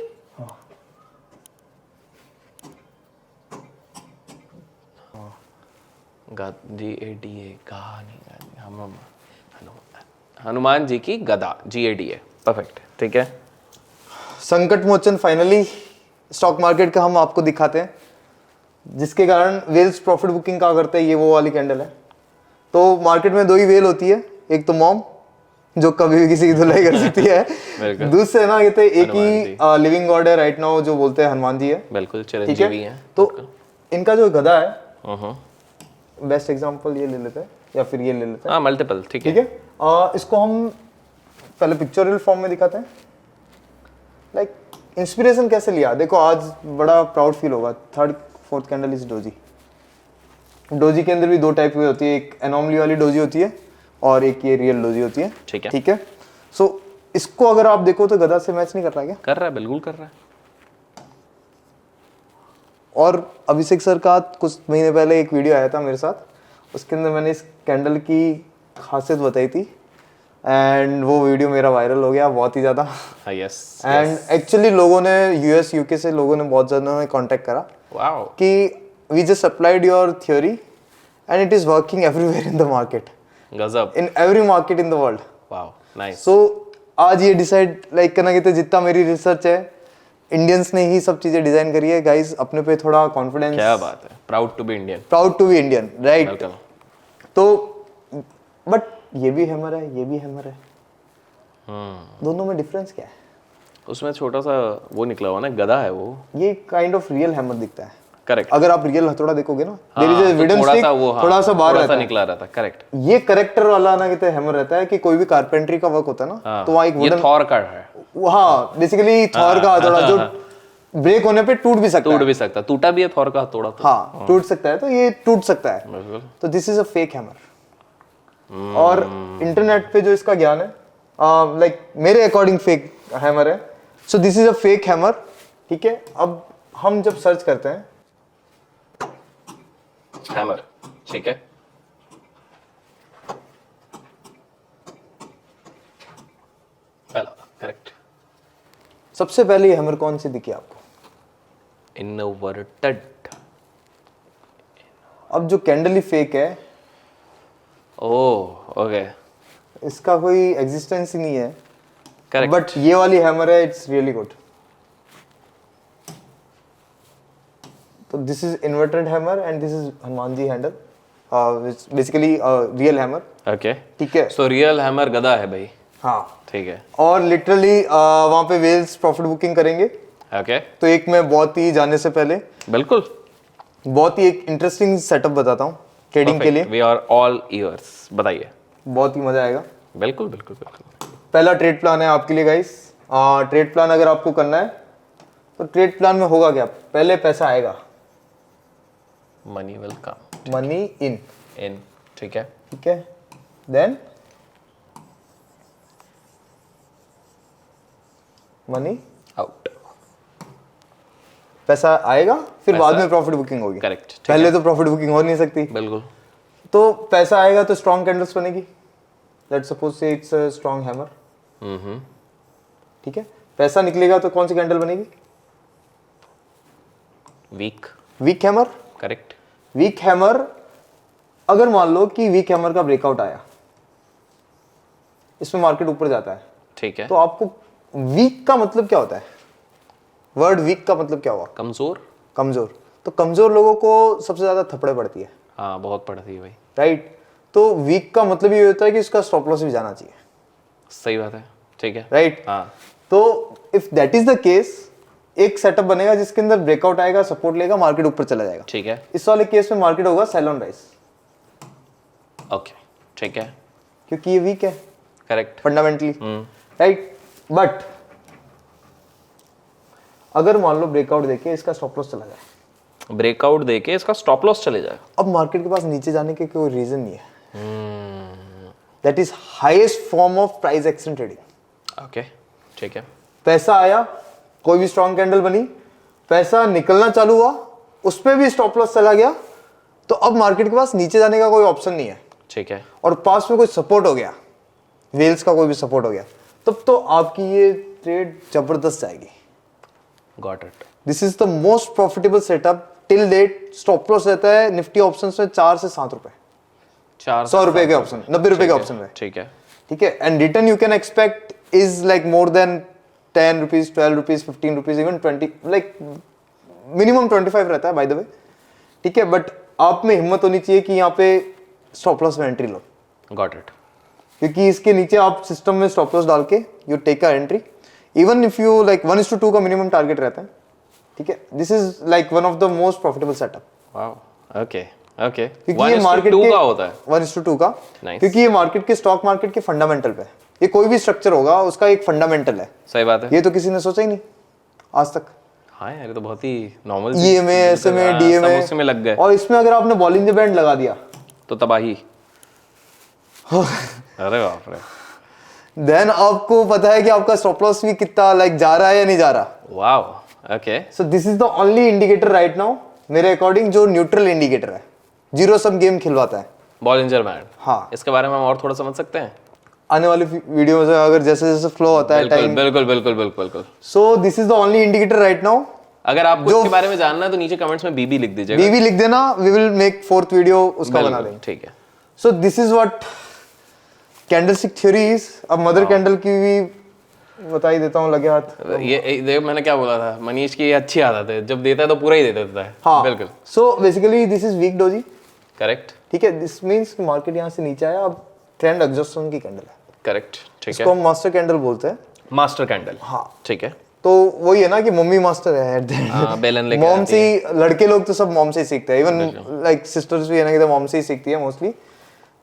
GADA, हनुमान जी की गदा, GADA, परफेक्ट, ठीक है। संकट मोचन फाइनली स्टॉक मार्केट का हम आपको दिखाते हैं, जिसके कारण वेल्स प्रॉफिट बुकिंग का करते हैं, ये वो वाली कैंडल है। तो मार्केट में दो ही वेल होती है, एक तो मॉम जो कभी भी किसी की धुलाई कर सकती है, दूसरे ना कहते हैं एक ही लिविंग गॉड है राइट नाउ, जो बोलते हैं हनुमान जी है, बिल्कुल ठीक है। चिरंजीवी है। तो इनका जो गदा है बेस्ट एग्जांपल ये ले लेते हैं या फिर ये ले लेते हैं, हाँ मल्टीपल, ठीक है। ठीक है। इसको हम पहले पिक्चोरियल फॉर्म में दिखाते हैं। लाइक इंस्पिरेशन कैसे लिया, देखो आज बड़ा प्राउड फील होगा। Third fourth candle is doji. Doji के अंदर भी दो टाइप की होती है, एक एनॉमली वाली डोजी होती है और एक ये रियल डोजी होती है, ठीक है। ठीक है। सो इसको अगर आप देखो तो गधा से मैच नहीं कर रहा क्या? कर रहा है, बिल्कुल कर रहा है। और अभिषेक सर का कुछ महीने पहले एक वीडियो आया था मेरे साथ, उसके अंदर मैंने इस कैंडल की खासियत बताई थी एंड वो वीडियो मेरा वायरल हो गया बहुत ही ज़्यादा। हाँ, यस। एंड एक्चुअली लोगों ने यूएस यूके से लोगों ने बहुत ज़्यादा कांटेक्ट करा वाओ, कि we just applied your theory and it is working everywhere in the market, गजब, in every market in the world. Wow, nice. So आज ये डिसाइड लाइक करना कि जितना मेरी रिसर्च है, इंडियंस ने ही सब चीज़ें डिज़ाइन करी है। गाइस अपने पे थोड़ा कॉन्फिडेंस, क्या बात है, proud to be Indian. Proud to be Indian, right. Welcome. तो बट ये भी हैमर है, ये भी हैमर है, दोनों में डिफरेंस क्या है? उसमें छोटा सा वो निकला हुआ ना, गधा है वो। ये काइंड ऑफ रियल हैमर दिखता है, करेक्ट। अगर आप रियल हथौड़ा देखोगे ना, हाँ, there is a तो wooden थोड़ा stick, सा वो, हाँ, थोड़ा सा बाहर थोड़ा रहता सा है। निकला रहता है, करेक्ट। ये करेक्टर वाला ना कहते हैमर रहता है कि कोई भी कारपेंट्री का वर्क होता है ना, हाँ, तो वहाँ एक ये वुडन, थॉर का है। हाँ बेसिकली थॉर का हथौड़ा जो ब्रेक होने पे टूट भी सकता टूट है, भी सकता, टूटा भी है थॉर का हथौड़ा तो। हाँ टूट सकता है, तो ये टूट सकता है। बिल्कुल। तो this is a fake hammer. और इंटरनेट पे जो इसका ज्ञान है, लाइक मेरे अकॉर्डिंग फेक हैमर है। सो this is a fake hammer, ठीक है। अब हम जब सर्च करते हैं हैमर, ठीक है। करेक्ट। सबसे पहले ये हैमर कौन सी दिखी आपको? इनवर्टेड। अब जो कैंडल ही फेक है, ओह ओके, इसका कोई एग्जिस्टेंस ही नहीं है, करेक्ट। बट ये वाली हैमर है, इट्स रियली गुड। तो this is inverted hammer and this is Hanuman ji handle, basically real hammer, okay, ठीक है। सो रियल हैमर गधा है भाई, हाँ, ठीक है। और लिटरली वहाँ पे वेल्स प्रॉफिट बुकिंग करेंगे। ओके, तो एक मैं बहुत ही जाने से पहले बिल्कुल, बहुत ही एक इंटरेस्टिंग सेटअप बताता हूँ ट्रेडिंग के लिए। वी आर ऑल ईयर्स, बताइए। बहुत ही मजा आएगा। बिल्कुल बिल्कुल बिल्कुल। पहला ट्रेड प्लान है आपके लिए गाइस। ट्रेड प्लान अगर आपको करना है तो ट्रेड प्लान में होगा क्या, पहले पैसा आएगा, money will come, money in, ठीक है, ठीक है। देन मनी आउट, पैसा आएगा, फिर पैसा, बाद में प्रॉफिट बुकिंग होगी। करेक्ट, पहले तो प्रॉफिट बुकिंग हो नहीं सकती। बिल्कुल। तो पैसा आएगा तो स्ट्रॉन्ग कैंडल्स बनेगी। Let's suppose say it's a strong hammer, ठीक है। पैसा निकलेगा तो कौन सी कैंडल बनेगी? Weak, weak hammer, correct. Weak hammer. अगर मान लो कि वीक हैमर का ब्रेकआउट आया, इसमें मार्केट ऊपर जाता है, ठीक है, तो आपको वीक का मतलब क्या होता है? वर्ड वीक का मतलब क्या हुआ? कमजोर, कमजोर। तो कमजोर लोगों को सबसे ज्यादा थप्पड़े पड़ती है, हाँ बहुत पड़ती है भाई, राइट। तो वीक का मतलब ये होता है कि इसका स्टॉप लॉस भी जाना चाहिए, सही बात है, ठीक है, राइट। हाँ। तो if that is the case, एक सेटअप बनेगा जिसके अंदर ब्रेकआउट आएगा, सपोर्ट लेगा, मार्केट ऊपर चला जाएगा, ठीक है, इस वाले केस में मार्केट होगा सेल ऑन राइज, ओके, ठीक है, क्योंकि ये वीक है करेक्ट, फंडामेंटली, राइट। बट अगर मान लो ब्रेकआउट देके इसका स्टॉप लॉस चला जाए, ब्रेकआउट देके इसका स्टॉप लॉस चले जाए, अब मार्केट के पास नीचे जाने के कोई रीजन नहीं है। That is highest form of price action trading. Okay, ठीक है, पैसा आया, कोई भी स्ट्रॉन्ग कैंडल बनी, पैसा निकलना चालू हुआ, उस पर भी स्टॉप लॉस चला गया, तो अब मार्केट के पास नीचे जाने का कोई ऑप्शन नहीं है, ठीक है, और पास में कोई सपोर्ट हो गया, वेल्स का कोई भी सपोर्ट हो गया, तब तो आपकी ये ट्रेड जबरदस्त जाएगी। Got it. This is the most profitable setup till date. Stop loss रहता है निफ्टी ऑप्शंस में 4 से 7 रुपए, 100 रुपए के ऑप्शन, 90 रुपए के ऑप्शन में, ठीक है, ठीक है। And return you can expect is like more than 10 rupees, 12 rupees, 15 rupees, even 20, like minimum 25 रहता है बाय द वे, ठीक है। बट आप में हिम्मत होनी चाहिए कि यहाँ पे स्टॉप लॉस में एंट्री लो, गॉट इट, क्योंकि इसके नीचे आप सिस्टम में स्टॉप लॉस डाल के you take a entry, even if you like 1:2 का मिनिमम टारगेट रहता है, ठीक है। This is like one of the most profitable setup. Wow, okay okay, क्योंकि ये मार्केट 1:2 का होता है। 1:2 का। Nice. क्योंकि ये मार्केट के स्टॉक मार्केट के फंडामेंटल पे है। ये कोई भी स्ट्रक्चर होगा उसका एक फंडामेंटल है। सही बात है। ये तो किसी ने सोचा ही नहीं आज तक। हाँ यार, ये तो बहुत ही नॉर्मल EMA, SMA, DMA, सब उसमें लग गए और इसमें अगर आपने बॉलिंजर बैंड लगा दिया तो तबाही। अरे बाप रे। देन आपको पता है कि आपका स्टॉप लॉस भी कितना लाइक जा रहा है या नहीं जा रहा। Wow, okay. So this is the only indicator right now मेरे अकॉर्डिंग जो न्यूट्रल इंडिकेटर है, जीरो सम गेम खिलवाता है। बॉलिंजर बैंड, हाँ, इसके बारे में हम और थोड़ा समझ सकते हैं आने वाली वीडियो में अगर जैसे जैसे फ्लो होता है टाइम। बिल्कुल बिल्कुल बिल्कुल बिल्कुल। सो this is the only indicator right now. अगर आपको इसके बारे में जानना है तो नीचे कमेंट्स में बीबी लिख दीजिएगा। बीबी लिख देना, we will make 4th video उसका बना देंगे। ठीक है। सो this is what candlestick theory is. अब मदर कैंडल की भी बता ही देता हूँ लगे हाथ। ये देख, मैंने क्या बोला था, मनीष की ये अच्छी आदत है, जब देता है तो पूरा ही दे देता है। हाँ बिल्कुल। So basically this is weak doji. Correct. ठीक है, दिस मींस मार्केट यहाँ से नीचे आया, अब ट्रेंड एग्जॉस्टन की कैंडल है। करेक्ट, ठीक है। इसको हम मास्टर कैंडल बोलते हैं। मास्टर कैंडल, हाँ ठीक है। तो वही है ना कि मम्मी मास्टर है। बेलन लेके मॉम आती से है। ही, लड़के लोग तो सब मॉम से ही सीखते हैं। इवन लाइक सिस्टर्स भी है ना कि मॉम से ही सीखती है मोस्टली।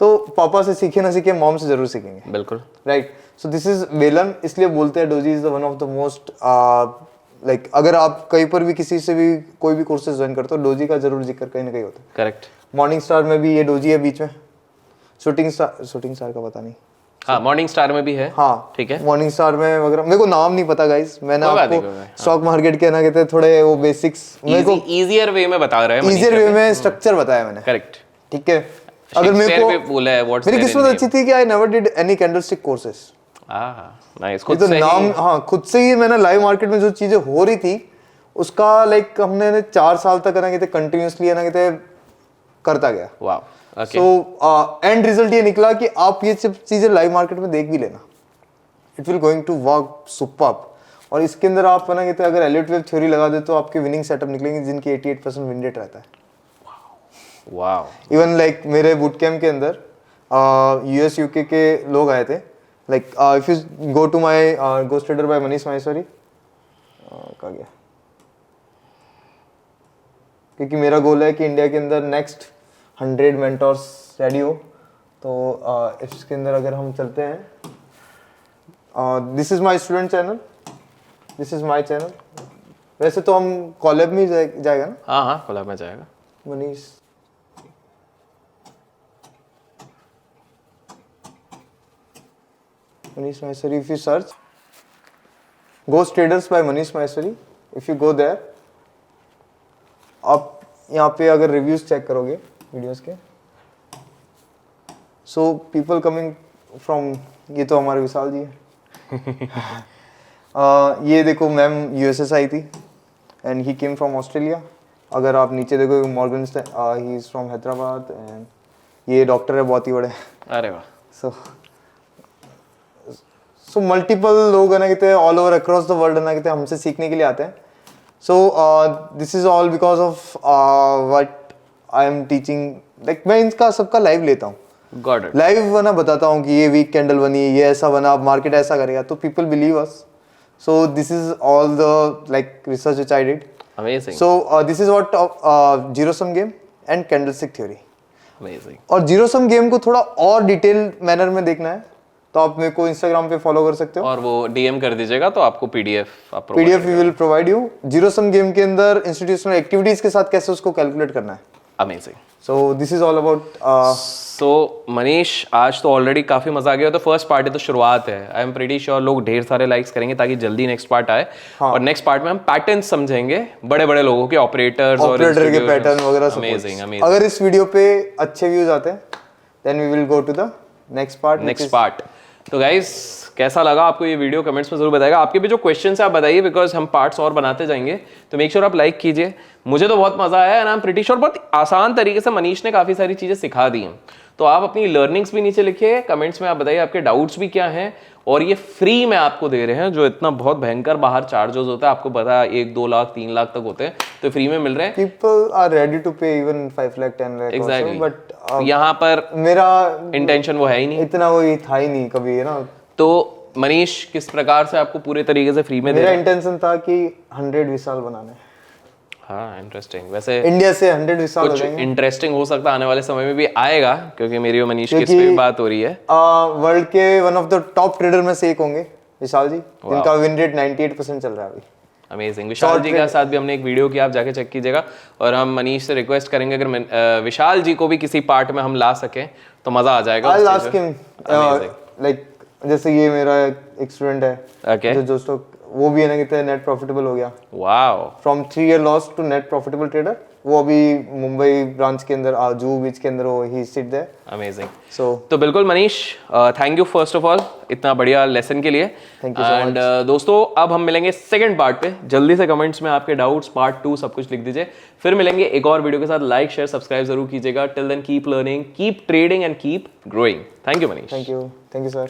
तो पापा से सीखे ना सीखे, मॉम से जरूर सीखेंगे। बिल्कुल राइट। सो दिस इज बेलन, इसलिए बोलते हैं doji is the one of the most like अगर आप कहीं पर भी किसी से भी कोई भी कोर्सेज ज्वाइन करते हो, डोजी का जरूर जिक्र कहीं ना कहीं होता है। करेक्ट। मॉर्निंग स्टार में भी ये डोजी है बीच में। शूटिंग स्टार का पता नहीं। हाँ, मॉर्निंग स्टार में भी है। हाँ ठीक है। मॉर्निंग स्टार में वगैरह मेरे को नाम नहीं पता गाइस। मैंने आपको स्टॉक मार्केट के ना कहते हैं थोड़े वो बेसिक्स मेरे को इजियर वे में बता रहे हैं। इजियर वे में स्ट्रक्चर बताया मैंने। करेक्ट। ठीक है। अगर मेरे को बोला है व्हाट्स मेरी किस्मत अच्छी थी कि I never did any candlestick courses. Nice. खुद तो नाम, हाँ खुद से ही मैंने लाइव मार्केट में जो चीजें हो रही थी उसका लाइक हमने 4 साल तक ना कहते कंटिन्यूअसली ना कहते करता गया। Wow, okay. So and result ये निकला कि आप ये सब चीजें लाइव मार्केट में देख भी लेना, it will going to work superb. और इसके अंदर आप ना कहते अगर एलियट वेव थ्योरी लगा दे तो आपके विनिंग सेटअप निकलेंगे जिनकी 88% विन रेट रहता है। वाओ। इवन लाइक मेरे बूट कैम्प के अंदर US UK के लोग आए थे। Like if you go to my ghost trader by Manish Maheshwari, कहाँ गया, क्योंकि मेरा गोल है कि इंडिया के अंदर नेक्स्ट 100 मेंटोर्स रेडी हो। तो इसके अंदर अगर हम चलते हैं, this is my student channel, this is my channel. वैसे तो हम कॉलेब में जाएगा ना। हाँ हाँ, कॉलेब में जाएगा Manish. Manish Maheshwari, if you search Ghost Traders by Manish Maheshwari, if you go there, आप यहाँ पे अगर रिव्यूज चेक करोगे वीडियोस के, सो पीपल कमिंग फ्रॉम, ये तो हमारे विशाल जी है। ये देखो मैम USA से आई थी and he came from Australia. अगर आप नीचे देखो Morgan he is from Hyderabad and ये डॉक्टर है बहुत ही बड़े। अरे वाह। सो मल्टीपल लोग है ना कहते हैं all over across the world है ना कहते हैं हमसे सीखने के लिए आते हैं। सो this is all because of what I am teaching. Like मैं इनका सबका लाइव लेता हूँ, गॉट इट। लाइव ना बताता हूँ कि ये वीक कैंडल बनी, ये ऐसा बना, अब मार्केट ऐसा करेगा, तो people believe us. So this is all the like research which I did. Amazing. So this is what zero sum game and candlestick theory. Amazing. और जीरो सम गेम को थोड़ा और डिटेल मैनर में देखना है तो आप मेरे को इंस्टाग्राम पे फॉलो कर सकते हो और वो DM कर दीजिएगा तो आपको PDF we will provide you. Zero sum game के अंदर इंस्टीट्यूशनल एक्टिविटीज के साथ कैसे उसको कैलकुलेट करना है। Amazing. So this is all about. So Manish, आज तो ऑलरेडी काफी मजा आ गया। तो फर्स्ट पार्ट है तो शुरुआत है। आई एम प्रीटी श्योर लोग ढेर सारे लाइक्स करेंगे ताकि जल्दी नेक्स्ट पार्ट आए। और नेक्स्ट पार्ट में हम पैटर्न समझेंगे बड़े बड़े लोगों के, ऑपरेटर्स और ऑपरेटर के पैटर्न वगैरह सब। Amazing amazing. अगर इस वीडियो पे अच्छे व्यूज आते हैं then we will go to the next part. तो गाइस, कैसा लगा आपको ये वीडियो कमेंट्स में जरूर बताइएगा। आपके भी जो क्वेश्चंस है आप बताइए, बिकॉज हम पार्ट्स और बनाते जाएंगे। तो मेक श्योर आप लाइक कीजिए। मुझे तो बहुत मजा आया and I am pretty sure बहुत आसान तरीके से मनीष ने काफी सारी चीजें सिखा दी हैं। तो आप अपनी लर्निंग्स भी नीचे लिखिए, कमेंट्स में आप बताइए आपके डाउट्स भी क्या हैं। और ये फ्री में आपको दे रहे हैं, जो इतना बहुत भयंकर बाहर चार्जेस होता है, आपको पता है 1, 2 लाख 3 लाख तक होते हैं, तो फ्री में मिल रहे हैं। पीपल आर रेडी टू पे even 5 lakh 10 lakh exactly. But यहाँ पर मेरा इंटेंशन वो है ही नहीं, इतना वो था ही नहीं कभी, है ना। तो मनीष किस प्रकार से आपको पूरे तरीके से फ्री में दे मेरा रहा है? इंटेंशन था कि 100 विशाल बनाने। हाँ इंटरेस्टिंग। वैसे इंडिया से 100 साल हो कुछ जाएंगे। इंटरेस्टिंग हो सकता है आने वाले समय में भी आएगा, क्योंकि मेरी और मनीष की इस पे भी बात हो रही है। वर्ल्ड के one of the top trader में से एक होंगे विशाल जी, जिनका विन रेट 98% चल रहा है अभी। अमेजिंग। विशाल जी के साथ भी हमने एक वीडियो किया, आप जाके चेक कीजिएगा। और हम मनीष से रिक्वेस्ट करेंगे अगर विशाल जी को भी किसी पार्ट में हम ला सकें तो मजा आ जाएगा। I'll ask him, like जैसे ये मेरा एक स्टूडेंट है Okay. जो दोस्तों, वो भी है ना कितने नेट प्रॉफिटेबल हो गया wow. From 3 year loss to net profitable trader. वो अभी मुंबई ब्रांच के अंदर जुहू बीच के अंदर वो ही सिट देयर। अमेजिंग। सो तो बिल्कुल Manish, thank you first of all इतना बढ़िया लेसन के लिए। Thank you so एंड दोस्तों अब हम मिलेंगे सेकंड पार्ट पे। जल्दी से कमेंट्स में आपके डाउट्स पार्ट 2 सब कुछ लिख दीजिए। फिर मिलेंगे एक और वीडियो के साथ। लाइक शेयर सब्सक्राइब जरूर कीजिएगा। Till then keep learning, keep trading and keep growing. Thank you Manish. Thank you sir.